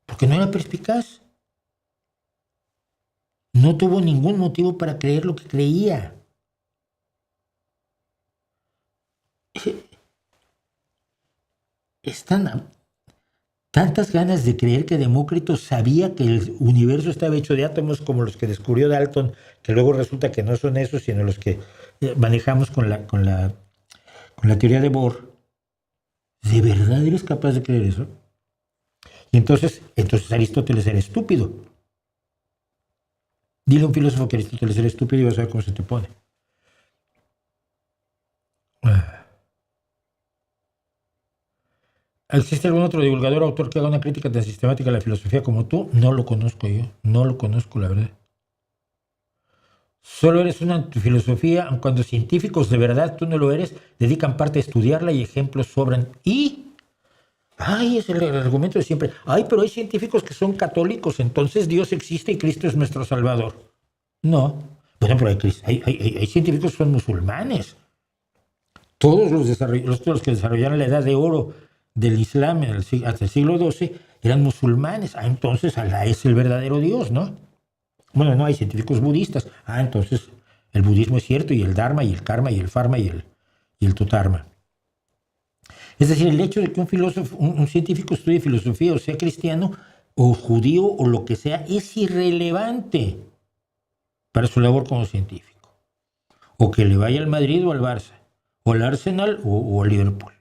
Porque no era perspicaz. No tuvo ningún motivo para creer lo que creía. Están tantas ganas de creer que Demócrito sabía que el universo estaba hecho de átomos como los que descubrió Dalton, que luego resulta que no son esos, sino los que manejamos con la teoría de Bohr. ¿De verdad eres capaz de creer eso? Y entonces Aristóteles era estúpido. Dile a un filósofo que Aristóteles era estúpido y vas a ver cómo se te pone. ¿Existe algún otro divulgador o autor que haga una crítica tan sistemática a la filosofía como tú? No lo conozco yo. No lo conozco, la verdad. Solo eres una filosofía, aun cuando científicos de verdad tú no lo eres, dedican parte a estudiarla y ejemplos sobran. Es el argumento de siempre. Pero hay científicos que son católicos, entonces Dios existe y Cristo es nuestro Salvador. No. Bueno, pero hay científicos que son musulmanes. Todos los que desarrollaron la edad de oro del Islam hasta el siglo XII eran musulmanes. Entonces Alá es el verdadero Dios, ¿no? Bueno, no hay científicos budistas. Entonces el budismo es cierto, y el dharma, y el karma, y el pharma, y el totarma. Es decir, el hecho de que un filósofo, un científico estudie filosofía o sea cristiano o judío o lo que sea, es irrelevante para su labor como científico. O que le vaya al Madrid o al Barça, o al Arsenal o al Liverpool.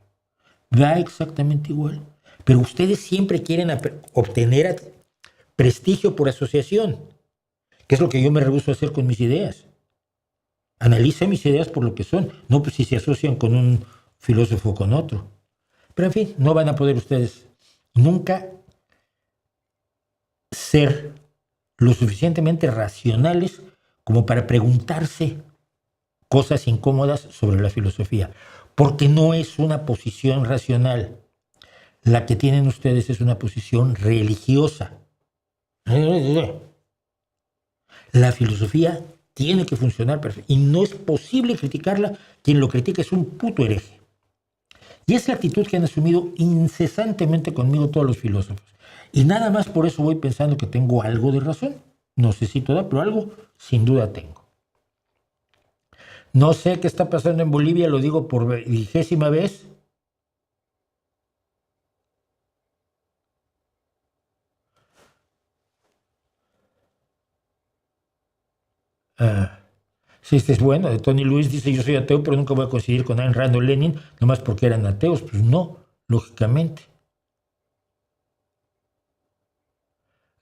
Da exactamente igual. Pero ustedes siempre quieren obtener prestigio por asociación, que es lo que yo me rehúso a hacer con mis ideas. Analiza mis ideas por lo que son, no pues si se asocian con un filósofo o con otro. Pero en fin, no van a poder ustedes nunca ser lo suficientemente racionales como para preguntarse cosas incómodas sobre la filosofía, porque no es una posición racional. La que tienen ustedes es una posición religiosa. La filosofía tiene que funcionar perfecto y no es posible criticarla. Quien lo critica es un puto hereje. Y es la actitud que han asumido incesantemente conmigo todos los filósofos. Y nada más por eso voy pensando que tengo algo de razón. No sé si toda, pero algo sin duda tengo. No sé qué está pasando en Bolivia, lo digo por 20ª vez. Sí, este es bueno. De Tony Luis dice: yo soy ateo, pero nunca voy a coincidir con Ayn Rand o Lenin, nomás porque eran ateos. Pues no, lógicamente.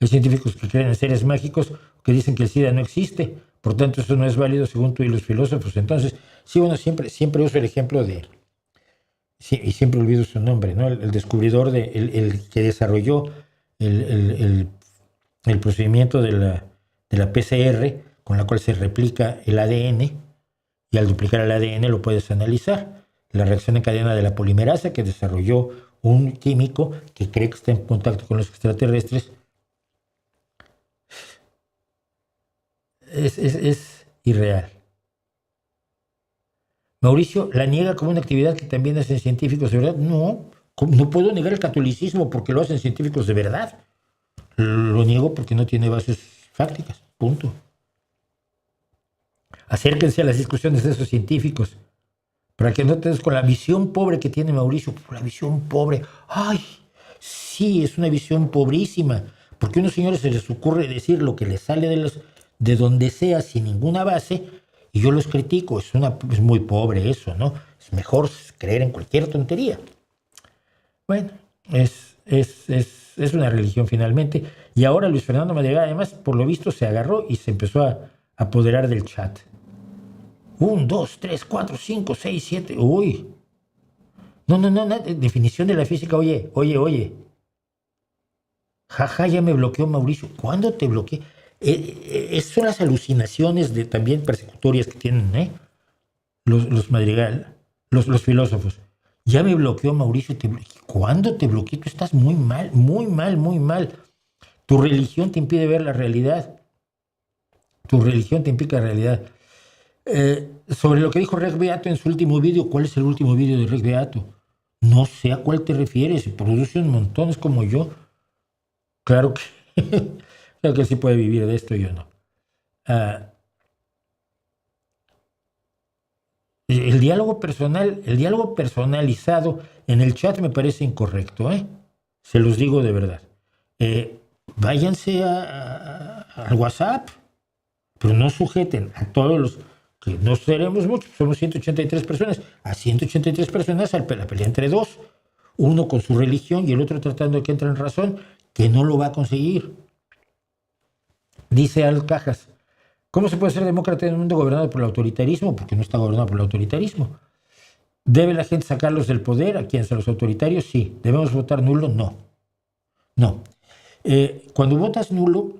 Hay científicos que creen en seres mágicos que dicen que el SIDA no existe. Por tanto, eso no es válido según tú y los filósofos. Entonces, sí, bueno, siempre uso el ejemplo de... Sí, y siempre olvido su nombre, ¿no? El descubridor, el que desarrolló el, el- el- el procedimiento de la PCR, con la cual se replica el ADN, y al duplicar el ADN lo puedes analizar. La reacción en cadena de la polimerasa que desarrolló un químico que cree que está en contacto con los extraterrestres es irreal. Mauricio la niega como una actividad que también hacen científicos de verdad. No, no puedo negar el catolicismo porque lo hacen científicos de verdad. Lo niego porque no tiene bases fácticas. Punto. Acérquense a las discusiones de esos científicos para que no te des con la visión pobre que tiene Mauricio. La visión pobre. Ay, sí, es una visión pobrísima. Porque a unos señores se les ocurre decir lo que les sale de donde sea sin ninguna base y yo los critico. Es muy pobre eso, ¿no? Es mejor creer en cualquier tontería. Bueno, es una religión finalmente. Y ahora Luis Fernando Madrigal, además, por lo visto, se agarró y se empezó a apoderar del chat. 1, 2, 3, 4, 5, 6, 7. Uy. No, definición de la física. Oye. Jaja, ya me bloqueó Mauricio. ¿Cuándo te bloqueé? Son las alucinaciones también persecutorias que tienen, los Madrigal, los filósofos. Ya me bloqueó Mauricio. ¿Cuándo te bloqueé? Tú estás muy mal, muy mal, muy mal. Tu religión te impide ver la realidad. Tu religión te implica realidad. Sobre lo que dijo Rex Beato en su último vídeo, ¿cuál es el último vídeo de Rex Beato? No sé a cuál te refieres, se produce un montón, es como yo. Claro que, claro que sí puede vivir de esto, yo no. El diálogo personal, el diálogo personalizado en el chat me parece incorrecto, ¿eh? Se los digo de verdad. Váyanse al WhatsApp, pero no sujeten a todos los, que no seremos muchos, somos 183 personas, a 183 personas la pelea entre dos, uno con su religión y el otro tratando de que entre en razón, que no lo va a conseguir. Dice Al Cajas: ¿cómo se puede ser demócrata en un mundo gobernado por el autoritarismo? Porque no está gobernado por el autoritarismo. ¿Debe la gente sacarlos del poder a quienes, a los autoritarios? Sí. ¿Debemos votar nulo? No. Cuando votas nulo,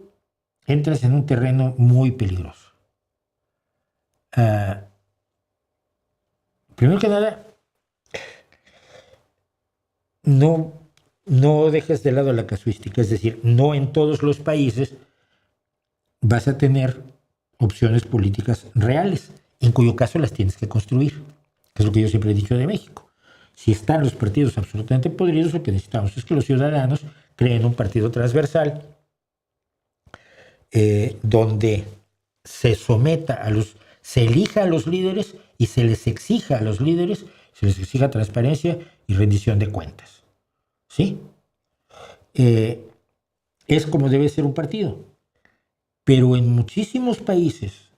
entras en un terreno muy peligroso. Primero que nada, no dejes de lado la casuística, es decir, no en todos los países vas a tener opciones políticas reales, en cuyo caso las tienes que construir, que es lo que yo siempre he dicho de México. Si están los partidos absolutamente podridos, lo que necesitamos es que los ciudadanos creen un partido transversal donde se someta se elija a los líderes y se les exija a los líderes, se les exija transparencia y rendición de cuentas. ¿Sí? Es como debe ser un partido. Pero en muchísimos países,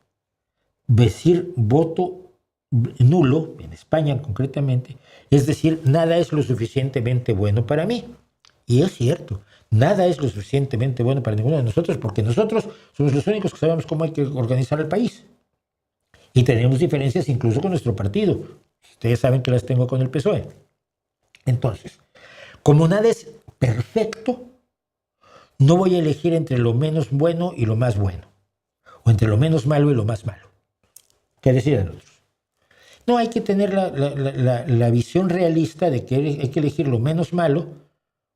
decir voto nulo, en España concretamente, es decir, nada es lo suficientemente bueno para mí. Y es cierto, nada es lo suficientemente bueno para ninguno de nosotros, porque nosotros somos los únicos que sabemos cómo hay que organizar el país. Y tenemos diferencias incluso con nuestro partido. Ustedes saben que las tengo con el PSOE. Entonces, como nada es perfecto, no voy a elegir entre lo menos bueno y lo más bueno, o entre lo menos malo y lo más malo. Que decidan otros. No, hay que tener la visión realista de que hay que elegir lo menos malo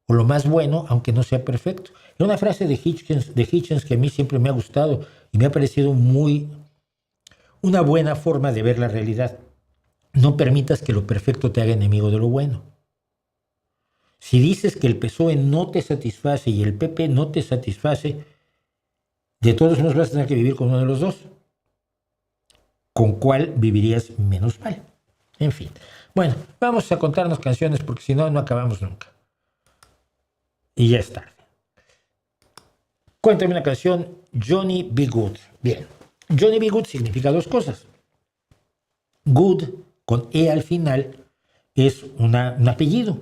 o lo más bueno, aunque no sea perfecto. Era una frase de Hitchens que a mí siempre me ha gustado y me ha parecido una buena forma de ver la realidad. No permitas que lo perfecto te haga enemigo de lo bueno. Si dices que el PSOE no te satisface y el PP no te satisface, de todos modos vas a tener que vivir con uno de los dos. ¿Con cuál vivirías menos mal? En fin. Bueno, vamos a contarnos canciones porque si no, no acabamos nunca. Y ya está. Cuéntame una canción, Johnny B. Good. Bien. Johnny B. Good significa dos cosas. Good, con E al final, es un apellido.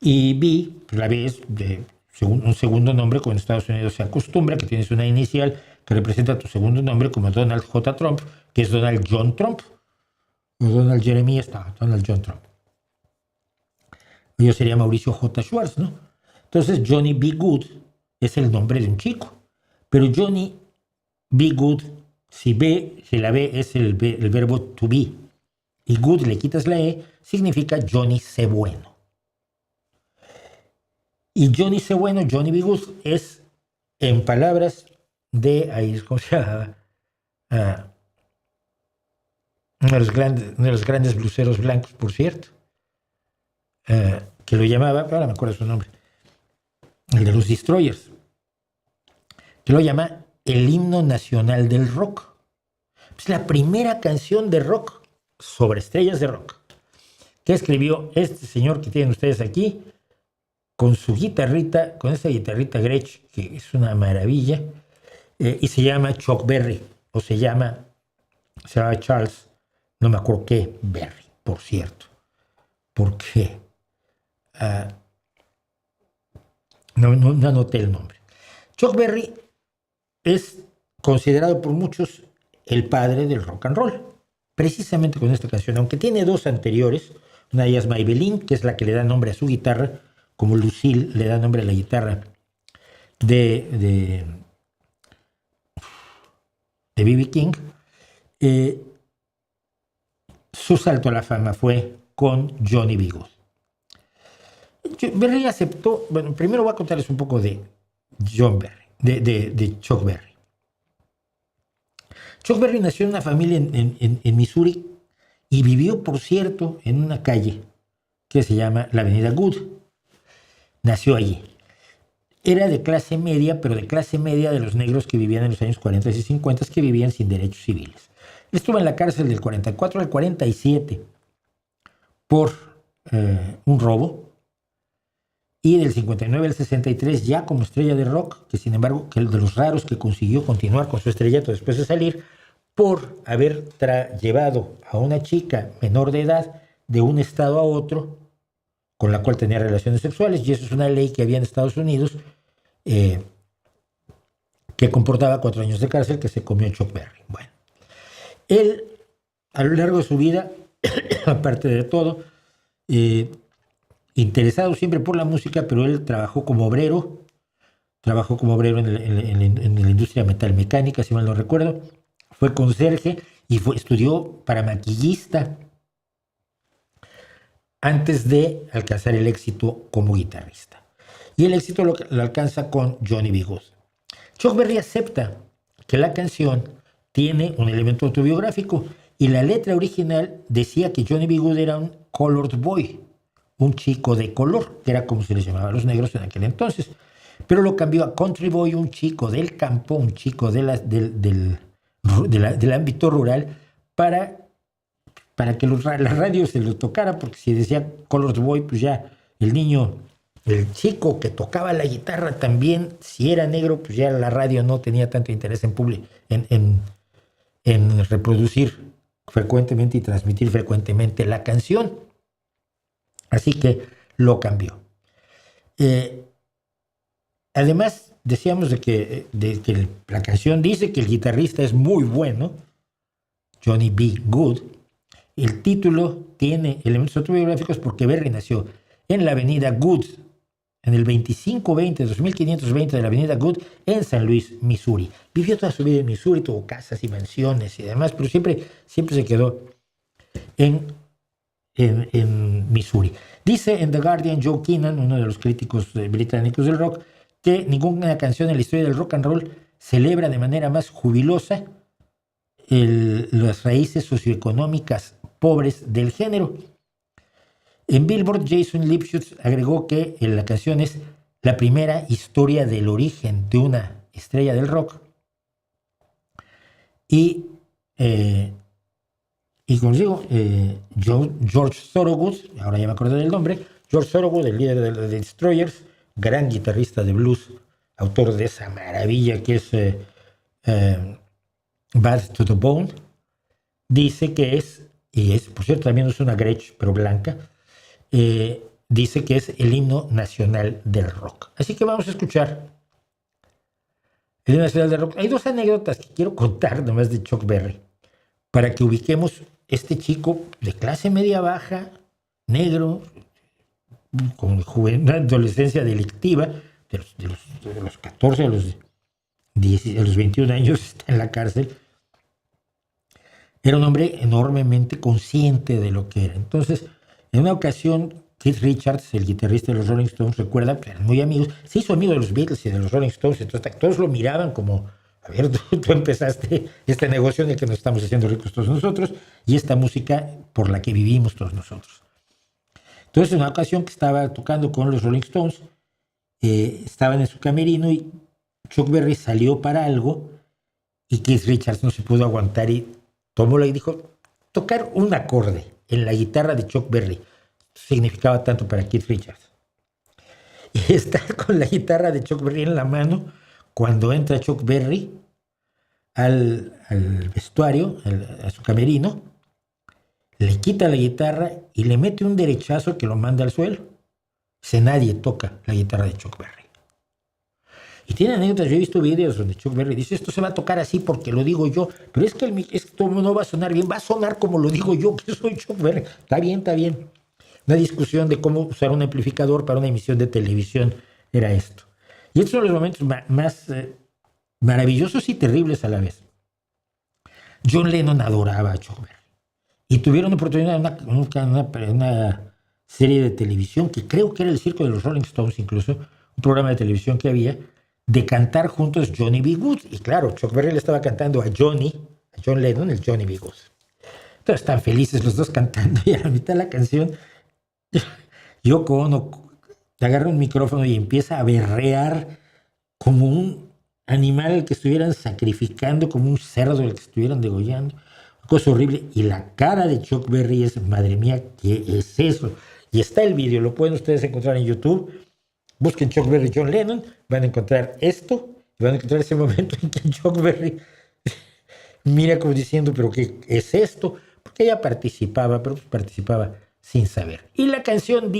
Y B, pues la B es un segundo nombre, como en Estados Unidos se acostumbra, que tienes una inicial que representa tu segundo nombre, como Donald J. Trump, que es Donald John Trump. O Donald Jeremy está, Donald John Trump. Yo sería Mauricio J. Schwartz, ¿no? Entonces, Johnny B. Good es el nombre de un chico. Pero Johnny B. Good, si la B es el verbo to be, y good le quitas la E, significa Johnny C. Bueno. Y Johnny C. Bueno, Johnny B. Good, es, en palabras de, ¿cómo se llama? Uno de los grandes bluseros blancos, por cierto, que lo llamaba, ahora me acuerdo su nombre, el de los Destroyers, que lo llama el himno nacional del rock. Es la primera canción de rock sobre estrellas de rock que escribió este señor que tienen ustedes aquí, con su guitarrita, con esa guitarrita Gretsch, que es una maravilla, y se llama Chuck Berry, o se llama Charles, no me acuerdo qué, Berry, por cierto, porque no anoté el nombre. Chuck Berry es considerado por muchos el padre del rock and roll, precisamente con esta canción, aunque tiene dos anteriores. Una de ellas, Maybelline, que es la que le da nombre a su guitarra, como Lucille le da nombre a la guitarra de B.B. King. Su salto a la fama fue con Johnny B. Good. Berry aceptó, bueno, primero voy a contarles un poco de John Berry, de Chuck Berry. Chuck Berry nació en una familia en Missouri y vivió, por cierto, en una calle que se llama la Avenida Good. Nació allí. Era de clase media, pero de clase media de los negros que vivían en los años 40 y 50, que vivían sin derechos civiles. Estuvo en la cárcel del 44 al 47 por un robo, y del 59 al 63 ya como estrella de rock, que sin embargo, que el de los raros que consiguió continuar con su estrellato después de salir, por haber llevado a una chica menor de edad de un estado a otro, con la cual tenía relaciones sexuales, y eso es una ley que había en Estados Unidos, que comportaba 4 años de cárcel, que se comió Chuck Berry. Bueno, él, a lo largo de su vida, aparte de todo, interesado siempre por la música, pero él trabajó como obrero en la industria metalmecánica, si mal no recuerdo, fue conserje y estudió para maquillista antes de alcanzar el éxito como guitarrista. Y el éxito lo alcanza con Johnny B. Good. Chuck Berry acepta que la canción tiene un elemento autobiográfico, y la letra original decía que Johnny B. Good era un colored boy, un chico de color, que era como se les llamaba a los negros en aquel entonces, pero lo cambió a country boy, un chico del campo, un chico del ámbito rural, para que la radio se lo tocara, porque si decía colored boy, pues ya el chico que tocaba la guitarra también, si era negro, pues ya la radio no tenía tanto interés en reproducir frecuentemente y transmitir frecuentemente la canción. Así que lo cambió. Además, decíamos de que la canción dice que el guitarrista es muy bueno, Johnny B. Good. El título tiene elementos autobiográficos porque Berry nació en la avenida Good, en el 2520 de la avenida Good, en San Luis, Missouri. Vivió toda su vida en Missouri, tuvo casas y mansiones y demás, pero siempre se quedó en Missouri. Dice en The Guardian Joe Keenan, uno de los críticos británicos del rock, que ninguna canción en la historia del rock and roll celebra de manera más jubilosa las raíces socioeconómicas pobres del género. En Billboard, Jason Lipschutz agregó que la canción es la primera historia del origen de una estrella del rock. Y como les digo, George Thorogood, ahora ya me acordé del nombre, George Thorogood, el líder de los Destroyers, gran guitarrista de blues, autor de esa maravilla que es Bad to the Bone, dice que por cierto, también es una Gretsch, pero blanca, dice que es el himno nacional del rock. Así que vamos a escuchar el himno nacional del rock. Hay dos anécdotas que quiero contar nomás de Chuck Berry, para que ubiquemos este chico de clase media baja, negro, con una adolescencia delictiva, de los 14 a los 21 años está en la cárcel. Era un hombre enormemente consciente de lo que era. Entonces, en una ocasión, Keith Richards, el guitarrista de los Rolling Stones, recuerda que eran muy amigos, se hizo amigo de los Beatles y de los Rolling Stones, entonces todos lo miraban como, a ver, tú empezaste este negocio en el que nos estamos haciendo ricos todos nosotros y esta música por la que vivimos todos nosotros. Entonces, en una ocasión que estaba tocando con los Rolling Stones, estaban en su camerino y Chuck Berry salió para algo y Keith Richards no se pudo aguantar y tomó y dijo, tocar un acorde en la guitarra de Chuck Berry significaba tanto para Keith Richards. Y está con la guitarra de Chuck Berry en la mano cuando entra Chuck Berry al vestuario, a su camerino, le quita la guitarra y le mete un derechazo que lo manda al suelo. Nadie toca la guitarra de Chuck Berry. Y tiene anécdotas, yo he visto videos donde Chuck Berry dice, esto se va a tocar así porque lo digo yo, pero es que esto no va a sonar bien, va a sonar como lo digo yo, que soy Chuck Berry. Está bien, está bien. Una discusión de cómo usar un amplificador para una emisión de televisión era esto. Y estos son los momentos más maravillosos y terribles a la vez. John Lennon adoraba a Chuck Berry. Y tuvieron oportunidad en una serie de televisión, que creo que era el circo de los Rolling Stones incluso, un programa de televisión que había, de cantar juntos Johnny B. Good. Y claro, Chuck Berry le estaba cantando a John Lennon, el Johnny B. Good. Entonces están felices los dos cantando y a la mitad de la canción Yoko Ono agarra un micrófono y empieza a berrear como un animal al que estuvieran sacrificando, como un cerdo al que estuvieran degollando. Una cosa horrible. Y la cara de Chuck Berry es, madre mía, ¿qué es eso? Y está el vídeo, lo pueden ustedes encontrar en YouTube. Busquen Chuck Berry, John Lennon, van a encontrar esto, y van a encontrar ese momento en que Chuck Berry mira como diciendo, ¿pero qué es esto? Porque ella participaba, pero participaba sin saber. Y la canción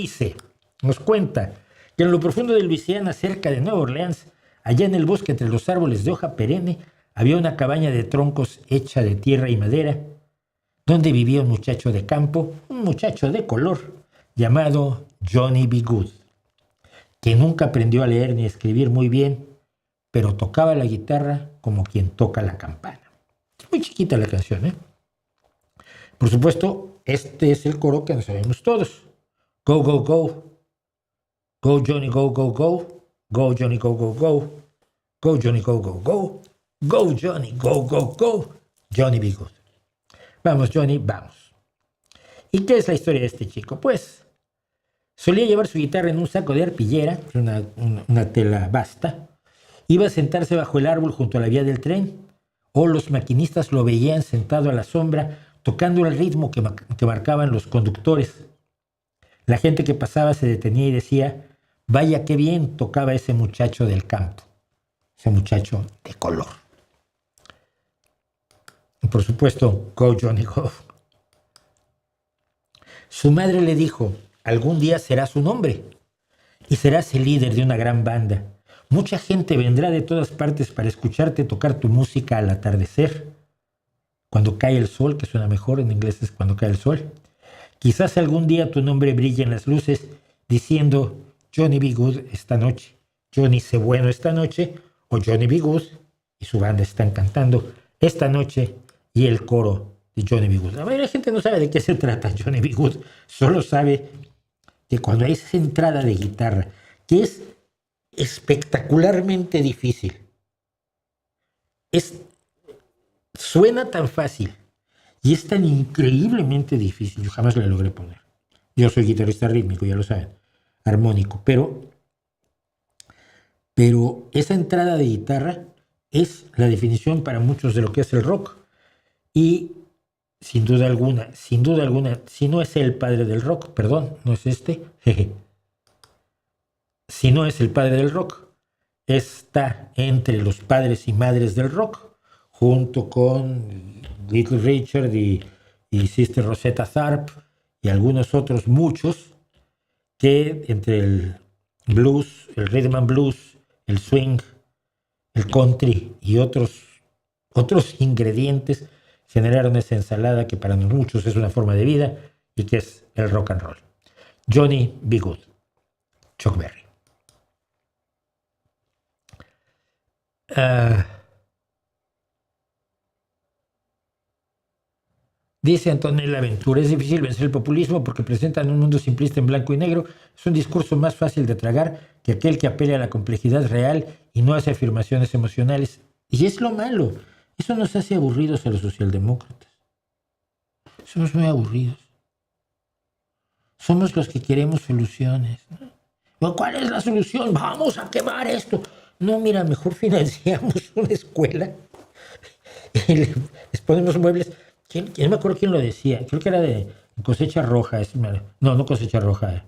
nos cuenta que en lo profundo de Luisiana, cerca de Nueva Orleans, allá en el bosque entre los árboles de hoja perenne, había una cabaña de troncos hecha de tierra y madera, donde vivía un muchacho de campo, un muchacho de color, llamado Johnny B. Good, que nunca aprendió a leer ni a escribir muy bien, pero tocaba la guitarra como quien toca la campana. Es muy chiquita la canción, ¿eh? Por supuesto, este es el coro que nos sabemos todos. Go, go, go. Go, Johnny, go, go, go. Go, Johnny, go, go, go. Go, Johnny, go, go, go. Go, Johnny, go, go, go. Johnny B. Good. Vamos, Johnny, vamos. ¿Y qué es la historia de este chico? Pues solía llevar su guitarra en un saco de arpillera, una tela basta. Iba a sentarse bajo el árbol junto a la vía del tren, o los maquinistas lo veían sentado a la sombra, tocando el ritmo que marcaban los conductores. La gente que pasaba se detenía y decía, vaya qué bien tocaba ese muchacho del campo, ese muchacho de color. Y por supuesto, go Johnny, go. Su madre le dijo, algún día serás un hombre y serás el líder de una gran banda. Mucha gente vendrá de todas partes para escucharte tocar tu música al atardecer. Cuando cae el sol, que suena mejor en inglés es cuando cae el sol. Quizás algún día tu nombre brille en las luces diciendo Johnny B. Good esta noche, Johnny C. Bueno esta noche, o Johnny B. Good y su banda están cantando esta noche y el coro de Johnny B. Good. La mayoría de la gente no sabe de qué se trata Johnny B. Good, solo sabe que cuando hay esa entrada de guitarra, que es espectacularmente difícil, suena tan fácil y es tan increíblemente difícil. Yo jamás la logré poner. Yo soy guitarrista rítmico, ya lo saben, armónico, pero esa entrada de guitarra es la definición para muchos de lo que es el rock. Y sin duda alguna, si no es el padre del rock, perdón, no es este, jeje. Si no es el padre del rock, está entre los padres y madres del rock, junto con Little Richard y Sister Rosetta Tharpe y algunos otros muchos, que entre el blues, el rhythm and blues, el swing, el country y otros ingredientes generaron esa ensalada que para muchos es una forma de vida y que es el rock and roll. Johnny B. Good, Chuck Berry. Dice Antonella Ventura, es difícil vencer el populismo porque presentan un mundo simplista en blanco y negro. Es un discurso más fácil de tragar que aquel que apela a la complejidad real y no hace afirmaciones emocionales. Y es lo malo. Eso nos hace aburridos a los socialdemócratas. Somos muy aburridos. Somos los que queremos soluciones, ¿no? ¿Cuál es la solución? Vamos a quemar esto. No, mira, mejor financiamos una escuela y les ponemos muebles. No me acuerdo quién lo decía. Creo que era de Cosecha Roja. No Cosecha Roja.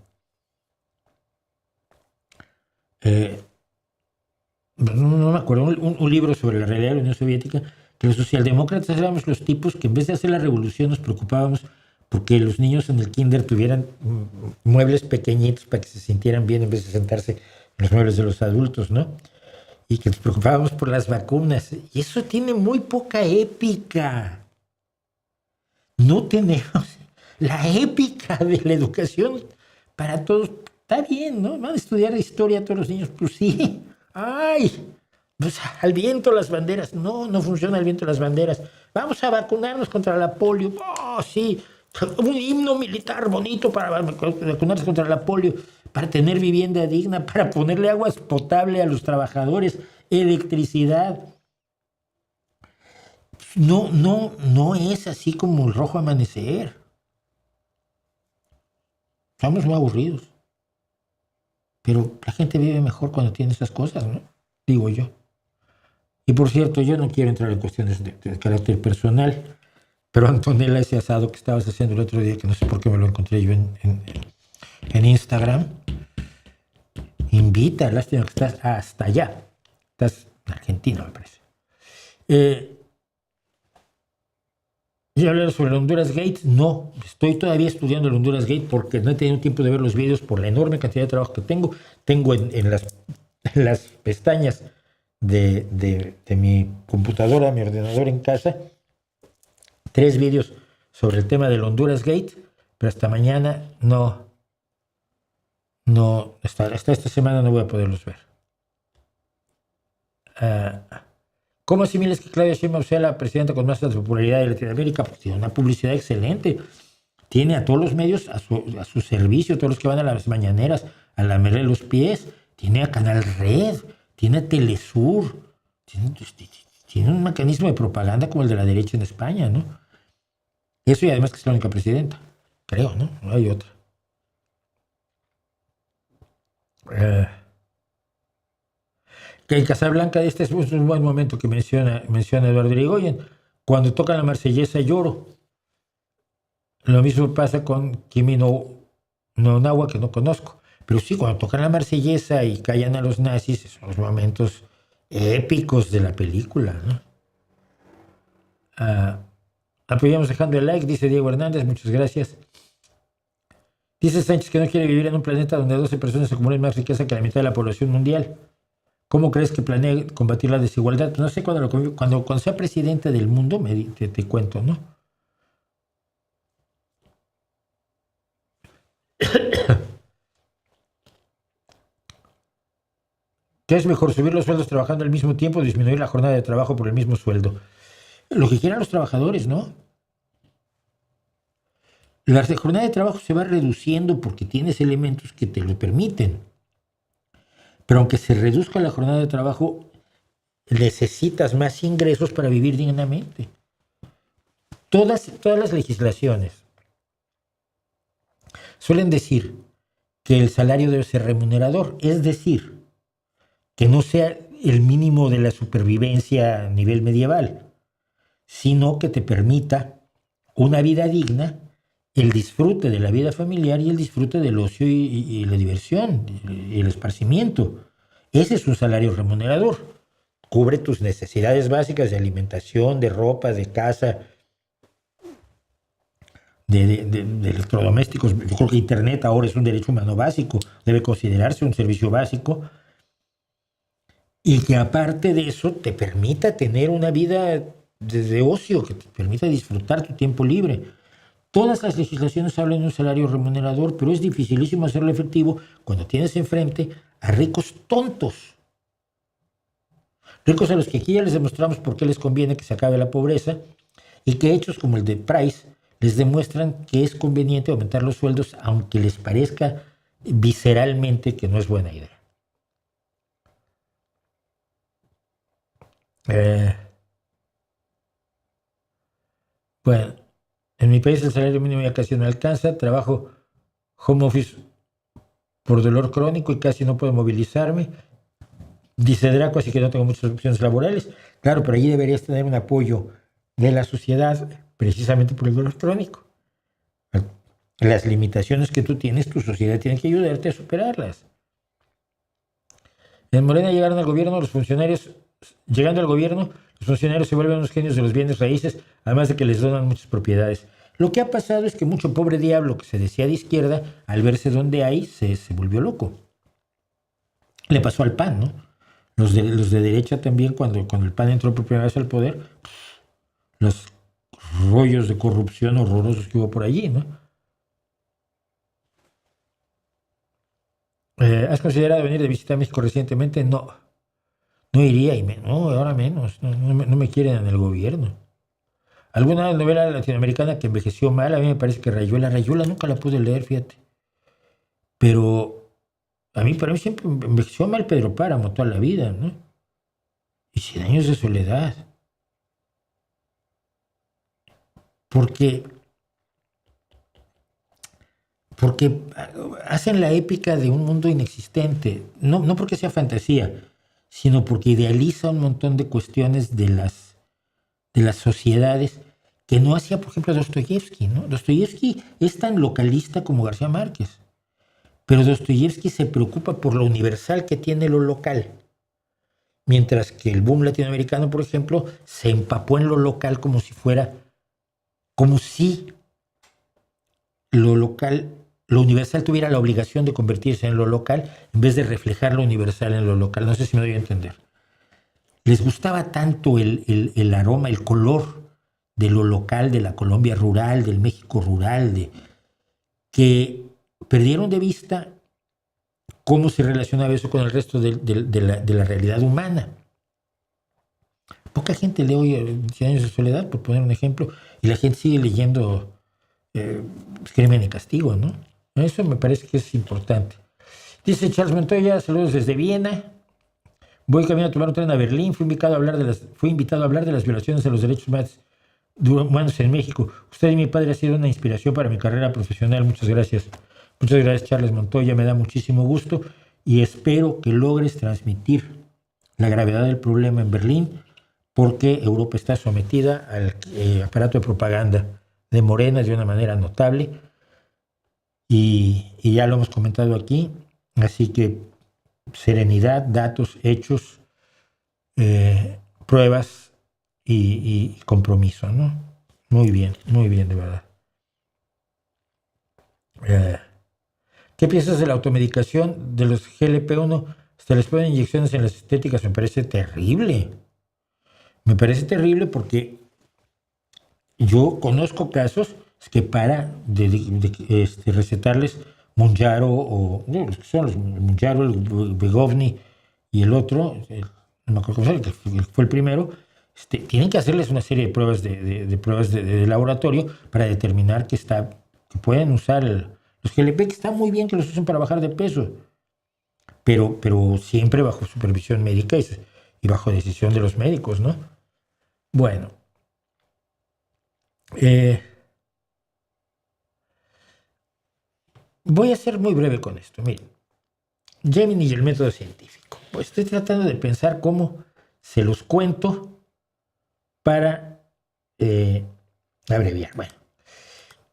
No me acuerdo. Un libro sobre la realidad de la Unión Soviética, que los socialdemócratas éramos los tipos que en vez de hacer la revolución nos preocupábamos porque los niños en el kinder tuvieran muebles pequeñitos para que se sintieran bien en vez de sentarse en los muebles de los adultos, ¿no? Y que nos preocupábamos por las vacunas. Y eso tiene muy poca épica. No tenemos la épica de la educación para todos. Está bien, ¿no? Van a estudiar historia todos los niños. Pues sí. ¡Ay! Pues al viento las banderas. No funciona el viento las banderas. Vamos a vacunarnos contra la polio. ¡Oh, sí! Un himno militar bonito para vacunarse contra la polio, para tener vivienda digna, para ponerle agua potable a los trabajadores, electricidad. No es así como el rojo amanecer. Estamos muy aburridos. Pero la gente vive mejor cuando tiene esas cosas, ¿no? Digo yo. Y por cierto, yo no quiero entrar en cuestiones de carácter personal, pero Antonella, ese asado que estabas haciendo el otro día, que no sé por qué me lo encontré yo en Instagram, invita, lástima que estás hasta allá. Estás en Argentina, me parece. ¿Ya hablar sobre el Honduras Gate? No, estoy todavía estudiando el Honduras Gate porque no he tenido tiempo de ver los videos por la enorme cantidad de trabajo que tengo. Tengo en las pestañas de mi computadora, mi ordenador en casa, 3 videos sobre el tema del Honduras Gate, pero hasta mañana hasta esta semana no voy a poderlos ver. ¿Cómo asimilas que Claudia Sheinbaum sea la presidenta con más popularidad de Latinoamérica? Pues tiene una publicidad excelente. Tiene a todos los medios a su servicio, todos los que van a las mañaneras a lamerle los pies. Tiene a Canal Red, tiene a Telesur. Tiene un mecanismo de propaganda como el de la derecha en España, ¿no? Eso, y además que es la única presidenta. Creo, ¿no? No hay otra. Que en Casablanca este es un buen momento que menciona Eduardo Irigoyen. Cuando tocan la marsellesa lloro. Lo mismo pasa con Kimi no Nawa, que no conozco. Pero sí, cuando tocan la marsellesa y callan a los nazis, son los momentos épicos de la película, ¿no? Apoyamos dejando el like, dice Diego Hernández, muchas gracias. Dice Sánchez que no quiere vivir en un planeta donde 12 personas acumulen más riqueza que la mitad de la población mundial. ¿Cómo crees que planea combatir la desigualdad? No sé, cuando sea presidente del mundo, te cuento, ¿no? ¿Qué es mejor, subir los sueldos trabajando al mismo tiempo o disminuir la jornada de trabajo por el mismo sueldo? Lo que quieran los trabajadores, ¿no? La jornada de trabajo se va reduciendo porque tienes elementos que te lo permiten. Pero aunque se reduzca la jornada de trabajo, necesitas más ingresos para vivir dignamente. Todas las legislaciones suelen decir que el salario debe ser remunerador, es decir, que no sea el mínimo de la supervivencia a nivel medieval, sino que te permita una vida digna, el disfrute de la vida familiar y el disfrute del ocio y la diversión y el esparcimiento. Ese es un salario remunerador. cubre tus necesidades básicas de alimentación, de ropa, de casa, de electrodomésticos. Yo creo que Internet ahora es un derecho humano básico, debe considerarse un servicio básico, y que aparte de eso te permita tener una vida de ocio, que te permita disfrutar tu tiempo libre. Todas las legislaciones hablan de un salario remunerador, pero es dificilísimo hacerlo efectivo cuando tienes enfrente a ricos tontos. Ricos a los que aquí ya les demostramos por qué les conviene que se acabe la pobreza, y que hechos como el de Price les demuestran que es conveniente aumentar los sueldos aunque les parezca visceralmente que no es buena idea. Bueno, en mi país el salario mínimo ya casi no alcanza, trabajo home office por dolor crónico y casi no puedo movilizarme. Dice Draco, así que no tengo muchas opciones laborales. Claro, pero allí deberías tener un apoyo de la sociedad precisamente por el dolor crónico. Las limitaciones que tú tienes, tu sociedad tiene que ayudarte a superarlas. En Morena llegaron al gobierno los funcionarios, llegando al gobierno, los funcionarios se vuelven unos genios de los bienes raíces, además de que les donan muchas propiedades. Lo que ha pasado es que mucho pobre diablo que se decía de izquierda, al verse donde hay, se volvió loco. Le pasó al PAN, ¿no? Los de derecha también, cuando el PAN entró por primera vez al poder, los rollos de corrupción horrorosos que hubo por allí, ¿no? ¿Has considerado venir de visita a México recientemente? No. No iría, no, ahora menos. No me quieren en el gobierno. ¿Alguna novela latinoamericana que envejeció mal? A mí me parece que Rayuela nunca la pude leer, fíjate. Pero para mí siempre envejeció mal Pedro Páramo toda la vida, ¿no? Y 100 años de soledad. Porque hacen la épica de un mundo inexistente, no porque sea fantasía, sino porque idealiza un montón de cuestiones de las sociedades que no hacía, por ejemplo, Dostoyevsky, ¿no? Dostoyevsky es tan localista como García Márquez, pero Dostoyevsky se preocupa por lo universal que tiene lo local, mientras que el boom latinoamericano, por ejemplo, se empapó en lo local como si lo local, lo universal tuviera la obligación de convertirse en lo local en vez de reflejar lo universal en lo local. No sé si me doy a entender. Les gustaba tanto el aroma, el color de lo local, de la Colombia rural, del México rural, que perdieron de vista cómo se relacionaba eso con el resto de la realidad humana. Poca gente lee hoy 100 años de soledad, por poner un ejemplo, y la gente sigue leyendo Crimen y Castigo, ¿no? Eso me parece que es importante. Dice Charles Montoya, saludos desde Viena. Voy camino a tomar un tren a Berlín. Fui invitado a hablar de las violaciones de los derechos humanos en México. Usted y mi padre ha sido una inspiración para mi carrera profesional. Muchas gracias. Muchas gracias, Charles Montoya. Me da muchísimo gusto y espero que logres transmitir la gravedad del problema en Berlín, porque Europa está sometida al aparato de propaganda de Morena de una manera notable. Y ya lo hemos comentado aquí, así que serenidad, datos, hechos, pruebas y compromiso, ¿no? Muy bien, de verdad. ¿Qué piensas de la automedicación de los GLP-1? Se les ponen inyecciones en las estéticas, me parece terrible. Me parece terrible porque yo conozco casos que para recetarles Mounjaro o los que son los Mounjaro, el Begovni y el otro, no me acuerdo cómo se llama, que fue el primero, tienen que hacerles una serie de pruebas de pruebas de laboratorio para determinar que pueden usar los GLP, que está muy bien que los usen para bajar de peso, pero siempre bajo supervisión médica y bajo decisión de los médicos, ¿no? Bueno. Voy a ser muy breve con esto. Miren, Gemini y el método científico. Pues estoy tratando de pensar cómo se los cuento para abreviar. Bueno,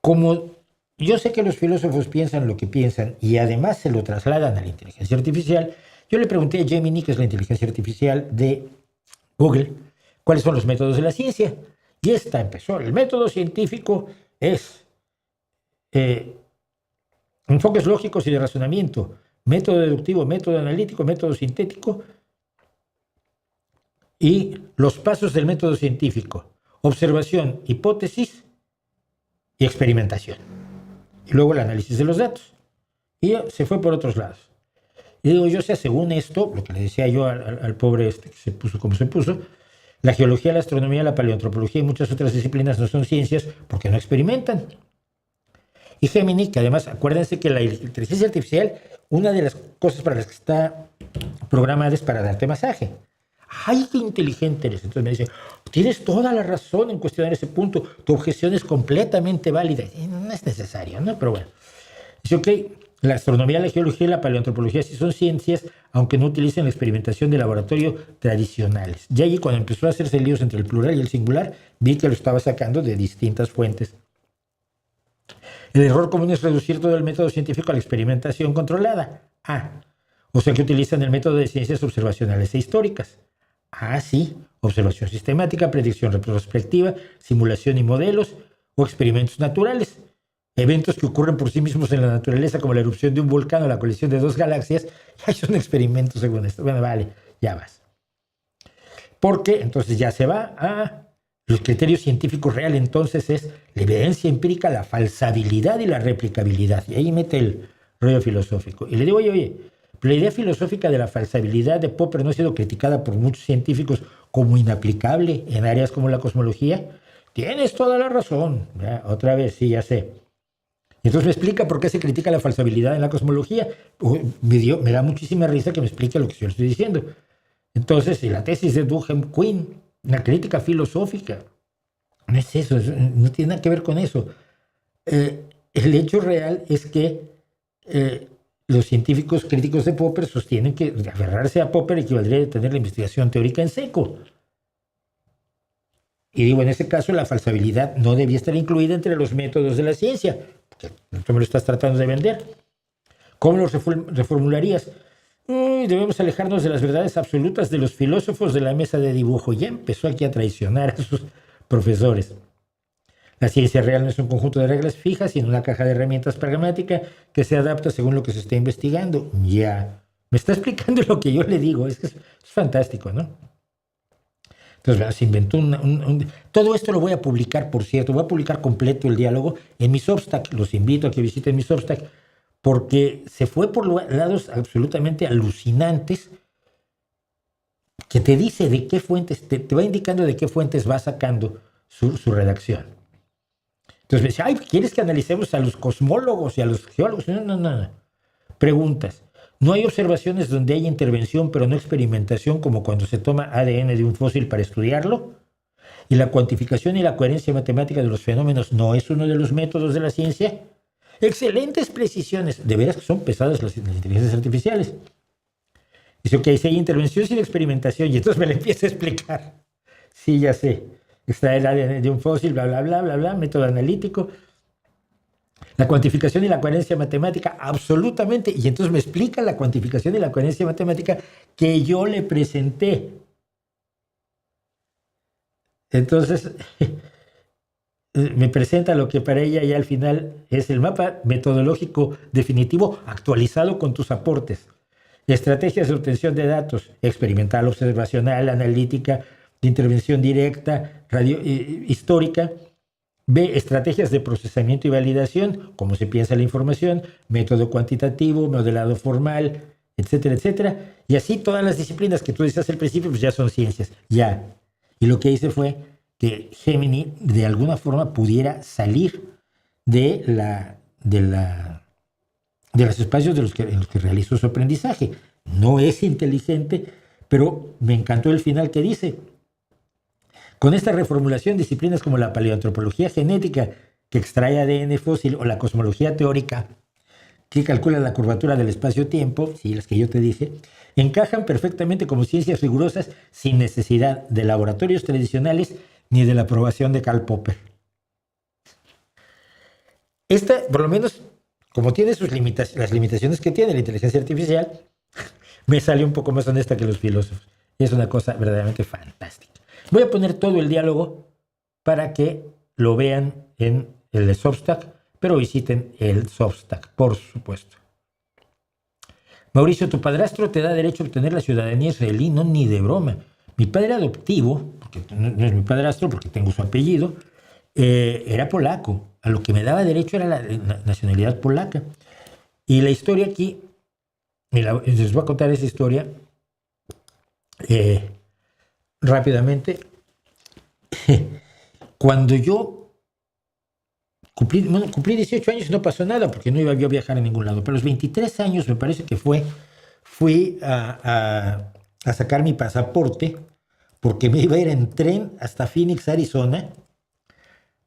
como yo sé que los filósofos piensan lo que piensan y además se lo trasladan a la inteligencia artificial, yo le pregunté a Gemini, que es la inteligencia artificial de Google, ¿cuáles son los métodos de la ciencia? Y esta empezó. El método científico es enfoques lógicos y de razonamiento, método deductivo, método analítico, método sintético y los pasos del método científico: observación, hipótesis y experimentación. Y luego el análisis de los datos. Y se fue por otros lados. Y digo yo, según esto, lo que le decía yo al pobre que se puso como se puso, la geología, la astronomía, la paleoantropología y muchas otras disciplinas no son ciencias porque no experimentan. Y Gemini, que además, acuérdense que la inteligencia artificial, una de las cosas para las que está programada es para darte masaje. ¡Ay, qué inteligente eres! Entonces me dice, tienes toda la razón en cuestionar ese punto, tu objeción es completamente válida. Y no es necesario, ¿no? Pero bueno. Dice, ok, la astronomía, la geología y la paleoantropología sí son ciencias, aunque no utilicen la experimentación de laboratorio tradicionales. Ya allí, cuando empezó a hacerse líos entre el plural y el singular, vi que lo estaba sacando de distintas fuentes. El error común es reducir todo el método científico a la experimentación controlada. O sea que utilizan el método de ciencias observacionales e históricas. Sí, observación sistemática, predicción retrospectiva, simulación y modelos o experimentos naturales. Eventos que ocurren por sí mismos en la naturaleza, como la erupción de un volcán o la colisión de dos galaxias, ya son experimentos según esto. Bueno, vale, ya vas. Porque entonces ya se va a los criterios científicos reales. Entonces es la evidencia empírica, la falsabilidad y la replicabilidad. Y ahí mete el rollo filosófico. Y le digo, oye, pero la idea filosófica de la falsabilidad de Popper no ha sido criticada por muchos científicos como inaplicable en áreas como la cosmología. Tienes toda la razón. Ya, otra vez, sí, ya sé. Entonces me explica por qué se critica la falsabilidad en la cosmología. Me da muchísima risa que me explique lo que yo le estoy diciendo. Entonces, la tesis de Durkheim Quinn, una crítica filosófica, no es eso, no tiene nada que ver con eso. El hecho real es que los científicos críticos de Popper sostienen que aferrarse a Popper equivaldría a tener la investigación teórica en seco. Y digo, en ese caso, la falsabilidad no debía estar incluida entre los métodos de la ciencia, porque tú me lo estás tratando de vender. ¿Cómo lo reformularías? Debemos alejarnos de las verdades absolutas de los filósofos de la mesa de dibujo. Ya empezó aquí a traicionar a sus profesores. La ciencia real no es un conjunto de reglas fijas, sino una caja de herramientas pragmática que se adapta según lo que se esté investigando. Ya, me está explicando lo que yo le digo. Es fantástico, ¿no? Entonces se inventó todo esto lo voy a publicar, por cierto. Voy a publicar completo el diálogo en mi Substack. Los invito a que visiten mi Substack, porque se fue por lados absolutamente alucinantes, que te dice de qué fuentes, te va indicando de qué fuentes va sacando su redacción. Entonces me dice, ¿quieres que analicemos a los cosmólogos y a los geólogos? No. Preguntas. No hay observaciones donde haya intervención, pero no experimentación, como cuando se toma ADN de un fósil para estudiarlo. Y la cuantificación y la coherencia matemática de los fenómenos no es uno de los métodos de la ciencia. Excelentes precisiones. De veras que son pesadas las inteligencias artificiales. Dice, ok, si hay intervención sin experimentación, y entonces me le empieza a explicar. Sí, ya sé. Extraer ADN de un fósil, bla, bla, bla, bla, bla, método analítico. La cuantificación y la coherencia matemática, absolutamente. Y entonces me explica la cuantificación y la coherencia matemática que yo le presenté. Entonces me presenta lo que para ella ya al final es el mapa metodológico definitivo actualizado con tus aportes. Estrategias de obtención de datos: experimental, observacional, analítica, de intervención directa, histórica. B, estrategias de procesamiento y validación, cómo se piensa la información, método cuantitativo, modelado formal, etcétera, etcétera. Y así todas las disciplinas que tú decías al principio, pues ya son ciencias, ya. Y lo que hice fue que Gemini de alguna forma pudiera salir de los espacios en los que realizó su aprendizaje. No es inteligente, pero me encantó el final que dice: con esta reformulación, disciplinas como la paleoantropología genética, que extrae ADN fósil, o la cosmología teórica, que calcula la curvatura del espacio-tiempo, sí, las que yo te dije, encajan perfectamente como ciencias rigurosas sin necesidad de laboratorios tradicionales ni de la aprobación de Karl Popper. Esta, por lo menos, como tiene las limitaciones que tiene la inteligencia artificial, me sale un poco más honesta que los filósofos. Es una cosa verdaderamente fantástica. Voy a poner todo el diálogo para que lo vean en el Substack, pero visiten el Substack, por supuesto. Mauricio, tu padrastro te da derecho a obtener la ciudadanía israelí, no, ni de broma. Mi padre adoptivo, porque no es mi padrastro, porque tengo su apellido, era polaco. A lo que me daba derecho era la nacionalidad polaca. Y la historia aquí, les voy a contar esa historia rápidamente. Cuando yo cumplí 18 años y no pasó nada porque no iba yo a viajar a ningún lado. Pero a los 23 años me parece que fui a sacar mi pasaporte porque me iba a ir en tren hasta Phoenix, Arizona,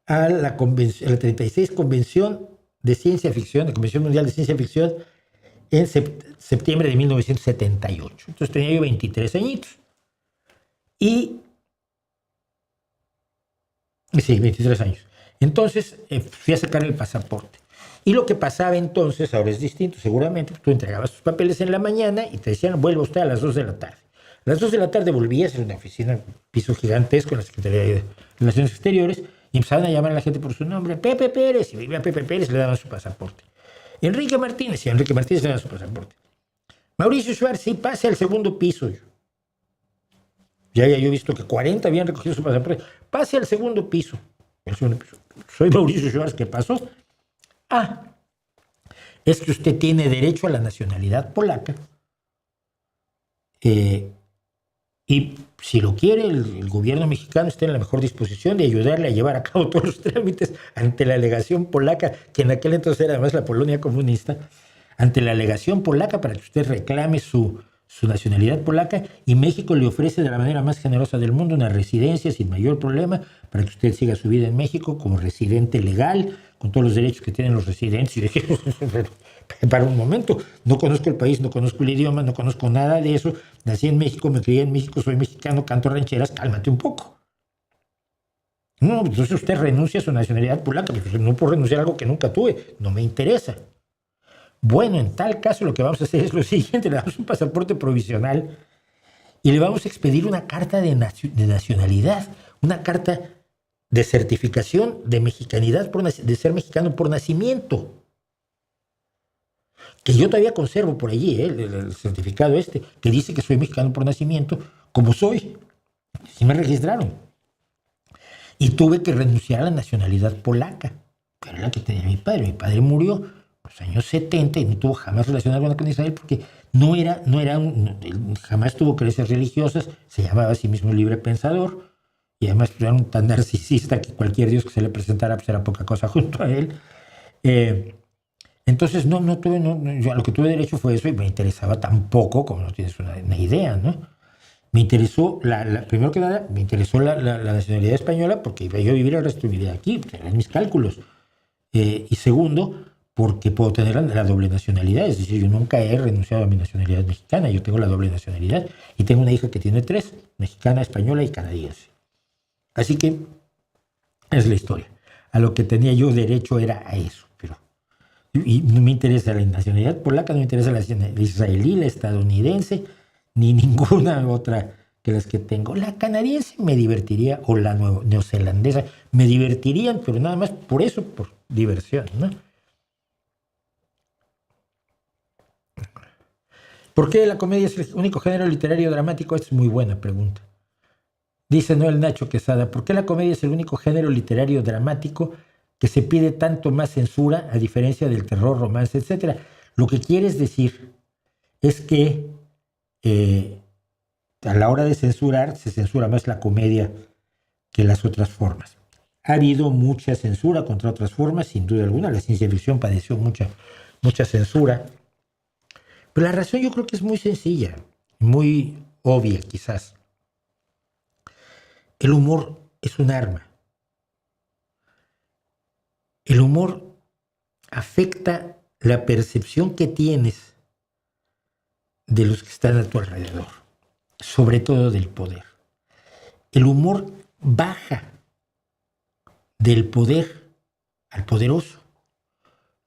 a la 36 Convención de Ciencia Ficción, la Convención Mundial de Ciencia Ficción, en septiembre de 1978. Entonces tenía yo 23 añitos. Sí, 23 años. Entonces fui a sacar el pasaporte. Y lo que pasaba entonces, ahora es distinto, seguramente, tú entregabas tus papeles en la mañana y te decían, vuelva usted a las 2 de la tarde. A las 2 de la tarde volvías en una oficina, un piso gigantesco en la Secretaría de Relaciones Exteriores, y empezaban a llamar a la gente por su nombre, Pepe Pérez, y vivía Pepe Pérez, le daban su pasaporte. Enrique Martínez, y a Enrique Martínez le daban su pasaporte. Mauricio Schwartz, sí, pase al segundo piso. Ya había yo visto que 40 habían recogido su pasaporte. Pase al segundo piso. El segundo piso. Soy Mauricio Schwartz, ¿qué pasó? Es que usted tiene derecho a la nacionalidad polaca. Y si lo quiere, el gobierno mexicano está en la mejor disposición de ayudarle a llevar a cabo todos los trámites ante la alegación polaca, que en aquel entonces era además la Polonia comunista, ante la alegación polaca para que usted reclame su nacionalidad polaca, y México le ofrece de la manera más generosa del mundo una residencia sin mayor problema para que usted siga su vida en México como residente legal, con todos los derechos que tienen los residentes. Y dije, para un momento, no conozco el país, no conozco el idioma, no conozco nada de eso, nací en México, me crié en México, soy mexicano, canto rancheras, cálmate un poco. No, entonces usted renuncia a su nacionalidad polaca, porque no puedo renunciar a algo que nunca tuve, no me interesa. Bueno, en tal caso lo que vamos a hacer es lo siguiente, le damos un pasaporte provisional y le vamos a expedir una carta de nacionalidad, una carta de certificación de mexicanidad, de ser mexicano por nacimiento, que yo todavía conservo por allí, el certificado que dice que soy mexicano por nacimiento, como soy, sí me registraron. Y tuve que renunciar a la nacionalidad polaca, que era la que tenía mi padre. Mi padre murió en los años 70 y no tuvo jamás relación alguna con Israel porque jamás tuvo creencias religiosas, se llamaba a sí mismo libre pensador y además era un tan narcisista que cualquier dios que se le presentara pues era poca cosa junto a él. Entonces yo a lo que tuve derecho fue eso y me interesaba tan poco, como no tienes una idea, ¿no? Me interesó, primero que nada, me interesó la nacionalidad española porque iba yo a vivir el resto de mi vida aquí, eran mis cálculos. Y segundo, porque puedo tener la doble nacionalidad, es decir, yo nunca he renunciado a mi nacionalidad mexicana, yo tengo la doble nacionalidad y tengo una hija que tiene 3, mexicana, española y canadiense. Así que es la historia. A lo que tenía yo derecho era a eso, y no me interesa la nacionalidad polaca, no me interesa la israelí, la estadounidense, ni ninguna otra que las que tengo. La canadiense me divertiría, o la neozelandesa, me divertirían, pero nada más por eso, por diversión, ¿no? ¿Por qué la comedia es el único género literario dramático? Esta es muy buena pregunta. Dice Noel Nacho Quesada, ¿por qué la comedia es el único género literario dramático que se pide tanto más censura a diferencia del terror, romance, etcétera? Lo que quieres decir es que a la hora de censurar, se censura más la comedia que las otras formas. Ha habido mucha censura contra otras formas, sin duda alguna. La ciencia ficción padeció mucha censura. Pero la razón yo creo que es muy sencilla, muy obvia quizás. El humor es un arma. El humor afecta la percepción que tienes de los que están a tu alrededor, sobre todo del poder. El humor baja del poder al poderoso,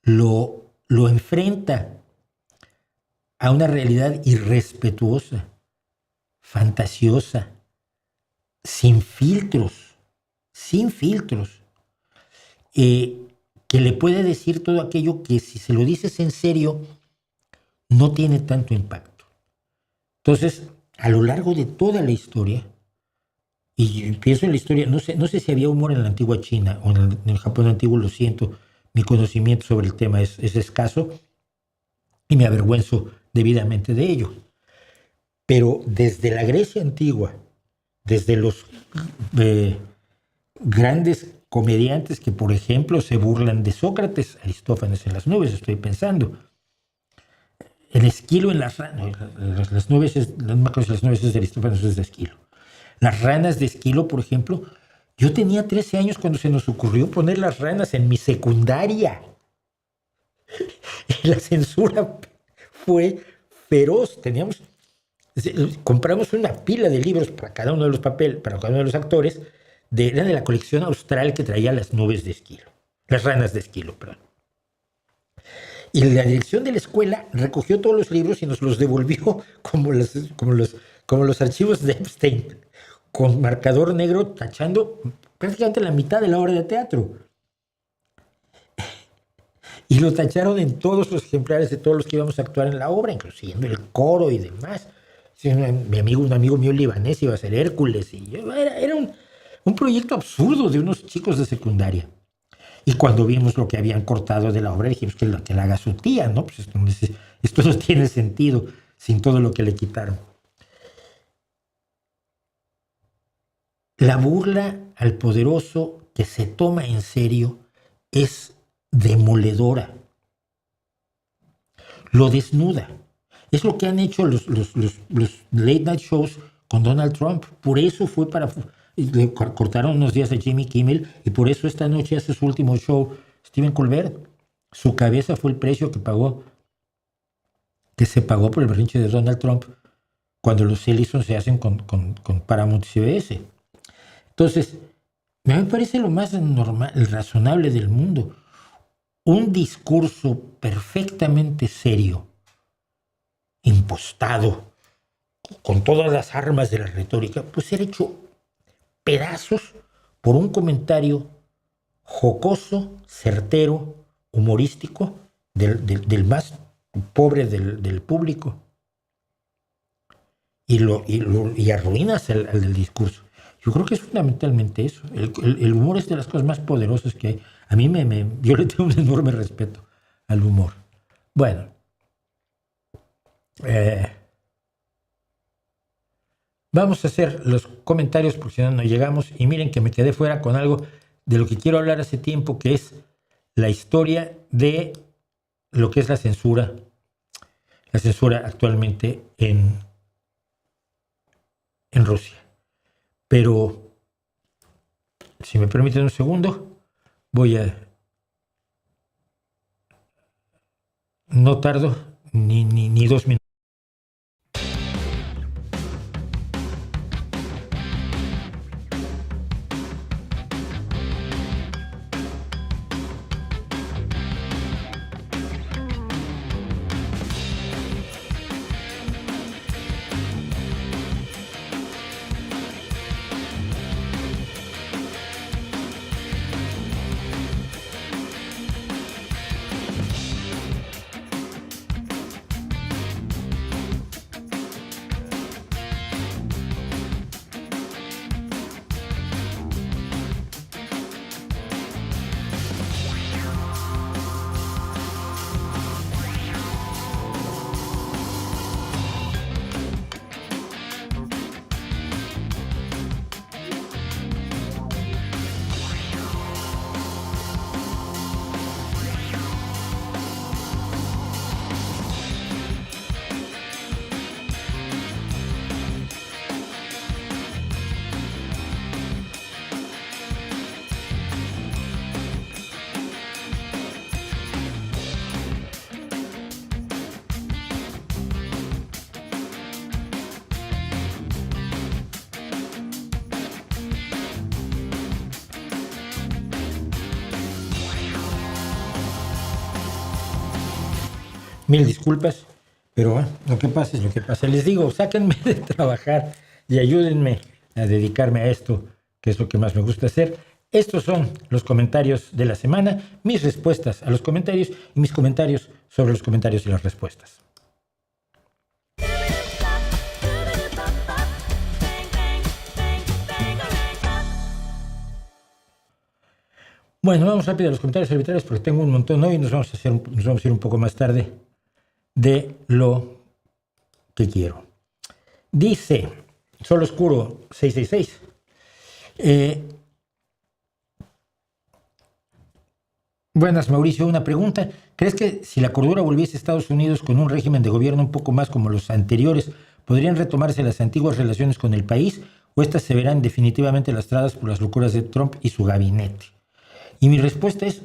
lo enfrenta a una realidad irrespetuosa fantasiosa, sin filtros, que le puede decir todo aquello que si se lo dices en serio no tiene tanto impacto. Entonces, a lo largo de toda la historia, y pienso en la historia, no sé si había humor en la antigua China o en el Japón antiguo, lo siento, mi conocimiento sobre el tema es escaso y me avergüenzo debidamente de ello. Pero desde la Grecia antigua, desde los grandes comediantes que, por ejemplo, se burlan de Sócrates, Aristófanes en las nubes, estoy pensando, el Esquilo en las nubes, no me acuerdo si las nubes es de Aristófanes o es de Esquilo. Las ranas de Esquilo, por ejemplo, yo tenía 13 años cuando se nos ocurrió poner las ranas en mi secundaria. Y la censura fue feroz. Compramos una pila de libros para cada uno de los papeles, para cada uno de los actores, era de la colección austral que traía las nubes de Esquilo, las ranas de Esquilo, perdón. Y la dirección de la escuela recogió todos los libros y nos los devolvió como los archivos de Epstein, con marcador negro tachando prácticamente la mitad de la obra de teatro. Y lo tacharon en todos los ejemplares de todos los que íbamos a actuar en la obra, incluyendo el coro y demás. Un amigo mío libanés iba a ser Hércules. Y era un proyecto absurdo de unos chicos de secundaria. Y cuando vimos lo que habían cortado de la obra, dijimos que la haga su tía, ¿no? Pues esto no tiene sentido sin todo lo que le quitaron. La burla al poderoso que se toma en serio es demoledora. Lo desnuda. Es lo que han hecho los late night shows con Donald Trump. Por eso fue le cortaron unos días a Jimmy Kimmel y por eso esta noche hace su último show Stephen Colbert. Su cabeza fue el precio que se pagó por el berrinche de Donald Trump cuando los Ellison se hacen con Paramount CBS. Entonces, me parece lo más normal, razonable del mundo. Un discurso perfectamente serio, impostado, con todas las armas de la retórica, pues ser hecho pedazos por un comentario jocoso, certero, humorístico del más pobre del público. Y arruinas al del discurso. Yo creo que es fundamentalmente eso. El humor es de las cosas más poderosas que hay. A mí yo le tengo un enorme respeto al humor. Bueno. Vamos a hacer los comentarios porque si no, no llegamos. Y miren que me quedé fuera con algo de lo que quiero hablar hace tiempo, que es la historia de lo que es la censura. La censura actualmente en Rusia. Pero, si me permiten un segundo, no tardo ni 2 minutos. Mil disculpas, Pero bueno, lo que pasa es lo que pasa. Les digo, sáquenme de trabajar y ayúdenme a dedicarme a esto, que es lo que más me gusta hacer. Estos son los comentarios de la semana, mis respuestas a los comentarios y mis comentarios sobre los comentarios y las respuestas. Bueno, vamos rápido a los comentarios arbitrarios porque tengo un montón hoy y nos vamos a ir un poco más tarde de lo que quiero. Dice Sol Oscuro 666. Buenas, Mauricio. Una pregunta. ¿Crees que si la cordura volviese a Estados Unidos con un régimen de gobierno un poco más como los anteriores, podrían retomarse las antiguas relaciones con el país o estas se verán definitivamente lastradas por las locuras de Trump y su gabinete? Y mi respuesta es,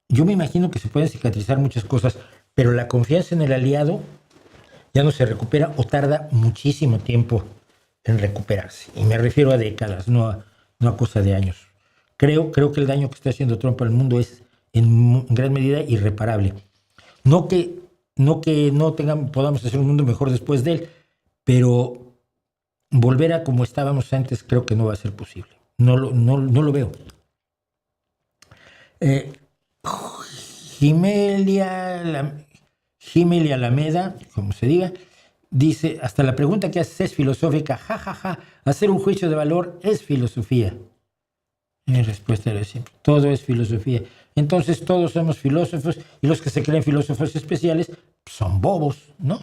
yo me imagino que se pueden cicatrizar muchas cosas, pero la confianza en el aliado ya no se recupera o tarda muchísimo tiempo en recuperarse. Y me refiero a décadas, no a cosa de años. Creo que el daño que está haciendo Trump al mundo es en gran medida irreparable. No que podamos hacer un mundo mejor después de él, pero volver a como estábamos antes creo que no va a ser posible. No lo veo. Gimelia Alameda, como se diga, dice, hasta la pregunta que haces es filosófica, hacer un juicio de valor es filosofía. Mi respuesta era siempre, todo es filosofía. Entonces todos somos filósofos y los que se creen filósofos especiales son bobos, ¿no?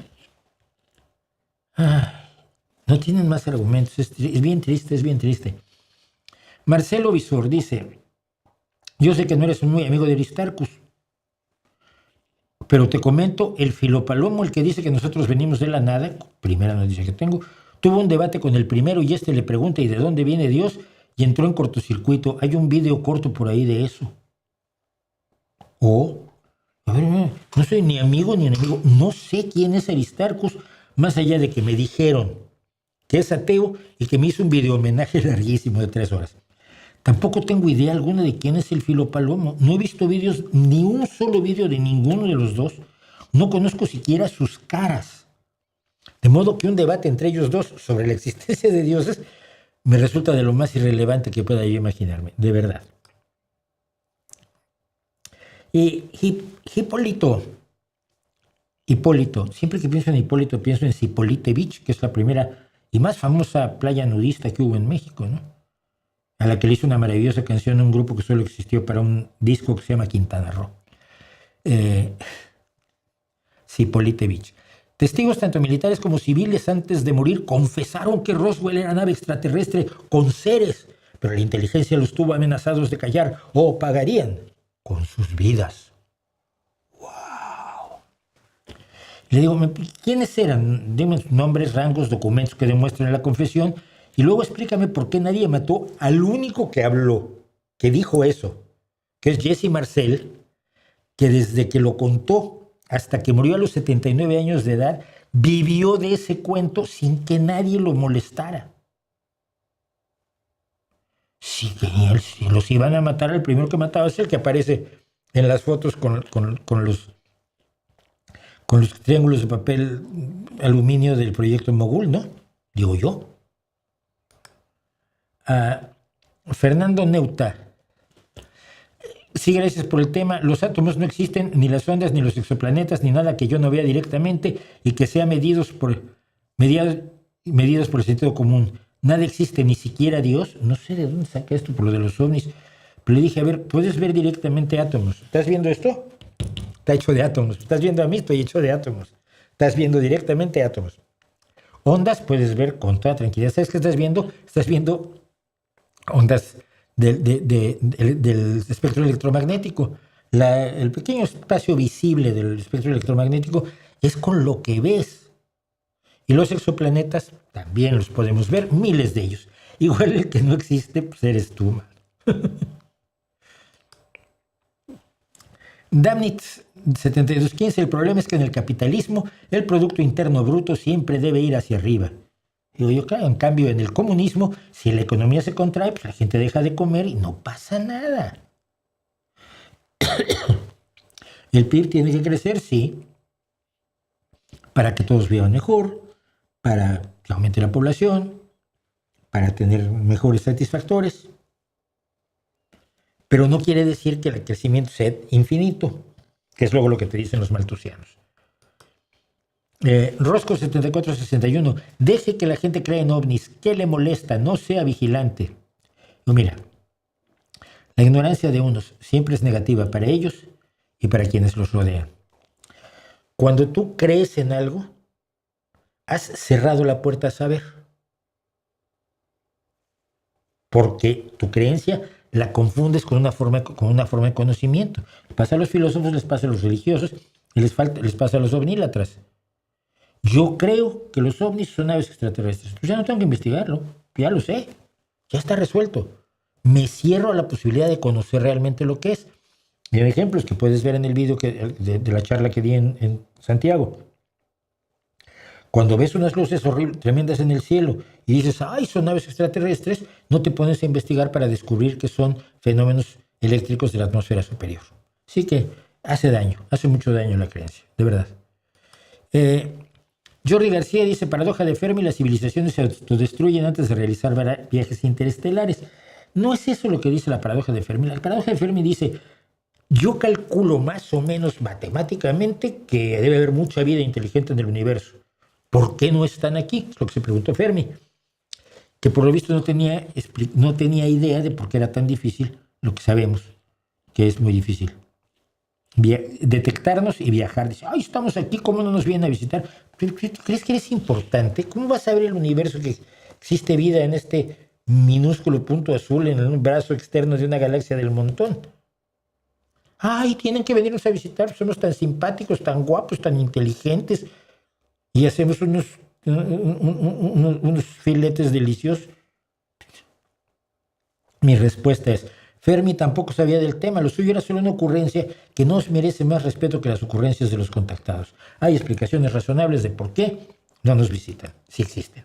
No tienen más argumentos, es bien triste. Marcelo Visor dice, yo sé que no eres un muy amigo de Aristarchus, pero te comento, el Filopalomo, el que dice que nosotros venimos de la nada, primera noticia que tengo, tuvo un debate con el primero y le pregunta ¿y de dónde viene Dios? Y entró en cortocircuito. Hay un video corto por ahí de eso. A ver, no soy ni amigo ni enemigo, no sé quién es Aristarchus, más allá de que me dijeron que es ateo y que me hizo un video homenaje larguísimo de 3 horas. Tampoco tengo idea alguna de quién es el Filopalomo. No he visto vídeos, ni un solo vídeo de ninguno de los dos. No conozco siquiera sus caras. De modo que un debate entre ellos dos sobre la existencia de dioses me resulta de lo más irrelevante que pueda yo imaginarme, de verdad. Y Hipólito, siempre que pienso en Hipólito pienso en Zipolite Beach, que es la primera y más famosa playa nudista que hubo en México, ¿no? A la que le hizo una maravillosa canción a un grupo que solo existió para un disco que se llama Quintana Roo. Zipolite Beach. Testigos tanto militares como civiles antes de morir confesaron que Roswell era nave extraterrestre con seres, pero la inteligencia los tuvo amenazados de callar o pagarían con sus vidas. ¡Wow! Le digo, ¿quiénes eran? Dime nombres, rangos, documentos que demuestren la confesión. Y luego explícame por qué nadie mató al único que habló, que dijo eso, que es Jesse Marcel, que desde que lo contó hasta que murió a los 79 años de edad, vivió de ese cuento sin que nadie lo molestara. Si los iban a matar, el primero que mataba es el que aparece en las fotos con los triángulos de papel aluminio del proyecto Mogul, ¿no? Digo yo. Fernando Neuta. Sí, gracias por el tema. Los átomos no existen, ni las ondas, ni los exoplanetas, ni nada que yo no vea directamente y que sea medidos por el sentido común. Nada existe, ni siquiera Dios. No sé de dónde saca esto por lo de los ovnis. Pero le dije, a ver, ¿puedes ver directamente átomos? ¿Estás viendo esto? Está hecho de átomos. ¿Estás viendo a mí? Estoy hecho de átomos. Estás viendo directamente átomos. Ondas puedes ver con toda tranquilidad. ¿Sabes qué estás viendo? Estás viendo ondas del espectro electromagnético. El pequeño espacio visible del espectro electromagnético es con lo que ves. Y los exoplanetas también los podemos ver, miles de ellos. Igual el que no existe, pues eres tú, man. Damnit 7215, el problema es que en el capitalismo el Producto Interno Bruto siempre debe ir hacia arriba. Digo yo, claro, en cambio en el comunismo, si la economía se contrae, pues la gente deja de comer y no pasa nada. ¿El PIB tiene que crecer? Sí. para que todos vivan mejor, para que aumente la población, para tener mejores satisfactores. Pero no quiere decir que el crecimiento sea infinito, que es luego lo que te dicen los maltusianos. Rosco 7461, deje que la gente crea en ovnis. ¿Qué le molesta? No sea vigilante. No, mira, la ignorancia de unos siempre es negativa para ellos y para quienes los rodean. Cuando tú crees en algo, has cerrado la puerta a saber. Porque tu creencia la confundes con una forma de conocimiento. Les pasa a los filósofos, les pasa a los religiosos y les pasa a los ovnílatras. Yo creo que los ovnis son naves extraterrestres. Pues ya no tengo que investigarlo, ya lo sé, ya está resuelto. Me cierro a la posibilidad de conocer realmente lo que es. Y hay ejemplos que puedes ver en el video de la charla que di en Santiago. Cuando ves unas luces horribles, tremendas en el cielo y dices, ¡ay, son naves extraterrestres!, no te pones a investigar para descubrir que son fenómenos eléctricos de la atmósfera superior. Así que hace daño, hace mucho daño la creencia, de verdad. Jordi García dice, paradoja de Fermi, las civilizaciones se autodestruyen antes de realizar viajes interestelares. No es eso lo que dice la paradoja de Fermi. La paradoja de Fermi dice, yo calculo más o menos matemáticamente que debe haber mucha vida inteligente en el universo. ¿Por qué no están aquí? Es lo que se preguntó Fermi, que por lo visto no tenía idea de por qué era tan difícil lo que sabemos, que es muy difícil. Detectarnos y viajar. Dice, ¡ay, estamos aquí! ¿Cómo no nos vienen a visitar? ¿Tú crees que eres importante? ¿Cómo vas a ver el universo que existe vida en este minúsculo punto azul en un brazo externo de una galaxia del montón? ¡Ay, tienen que venirnos a visitar! Somos tan simpáticos, tan guapos, tan inteligentes y hacemos unos filetes deliciosos. Mi respuesta es, Fermi tampoco sabía del tema, lo suyo era solo una ocurrencia que no merece más respeto que las ocurrencias de los contactados. Hay explicaciones razonables de por qué no nos visitan, si existen.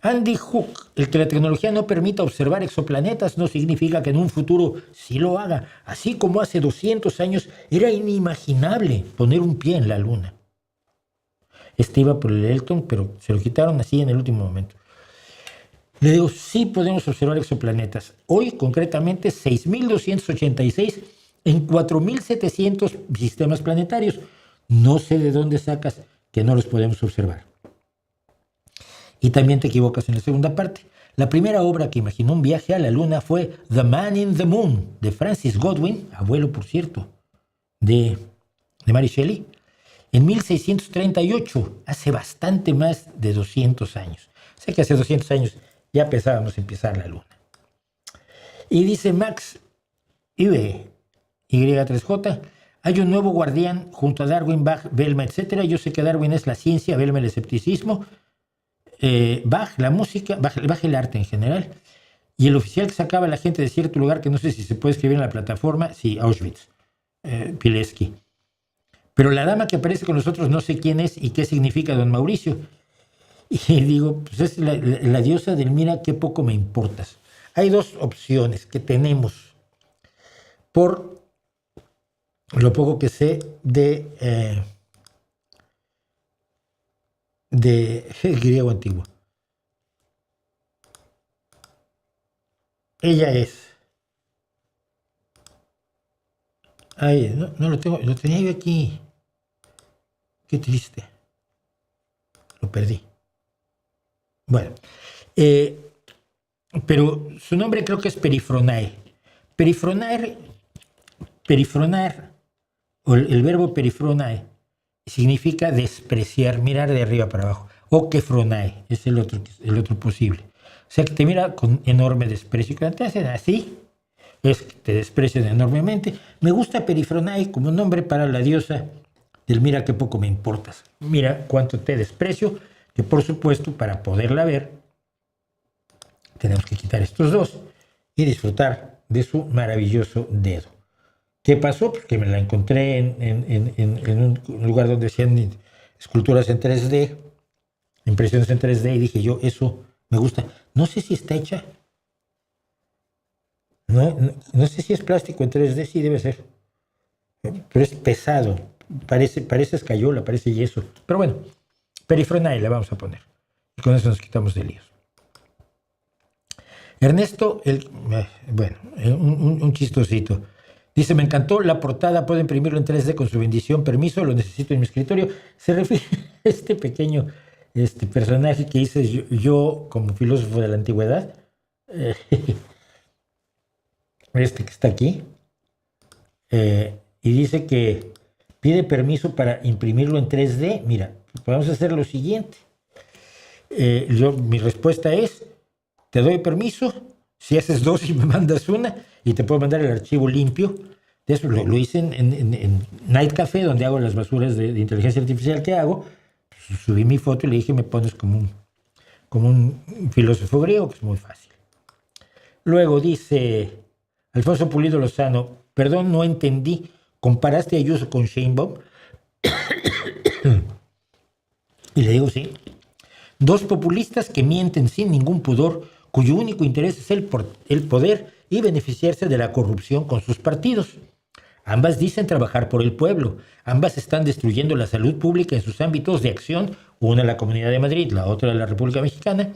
Andy Hook, el que la tecnología no permita observar exoplanetas no significa que en un futuro sí lo haga, así como hace 200 años era inimaginable poner un pie en la Luna. Este iba por el Elton, pero se lo quitaron así en el último momento. Le digo, sí podemos observar exoplanetas. Hoy, concretamente, 6.286 en 4.700 sistemas planetarios. No sé de dónde sacas que no los podemos observar. Y también te equivocas en la segunda parte. La primera obra que imaginó un viaje a la Luna fue The Man in the Moon, de Francis Godwin, abuelo, por cierto, de Mary Shelley, en 1638, hace bastante más de 200 años. Sé que hace 200 años ya pensábamos en pisar la Luna. Y dice Max Y3J, hay un nuevo guardián junto a Darwin, Bach, Velma, etc. Yo sé que Darwin es la ciencia, Velma el escepticismo, Bach la música, Bach el arte en general, y el oficial que sacaba a la gente de cierto lugar que no sé si se puede escribir en la plataforma, sí, Auschwitz, Pileski. Pero la dama que aparece con nosotros no sé quién es y qué significa don Mauricio. Y digo, pues es la diosa del mira qué poco me importas. Hay dos opciones que tenemos por lo poco que sé de griego antiguo. Ella es. Ay, no lo tengo, lo tenía yo aquí. Qué triste. Lo perdí. Bueno, pero su nombre creo que es Perifronae. Perifronar, o el verbo perifronae, significa despreciar, mirar de arriba para abajo. O quefronae, es el otro posible. O sea, que te mira con enorme desprecio. Cuando te hacen así, es que te desprecian enormemente. Me gusta Perifronae como nombre para la diosa del mira qué poco me importas. Mira cuánto te desprecio, que por supuesto para poderla ver tenemos que quitar estos dos y disfrutar de su maravilloso dedo. ¿Qué pasó? Porque me la encontré en un lugar donde hacían esculturas en 3D, impresiones en 3D, y dije yo, eso me gusta. No sé si está hecha. No sé si es plástico en 3D, sí debe ser. Pero es pesado. parece escayola, parece yeso. Pero bueno, perifronae le vamos a poner. Y con eso nos quitamos de líos. Ernesto, un chistosito. Dice, me encantó la portada, puedo imprimirlo en 3D con su bendición, permiso, lo necesito en mi escritorio. Se refiere a este pequeño personaje que hice yo como filósofo de la antigüedad. Este que está aquí. Y dice que pide permiso para imprimirlo en 3D. Mira, podemos hacer lo siguiente. Mi respuesta es, te doy permiso, si haces 2 y me mandas una, y te puedo mandar el archivo limpio. De eso lo hice en Night Café, donde hago las basuras de inteligencia artificial que hago. Pues, subí mi foto y le dije, me pones como un filósofo griego, que es muy fácil. Luego dice Alfonso Pulido Lozano, perdón, no entendí, ¿comparaste a Ayuso con Sheinbaum? Y le digo, sí. 2 populistas que mienten sin ningún pudor, cuyo único interés es el poder y beneficiarse de la corrupción con sus partidos. Ambas dicen trabajar por el pueblo. Ambas están destruyendo la salud pública en sus ámbitos de acción, una la Comunidad de Madrid, la otra la República Mexicana.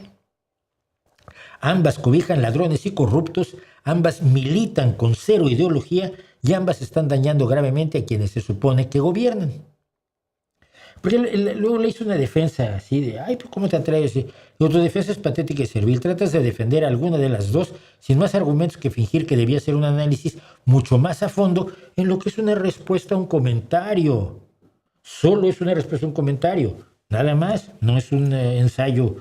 Ambas cobijan ladrones y corruptos, ambas militan con 0 ideología y ambas están dañando gravemente a quienes se supone que gobiernan. Porque luego le hizo una defensa así de, ay, pues ¿cómo te atreves? Y tu defensa es patética y servil. Tratas de defender a alguna de las dos sin más argumentos que fingir que debía ser un análisis mucho más a fondo en lo que es una respuesta a un comentario. Solo es una respuesta a un comentario. Nada más. No es un ensayo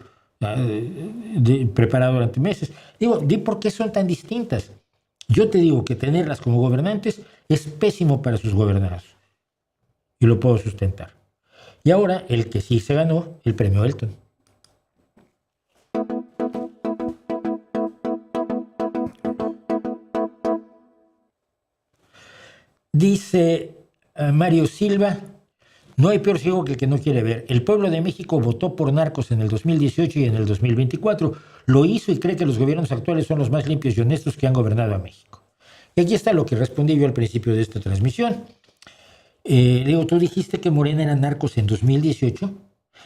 preparado durante meses. Di por qué son tan distintas. Yo te digo que tenerlas como gobernantes es pésimo para sus gobernados. Y lo puedo sustentar. Y ahora el que sí se ganó el premio Elton. Dice Mario Silva, no hay peor ciego que el que no quiere ver. El pueblo de México votó por narcos en el 2018 y en el 2024. Lo hizo y cree que los gobiernos actuales son los más limpios y honestos que han gobernado a México. Y aquí está lo que respondí yo al principio de esta transmisión. Digo, tú dijiste que Morena eran narcos en 2018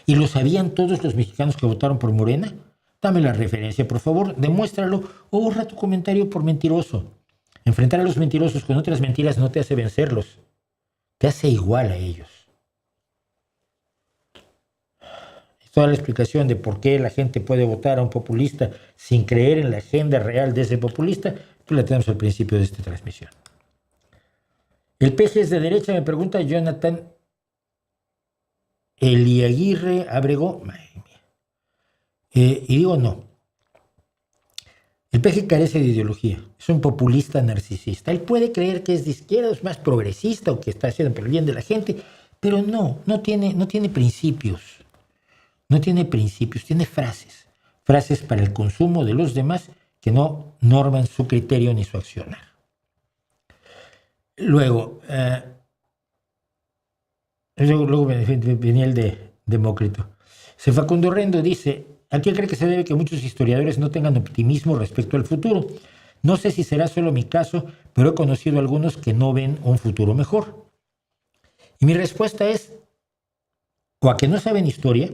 y lo sabían todos los mexicanos que votaron por Morena. Dame la referencia, por favor, demuéstralo o borra tu comentario por mentiroso. Enfrentar a los mentirosos con otras mentiras no te hace vencerlos, te hace igual a ellos. Toda la explicación de por qué la gente puede votar a un populista sin creer en la agenda real de ese populista, pues la tenemos al principio de esta transmisión. El PG es de derecha, me pregunta Jonathan Eliaguirre Abrego. Y digo no. El PG carece de ideología. Es un populista narcisista. Él puede creer que es de izquierda, es más progresista o que está haciendo por el bien de la gente, pero no tiene principios. No tiene principios, tiene frases. Frases para el consumo de los demás que no norman su criterio ni su accionar. Luego venía el de Demócrito. Facundo Rendo dice, ¿a qué cree que se debe que muchos historiadores no tengan optimismo respecto al futuro? No sé si será solo mi caso, pero he conocido a algunos que no ven un futuro mejor. Y mi respuesta es, o a que no saben historia,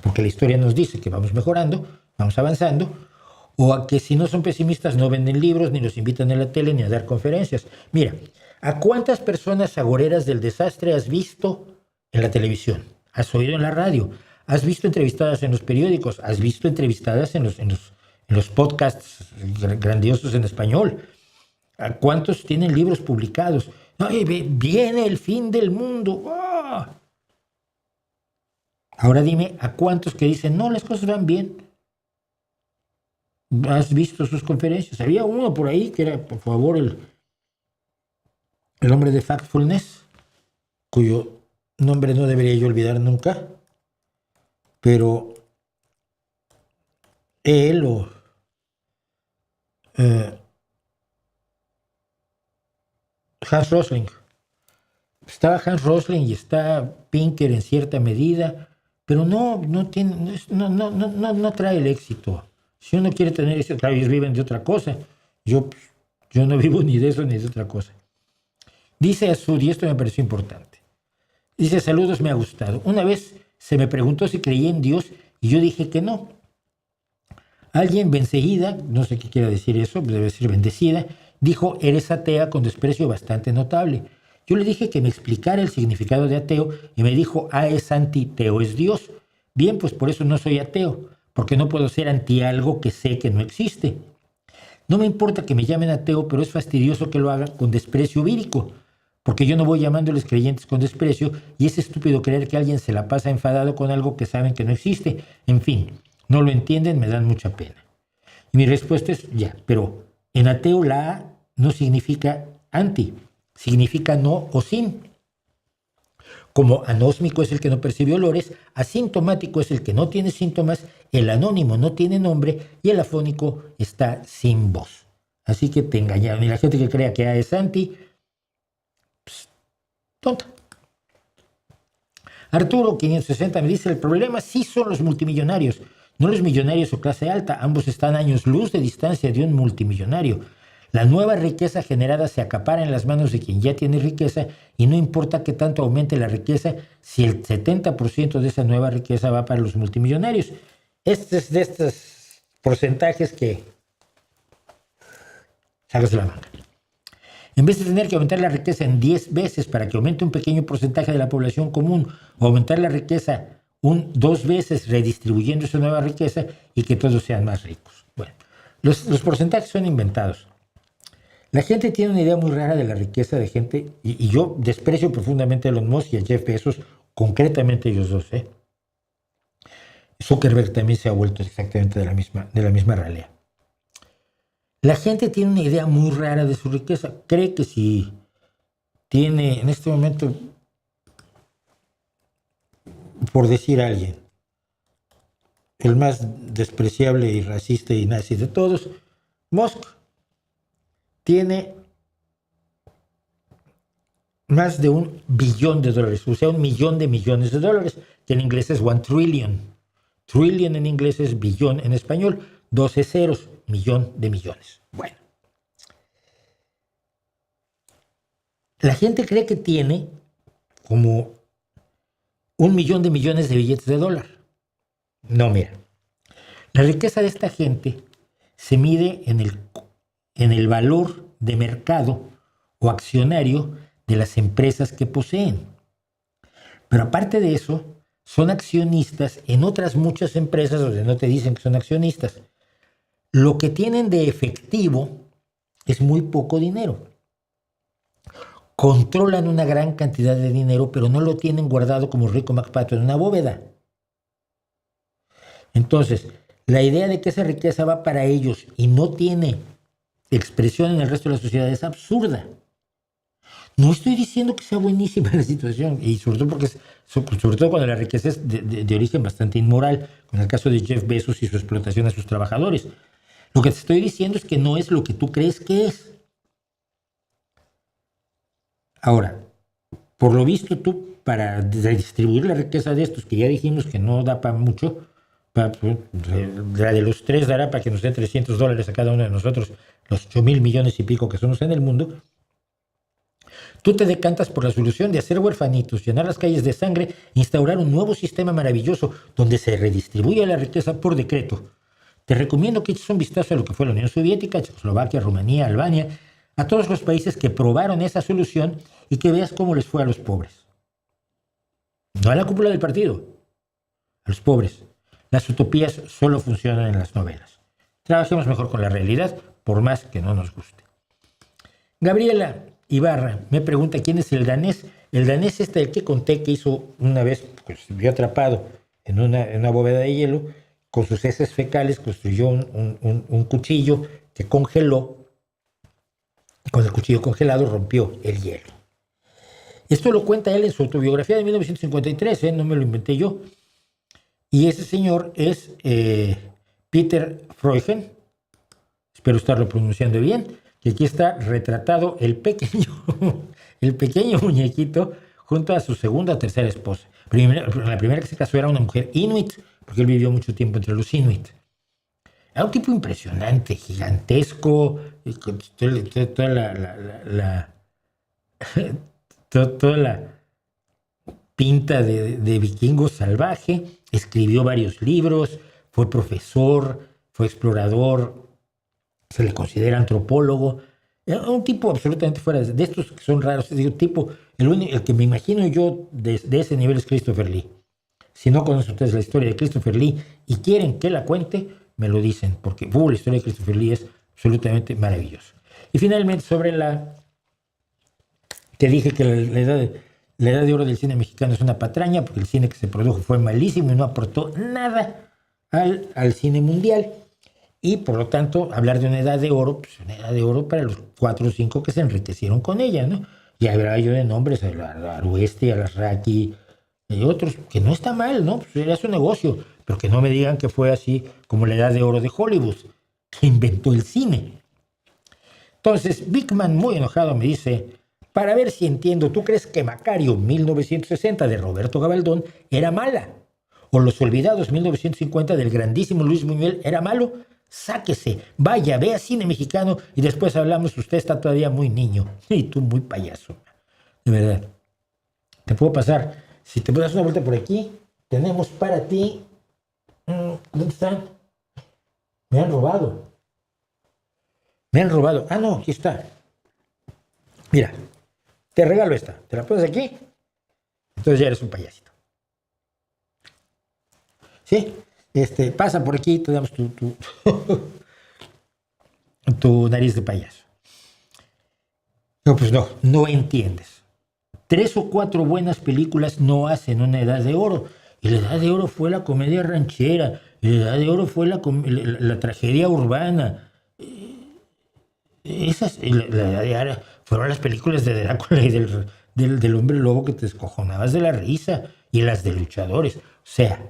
porque la historia nos dice que vamos mejorando, vamos avanzando, o a que si no son pesimistas no venden libros, ni los invitan a la tele, ni a dar conferencias. Mira, ¿a cuántas personas agoreras del desastre has visto en la televisión? ¿Has oído en la radio? ¿Has visto entrevistadas en los periódicos? ¿Has visto entrevistadas en los podcasts grandiosos en español? ¿A cuántos tienen libros publicados? ¡Ay, viene el fin del mundo! ¡Oh! Ahora dime, ¿a cuántos que dicen, no, las cosas van bien? ¿Has visto sus conferencias? Había uno por ahí que era, por favor, el hombre de Factfulness, cuyo nombre no debería yo olvidar nunca, pero él o Hans Rosling. Estaba Hans Rosling y está Pinker en cierta medida, pero no trae el éxito. Si uno quiere tener ese, claro, ellos viven de otra cosa. Yo no vivo ni de eso ni de otra cosa. Dice Azur, y esto me pareció importante. Dice, saludos, me ha gustado. Una vez se me preguntó si creía en Dios y yo dije que no. Alguien bendecida, no sé qué quiere decir eso, debe decir bendecida, dijo, eres atea con desprecio bastante notable. Yo le dije que me explicara el significado de ateo y me dijo, es anti, teo es Dios. Bien, pues por eso no soy ateo, porque no puedo ser anti algo que sé que no existe. No me importa que me llamen ateo, pero es fastidioso que lo haga con desprecio vírico, porque yo no voy llamándoles creyentes con desprecio y es estúpido creer que alguien se la pasa enfadado con algo que saben que no existe. En fin, no lo entienden, me dan mucha pena. Y mi respuesta es, ya, pero en ateo la A no significa anti, significa no o sin. Como anósmico es el que no percibe olores, asintomático es el que no tiene síntomas, el anónimo no tiene nombre y el afónico está sin voz. Así que te engañaron. Y la gente que crea que A es anti, tonta. Arturo 560 me dice, el problema sí son los multimillonarios, no los millonarios o clase alta, ambos están a años luz de distancia de un multimillonario. La nueva riqueza generada se acapara en las manos de quien ya tiene riqueza y no importa qué tanto aumente la riqueza si el 70% de esa nueva riqueza va para los multimillonarios. Este es de estos porcentajes que sacas de la manga. En vez de tener que aumentar la riqueza en 10 veces para que aumente un pequeño porcentaje de la población común o aumentar la riqueza 2 veces redistribuyendo esa nueva riqueza y que todos sean más ricos. Bueno, los porcentajes son inventados. La gente tiene una idea muy rara de la riqueza de gente, y yo desprecio profundamente a Elon Musk y a Jeff Bezos, concretamente ellos dos. Zuckerberg también se ha vuelto exactamente de la misma realidad. La gente tiene una idea muy rara de su riqueza. Cree que si tiene en este momento, por decir a alguien, el más despreciable y racista y nazi de todos, Musk, tiene más de $1 billón, o sea, 1 millón de millones de dólares, que en inglés es 1 trillion. Trillion en inglés es billón en español, 12 ceros, millón de millones. Bueno. La gente cree que tiene como 1 millón de millones de billetes de dólar. No, mira. La riqueza de esta gente se mide en el valor de mercado o accionario de las empresas que poseen. Pero aparte de eso, son accionistas en otras muchas empresas donde no te dicen que son accionistas. Lo que tienen de efectivo es muy poco dinero. Controlan una gran cantidad de dinero, pero no lo tienen guardado como rico MacPato en una bóveda. Entonces, la idea de que esa riqueza va para ellos y no tiene expresión en el resto de la sociedad es absurda. No estoy diciendo que sea buenísima la situación, y sobre todo cuando la riqueza es de origen bastante inmoral, con el caso de Jeff Bezos y su explotación a sus trabajadores. Lo que te estoy diciendo es que no es lo que tú crees que es. Ahora, por lo visto tú, para redistribuir la riqueza de estos, que ya dijimos que no da para mucho, la de los tres dará para que nos den $300 a cada uno de nosotros, los 8,000 millones y pico que somos en el mundo. Tú te decantas por la solución de hacer huerfanitos, llenar las calles de sangre, instaurar un nuevo sistema maravilloso donde se redistribuye la riqueza por decreto. Te recomiendo que eches un vistazo a lo que fue la Unión Soviética, Checoslovaquia, Rumanía, Albania, a todos los países que probaron esa solución y que veas cómo les fue a los pobres. No a la cúpula del partido, a los pobres. Las utopías solo funcionan en las novelas. Trabajemos mejor con la realidad, por más que no nos guste. Gabriela Ibarra me pregunta quién es el danés. El danés es el que conté que hizo una vez, pues vio atrapado en una bóveda de hielo, con sus heces fecales construyó un cuchillo que congeló. Con el cuchillo congelado rompió el hielo. Esto lo cuenta él en su autobiografía de 1953, no me lo inventé yo. Y ese señor es Peter Freuchen, espero estarlo pronunciando bien, que aquí está retratado el pequeño muñequito junto a su segunda o tercera esposa. La primera que se casó era una mujer inuit, porque él vivió mucho tiempo entre los inuit. Era un tipo impresionante, gigantesco, con toda la pinta de vikingo salvaje, escribió varios libros, fue profesor, fue explorador, se le considera antropólogo. Era un tipo absolutamente fuera de estos que son raros. Es un tipo, el que me imagino yo de ese nivel es Christopher Lee. Si no conocen ustedes la historia de Christopher Lee y quieren que la cuente, me lo dicen, porque la historia de Christopher Lee es absolutamente maravillosa. Y finalmente, te dije que la edad de oro del cine mexicano es una patraña, porque el cine que se produjo fue malísimo y no aportó nada al cine mundial. Y por lo tanto, hablar de una edad de oro, pues una edad de oro para los 4 o 5 que se enriquecieron con ella, ¿no? Y hablaba yo de nombres, a Arueste, a Larraqui y otros, que no está mal, ¿no? Pues era su negocio, pero que no me digan que fue así como la edad de oro de Hollywood, que inventó el cine. Entonces, Bickman, muy enojado, me dice, para ver si entiendo, ¿tú crees que Macario 1960 de Roberto Gabaldón era mala? ¿O Los Olvidados 1950 del grandísimo Luis Buñuel era malo? Sáquese, vaya, vea cine mexicano y después hablamos. Usted está todavía muy niño y tú muy payaso. De verdad. Te puedo pasar. Si te das una vuelta por aquí, tenemos para ti. ¿Dónde están? Me han robado. Ah, no, aquí está. Mira, te regalo esta. ¿Te la pones aquí? Entonces ya eres un payasito. ¿Sí? Pasa por aquí, te damos tu nariz de payaso. No, pues no entiendes. 3 o 4 buenas películas no hacen una edad de oro. Y la edad de oro fue la comedia ranchera. Y la edad de oro fue la tragedia urbana. La edad de oro fueron las películas de Drácula y del hombre lobo que te escojonabas de la risa. Y las de luchadores. O sea,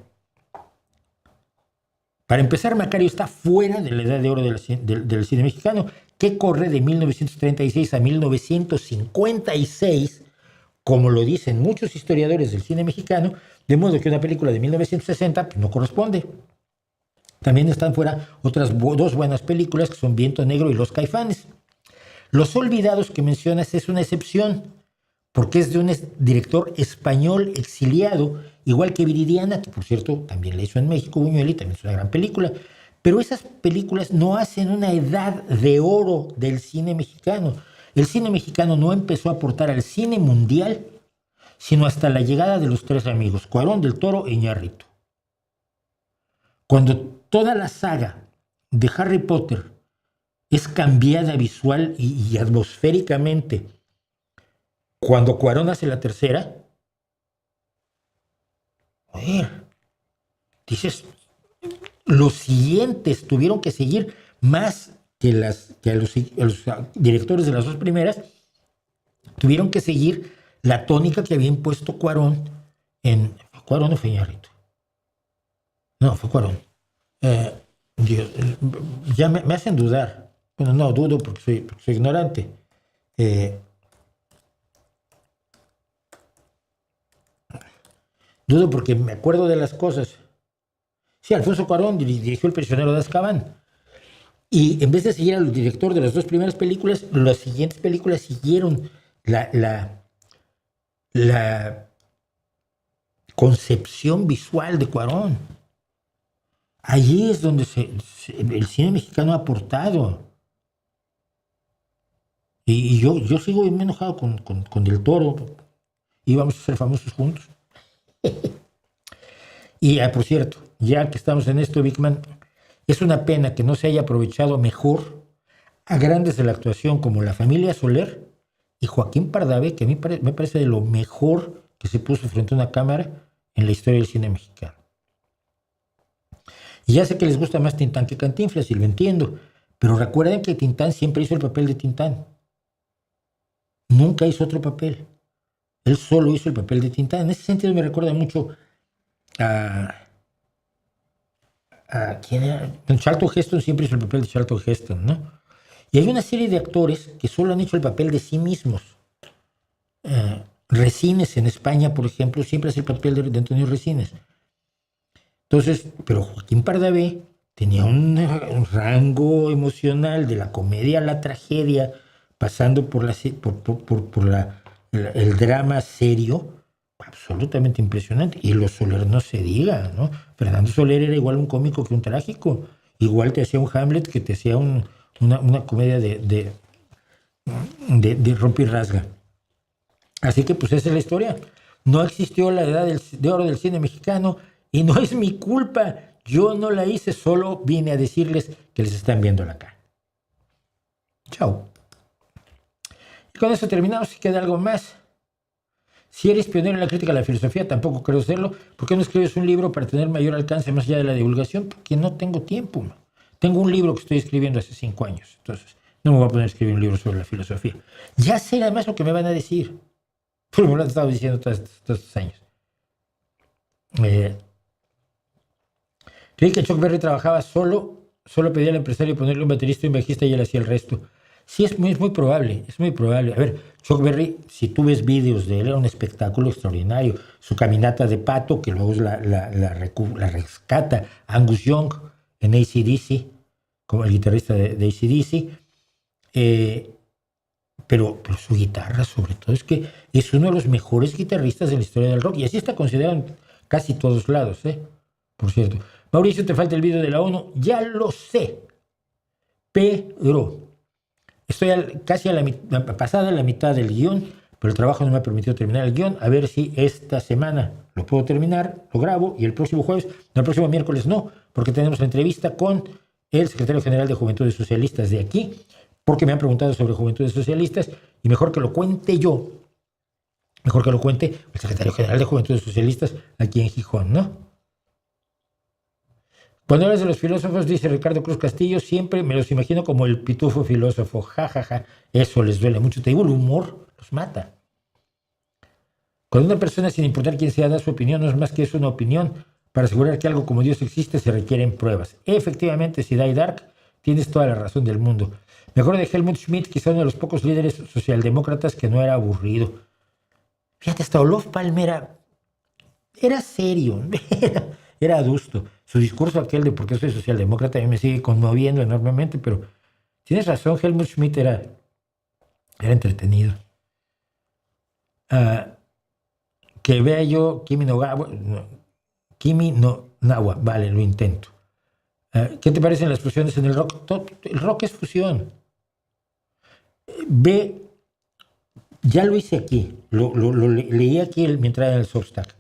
para empezar, Macario está fuera de la edad de oro del cine mexicano, que corre de 1936 a 1956, como lo dicen muchos historiadores del cine mexicano, de modo que una película de 1960 pues, no corresponde. También están fuera otras 2 buenas películas, que son Viento Negro y Los Caifanes. Los Olvidados que mencionas es una excepción, porque es de un director español exiliado, igual que Viridiana, que por cierto también la hizo en México Buñuel y también es una gran película. Pero esas películas no hacen una edad de oro del cine mexicano. El cine mexicano no empezó a aportar al cine mundial, sino hasta la llegada de los 3 amigos, Cuarón, Del Toro e Iñárritu. Cuando toda la saga de Harry Potter es cambiada visual y atmosféricamente, cuando Cuarón hace la tercera, dices, los siguientes tuvieron que seguir más que a los directores de las 2 primeras, tuvieron que seguir la tónica que había impuesto Cuarón en... ¿Cuarón o fue Iñárritu? No, fue Cuarón. Ya me hacen dudar. Bueno, no, dudo porque soy ignorante. Dudo porque me acuerdo de las cosas. Sí, Alfonso Cuarón dirigió El prisionero de Azkaban. Y en vez de seguir al director de las 2 primeras películas, las siguientes películas siguieron la concepción visual de Cuarón. Allí es donde el cine mexicano ha aportado. Y yo sigo bien enojado con Del Toro. Íbamos a ser famosos juntos. Y por cierto, ya que estamos en esto, Bickman, es una pena que no se haya aprovechado mejor a grandes de la actuación como la familia Soler y Joaquín Pardavé, que a mí me parece de lo mejor que se puso frente a una cámara en la historia del cine mexicano. Y ya sé que les gusta más Tintán que Cantinflas, y lo entiendo, pero recuerden que Tintán siempre hizo el papel de Tintán. Nunca hizo otro papel. Él solo hizo el papel de Tintán. En ese sentido me recuerda mucho a ¿quién era? Charlton Heston siempre hizo el papel de Charlton Heston, ¿no? Y hay una serie de actores que solo han hecho el papel de sí mismos. Resines en España, por ejemplo, siempre hace el papel de Antonio Resines. Entonces, pero Joaquín Pardavé tenía un rango emocional de la comedia a la tragedia, pasando por el drama serio. absolutamente impresionante. Y los Soler no se diga, ¿no? Fernando Soler era igual un cómico que un trágico. Igual te hacía un Hamlet que te hacía una comedia de rompe y rasga. Así que pues esa es la historia. No existió la edad de oro del cine mexicano y no es mi culpa. Yo no la hice, solo vine a decirles que les están viendo la cara. Chao. Y con eso terminamos. Si queda algo más. Si eres pionero en la crítica a la filosofía, tampoco creo serlo. ¿Por qué no escribes un libro para tener mayor alcance más allá de la divulgación? Porque no tengo tiempo. Tengo un libro que estoy escribiendo hace 5 años. Entonces, no me voy a poner a escribir un libro sobre la filosofía. Ya sé además lo que me van a decir. Por lo que he estado diciendo todos estos años. Creí que Chuck Berry trabajaba solo pedía al empresario ponerle un baterista y un bajista y él hacía el resto. Sí, es muy probable, es muy probable. A ver, Chuck Berry, si tú ves vídeos de él, era un espectáculo extraordinario. Su caminata de pato, que luego la rescata Angus Young en AC/DC, como el guitarrista de AC/DC. Pero su guitarra, sobre todo, es que es uno de los mejores guitarristas de la historia del rock. Y así está considerado en casi todos lados, por cierto. Mauricio, te falta el video de la ONU. Ya lo sé. Pero estoy casi pasada la mitad del guión, pero el trabajo no me ha permitido terminar el guión. A ver si esta semana lo puedo terminar, lo grabo, y el próximo jueves, no, el próximo miércoles no, porque tenemos la entrevista con el secretario general de Juventudes Socialistas de aquí, porque me han preguntado sobre Juventudes Socialistas, y mejor que lo cuente yo, mejor que lo cuente el secretario general de Juventudes Socialistas aquí en Gijón, ¿no? Cuando hablas de los filósofos, dice Ricardo Cruz Castillo, siempre me los imagino como el pitufo filósofo, jajaja, eso les duele mucho. Te digo, el humor los mata. Cuando una persona, sin importar quién sea, da su opinión, no es más que eso, una opinión. Para asegurar que algo como Dios existe, se requieren pruebas. Efectivamente, Sidai Dark, tienes toda la razón del mundo. Me acuerdo de Helmut Schmidt, quizá uno de los pocos líderes socialdemócratas que no era aburrido. Fíjate, hasta Olof Palme era serio, era adusto. Su discurso aquel de por qué soy socialdemócata a mí me sigue conmoviendo enormemente, pero tienes razón, Helmut Schmidt era entretenido. Que vea yo Kimi no Nawa, vale, lo intento. ¿Qué te parecen las fusiones en el rock? El rock es fusión. Ya lo hice aquí, lo leí aquí mientras era en el Substack,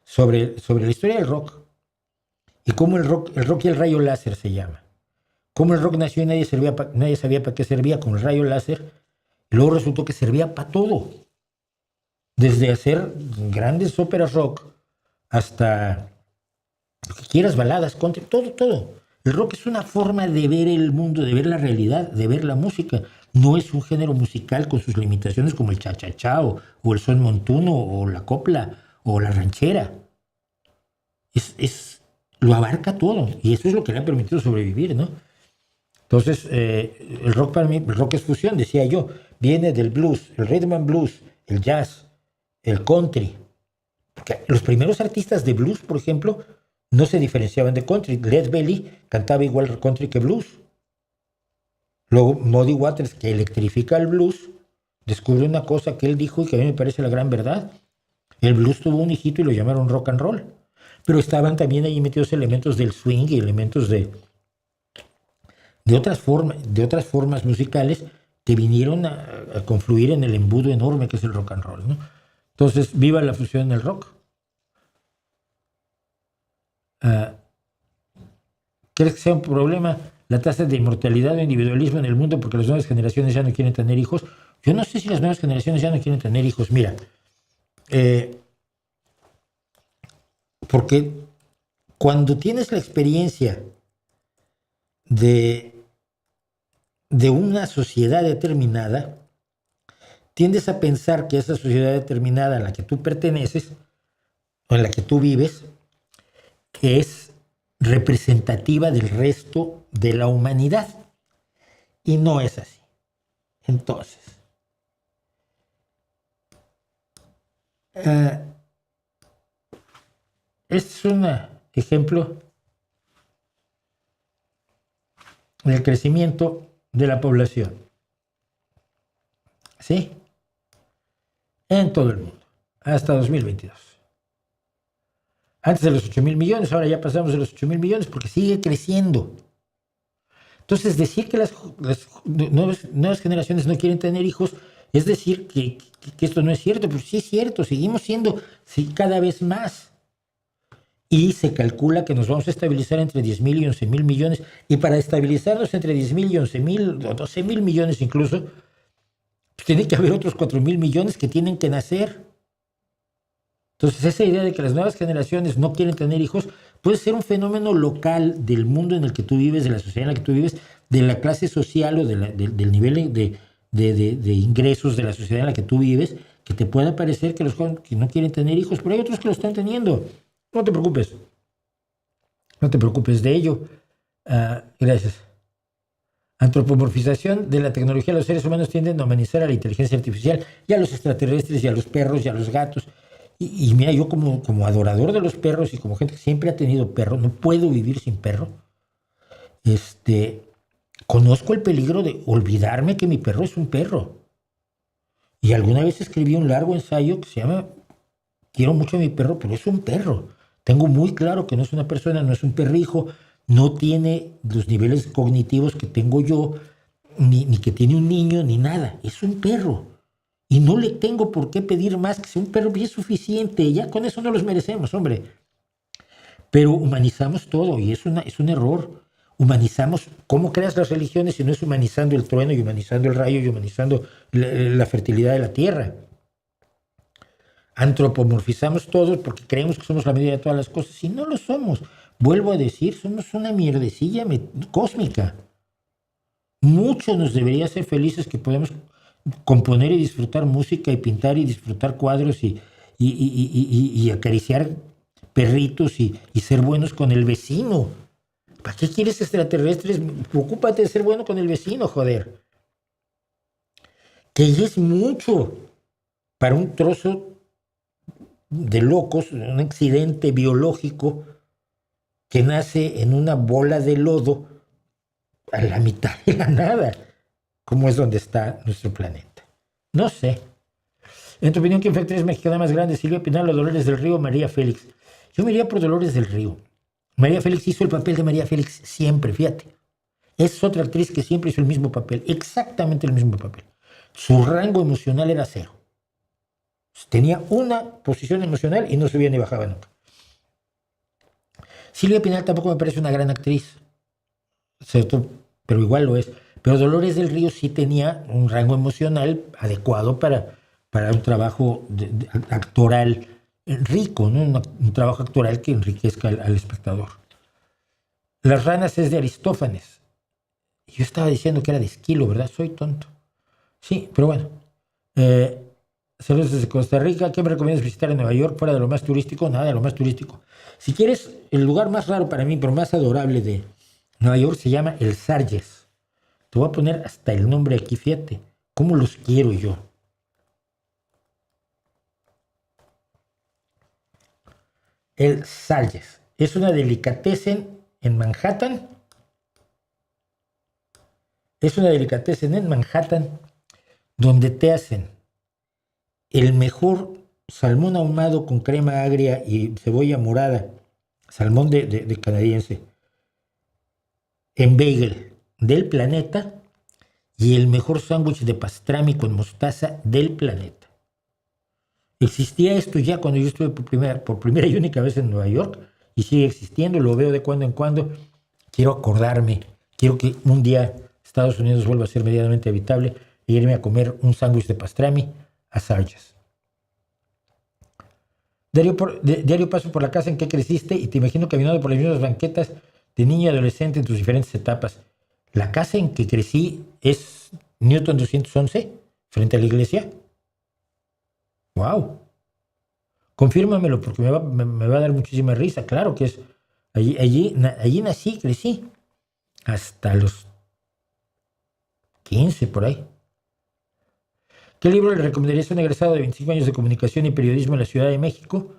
sobre la historia del rock y cómo el rock y el rayo láser se llama. Cómo el rock nació y nadie sabía para qué servía con el rayo láser, y luego resultó que servía para todo. Desde hacer grandes óperas rock hasta lo que quieras, baladas, country, todo. El rock es una forma de ver el mundo, de ver la realidad, de ver la música. No es un género musical con sus limitaciones como el cha-cha-cha o el son montuno o la copla o la ranchera. Lo abarca todo y eso es lo que le ha permitido sobrevivir, ¿no? Entonces, el rock para mí, el rock es fusión, decía yo, viene del blues, el rhythm and blues, el jazz, el country. Porque los primeros artistas de blues, por ejemplo, no se diferenciaban de country. Led Belly cantaba igual country que blues. Luego Muddy Waters, que electrifica el blues, descubre una cosa que él dijo y que a mí me parece la gran verdad. El blues tuvo un hijito y lo llamaron rock and roll. Pero estaban también ahí metidos elementos del swing y elementos de otras formas musicales que vinieron a confluir en el embudo enorme que es el rock and roll, ¿no? Entonces, viva la fusión en el rock. ¿Crees que sea un problema la tasa de inmortalidad o individualismo en el mundo porque las nuevas generaciones ya no quieren tener hijos? Yo no sé si las nuevas generaciones ya no quieren tener hijos. Mira, porque cuando tienes la experiencia de una sociedad determinada, tiendes a pensar que esa sociedad determinada a la que tú perteneces o en la que tú vives es representativa del resto de la humanidad. Y no es así. Entonces, este es un ejemplo del crecimiento de la población. ¿Sí? En todo el mundo. hasta 2022. Antes de los 8,000 millones, ahora ya pasamos de los 8,000 millones porque sigue creciendo. Entonces, decir que las nuevas generaciones no quieren tener hijos es decir que esto no es cierto. Pues sí es cierto, seguimos siendo cada vez más. Y se calcula que nos vamos a estabilizar entre 10,000 y 11,000 millones. Y para estabilizarnos entre 10,000 y 11,000 o 12,000 millones incluso, pues tiene que haber otros 4,000 millones que tienen que nacer. Entonces, esa idea de que las nuevas generaciones no quieren tener hijos puede ser un fenómeno local del mundo en el que tú vives, de la sociedad en la que tú vives, de la clase social o del nivel de ingresos de la sociedad en la que tú vives, que te pueda parecer que los jóvenes que no quieren tener hijos, pero hay otros que lo están teniendo. No te preocupes. No te preocupes de ello. Gracias. Antropomorfización de la tecnología. Los seres humanos tienden a humanizar a la inteligencia artificial y a los extraterrestres y a los perros y a los gatos. Y mira, yo como adorador de los perros y como gente que siempre ha tenido perro, no puedo vivir sin perro. Conozco el peligro de olvidarme que mi perro es un perro. Y alguna vez escribí un largo ensayo que se llama Quiero mucho a mi perro, pero es un perro. Tengo muy claro que no es una persona, no es un perrijo, no tiene los niveles cognitivos que tengo yo, ni que tiene un niño, ni nada. Es un perro. Y no le tengo por qué pedir más que sea un perro, y es suficiente. Ya con eso no los merecemos, hombre. Pero humanizamos todo y es un error. Humanizamos. ¿Cómo creas las religiones si no es humanizando el trueno y humanizando el rayo y humanizando la fertilidad de la tierra? Antropomorfizamos todos porque creemos que somos la medida de todas las cosas y no lo somos. Vuelvo a decir, somos una mierdecilla cósmica. Mucho nos debería hacer felices que podemos componer y disfrutar música y pintar y disfrutar cuadros y acariciar perritos y ser buenos con el vecino. ¿Para qué quieres extraterrestres? Ocúpate de ser bueno con el vecino, joder. Que ya es mucho para un trozo de locos, un accidente biológico que nace en una bola de lodo a la mitad de la nada, como es donde está nuestro planeta. No sé. En tu opinión, ¿quién fue la actriz mexicana más grande? Silvia Pinal o Dolores del Río, María Félix. Yo me iría por Dolores del Río. María Félix hizo el papel de María Félix siempre, fíjate. Es otra actriz que siempre hizo el mismo papel, exactamente el mismo papel. Su rango emocional era cero. Tenía una posición emocional y no subía ni bajaba nunca. Silvia Pinal tampoco me parece una gran actriz, ¿cierto? Pero igual lo es. Pero Dolores del Río sí tenía un rango emocional adecuado para un trabajo actoral rico, ¿no? Un trabajo actoral que enriquezca al espectador. Las ranas es de Aristófanes. Yo estaba diciendo que era de Esquilo, ¿verdad? Soy tonto. Sí, pero bueno. Saludos desde Costa Rica. ¿Qué me recomiendas visitar en Nueva York? Fuera de lo más turístico, nada de lo más turístico. Si quieres, el lugar más raro para mí, pero más adorable de Nueva York se llama el Sarges. Te voy a poner hasta el nombre aquí, fíjate. ¿Cómo los quiero yo? El Sarges. Es una delicatessen en Manhattan. Es una delicatessen en Manhattan donde te hacen el mejor salmón ahumado con crema agria y cebolla morada, salmón de canadiense, en bagel del planeta y el mejor sándwich de pastrami con mostaza del planeta. Existía esto ya cuando yo estuve por primera y única vez en Nueva York y sigue existiendo, lo veo de cuando en cuando. Quiero acordarme, quiero que un día Estados Unidos vuelva a ser medianamente habitable e irme a comer un sándwich de pastrami a Sarges. Diario paso por la casa en que creciste y te imagino caminando por las mismas banquetas de niño y adolescente en tus diferentes etapas. La casa en que crecí es Newton 211, frente a la iglesia. ¡Wow! Confírmamelo porque me va a dar muchísima risa. Claro que es. Allí nací, crecí. Hasta los 15 por ahí. ¿Qué libro le recomendarías a un egresado de 25 años de comunicación y periodismo en la Ciudad de México?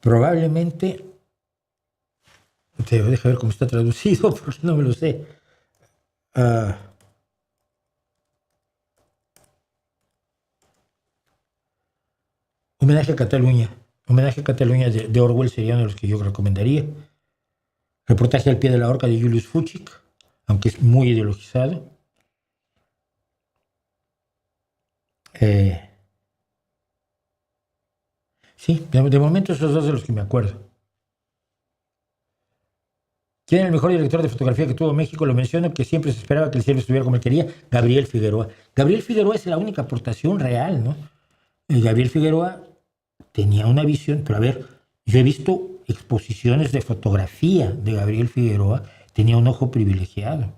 Probablemente, déjame ver cómo está traducido porque no me lo sé. Ah, Homenaje a Cataluña. Homenaje a Cataluña de Orwell sería uno de los que yo recomendaría. Reportaje al pie de la horca de Julius Fuchik, aunque es muy ideologizado. Sí, de momento esos dos de los que me acuerdo. ¿Quién es el mejor director de fotografía que tuvo México? Lo menciono, que siempre se esperaba que el cielo estuviera como él quería. Gabriel Figueroa. Gabriel Figueroa es la única aportación real, ¿no? Gabriel Figueroa tenía una visión, pero a ver, yo he visto exposiciones de fotografía de Gabriel Figueroa, tenía un ojo privilegiado,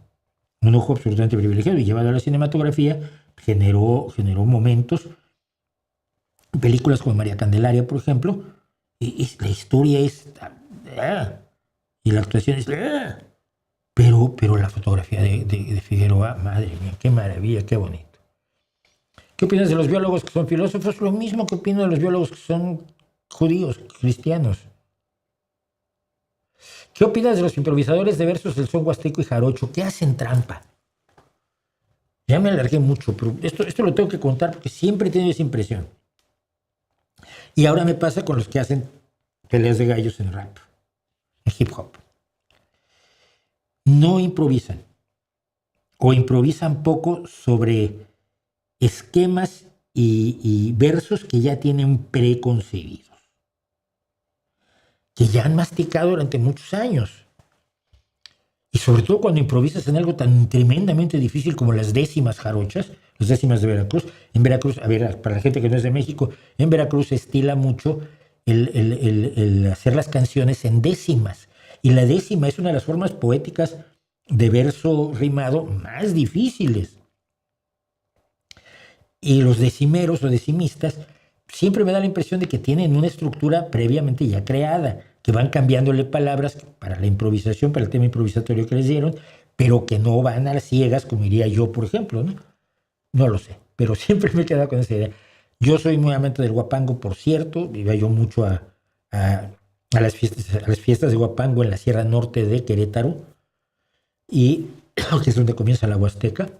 un ojo absolutamente privilegiado, y llevado a la cinematografía generó momentos, películas como María Candelaria, por ejemplo, y la historia es... y la actuación es... pero la fotografía de Figueroa, madre mía, qué maravilla, qué bonito. ¿Qué opinas de los biólogos que son filósofos? Lo mismo que opino de los biólogos que son judíos, cristianos. ¿Qué opinas de los improvisadores de versos del son huasteco y jarocho? ¿Qué hacen trampa? Ya me alargué mucho, pero esto lo tengo que contar porque siempre he tenido esa impresión. Y ahora me pasa con los que hacen peleas de gallos en rap, en hip hop. No improvisan, o improvisan poco sobre esquemas y versos que ya tienen preconcebidos, que ya han masticado durante muchos años. Y sobre todo cuando improvisas en algo tan tremendamente difícil como las décimas jarochas, las décimas de Veracruz. En Veracruz, a ver, para la gente que no es de México, en Veracruz se estila mucho el hacer las canciones en décimas. Y la décima es una de las formas poéticas de verso rimado más difíciles. Y los decimeros o decimistas siempre me da la impresión de que tienen una estructura previamente ya creada, que van cambiándole palabras para la improvisación, para el tema improvisatorio que les dieron, pero que no van a las ciegas, como diría yo, por ejemplo, ¿no? No lo sé, pero siempre me he quedado con esa idea. Yo soy muy amante del huapango, por cierto, iba yo mucho a las fiestas de huapango en la Sierra Norte de Querétaro, y que es donde comienza la Huasteca.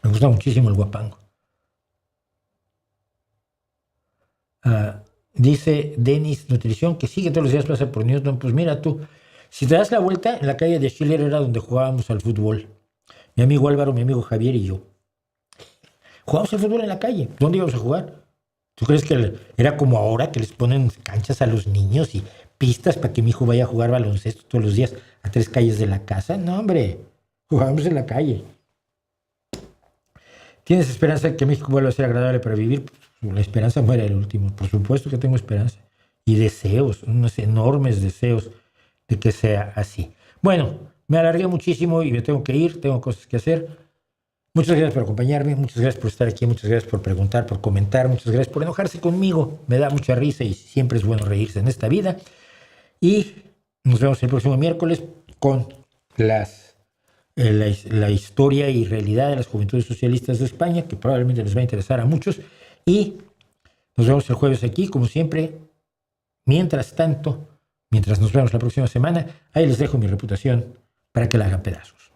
Me gusta muchísimo el huapango. Dice Denis Nutrición que sigue todos los días pasa por Newton. Pues mira tú, si te das la vuelta, en la calle de Schiller era donde jugábamos al fútbol. Mi amigo Álvaro, mi amigo Javier y yo. Jugábamos al fútbol en la calle. ¿Dónde íbamos a jugar? ¿Tú crees que era como ahora que les ponen canchas a los niños y pistas para que mi hijo vaya a jugar baloncesto todos los días a 3 calles de la casa? No, hombre, jugábamos en la calle. ¿Tienes esperanza de que México vuelva a ser agradable para vivir? La esperanza muere el último. Por supuesto que tengo esperanza. Y deseos, unos enormes deseos de que sea así. Bueno, me alargué muchísimo y me tengo que ir, tengo cosas que hacer. Muchas gracias por acompañarme, muchas gracias por estar aquí, muchas gracias por preguntar, por comentar, muchas gracias por enojarse conmigo. Me da mucha risa y siempre es bueno reírse en esta vida. Y nos vemos el próximo miércoles con la historia y realidad de las juventudes socialistas de España, que probablemente les va a interesar a muchos. Y nos vemos el jueves aquí, como siempre. Mientras tanto, mientras nos vemos la próxima semana, ahí les dejo mi reputación para que la hagan pedazos.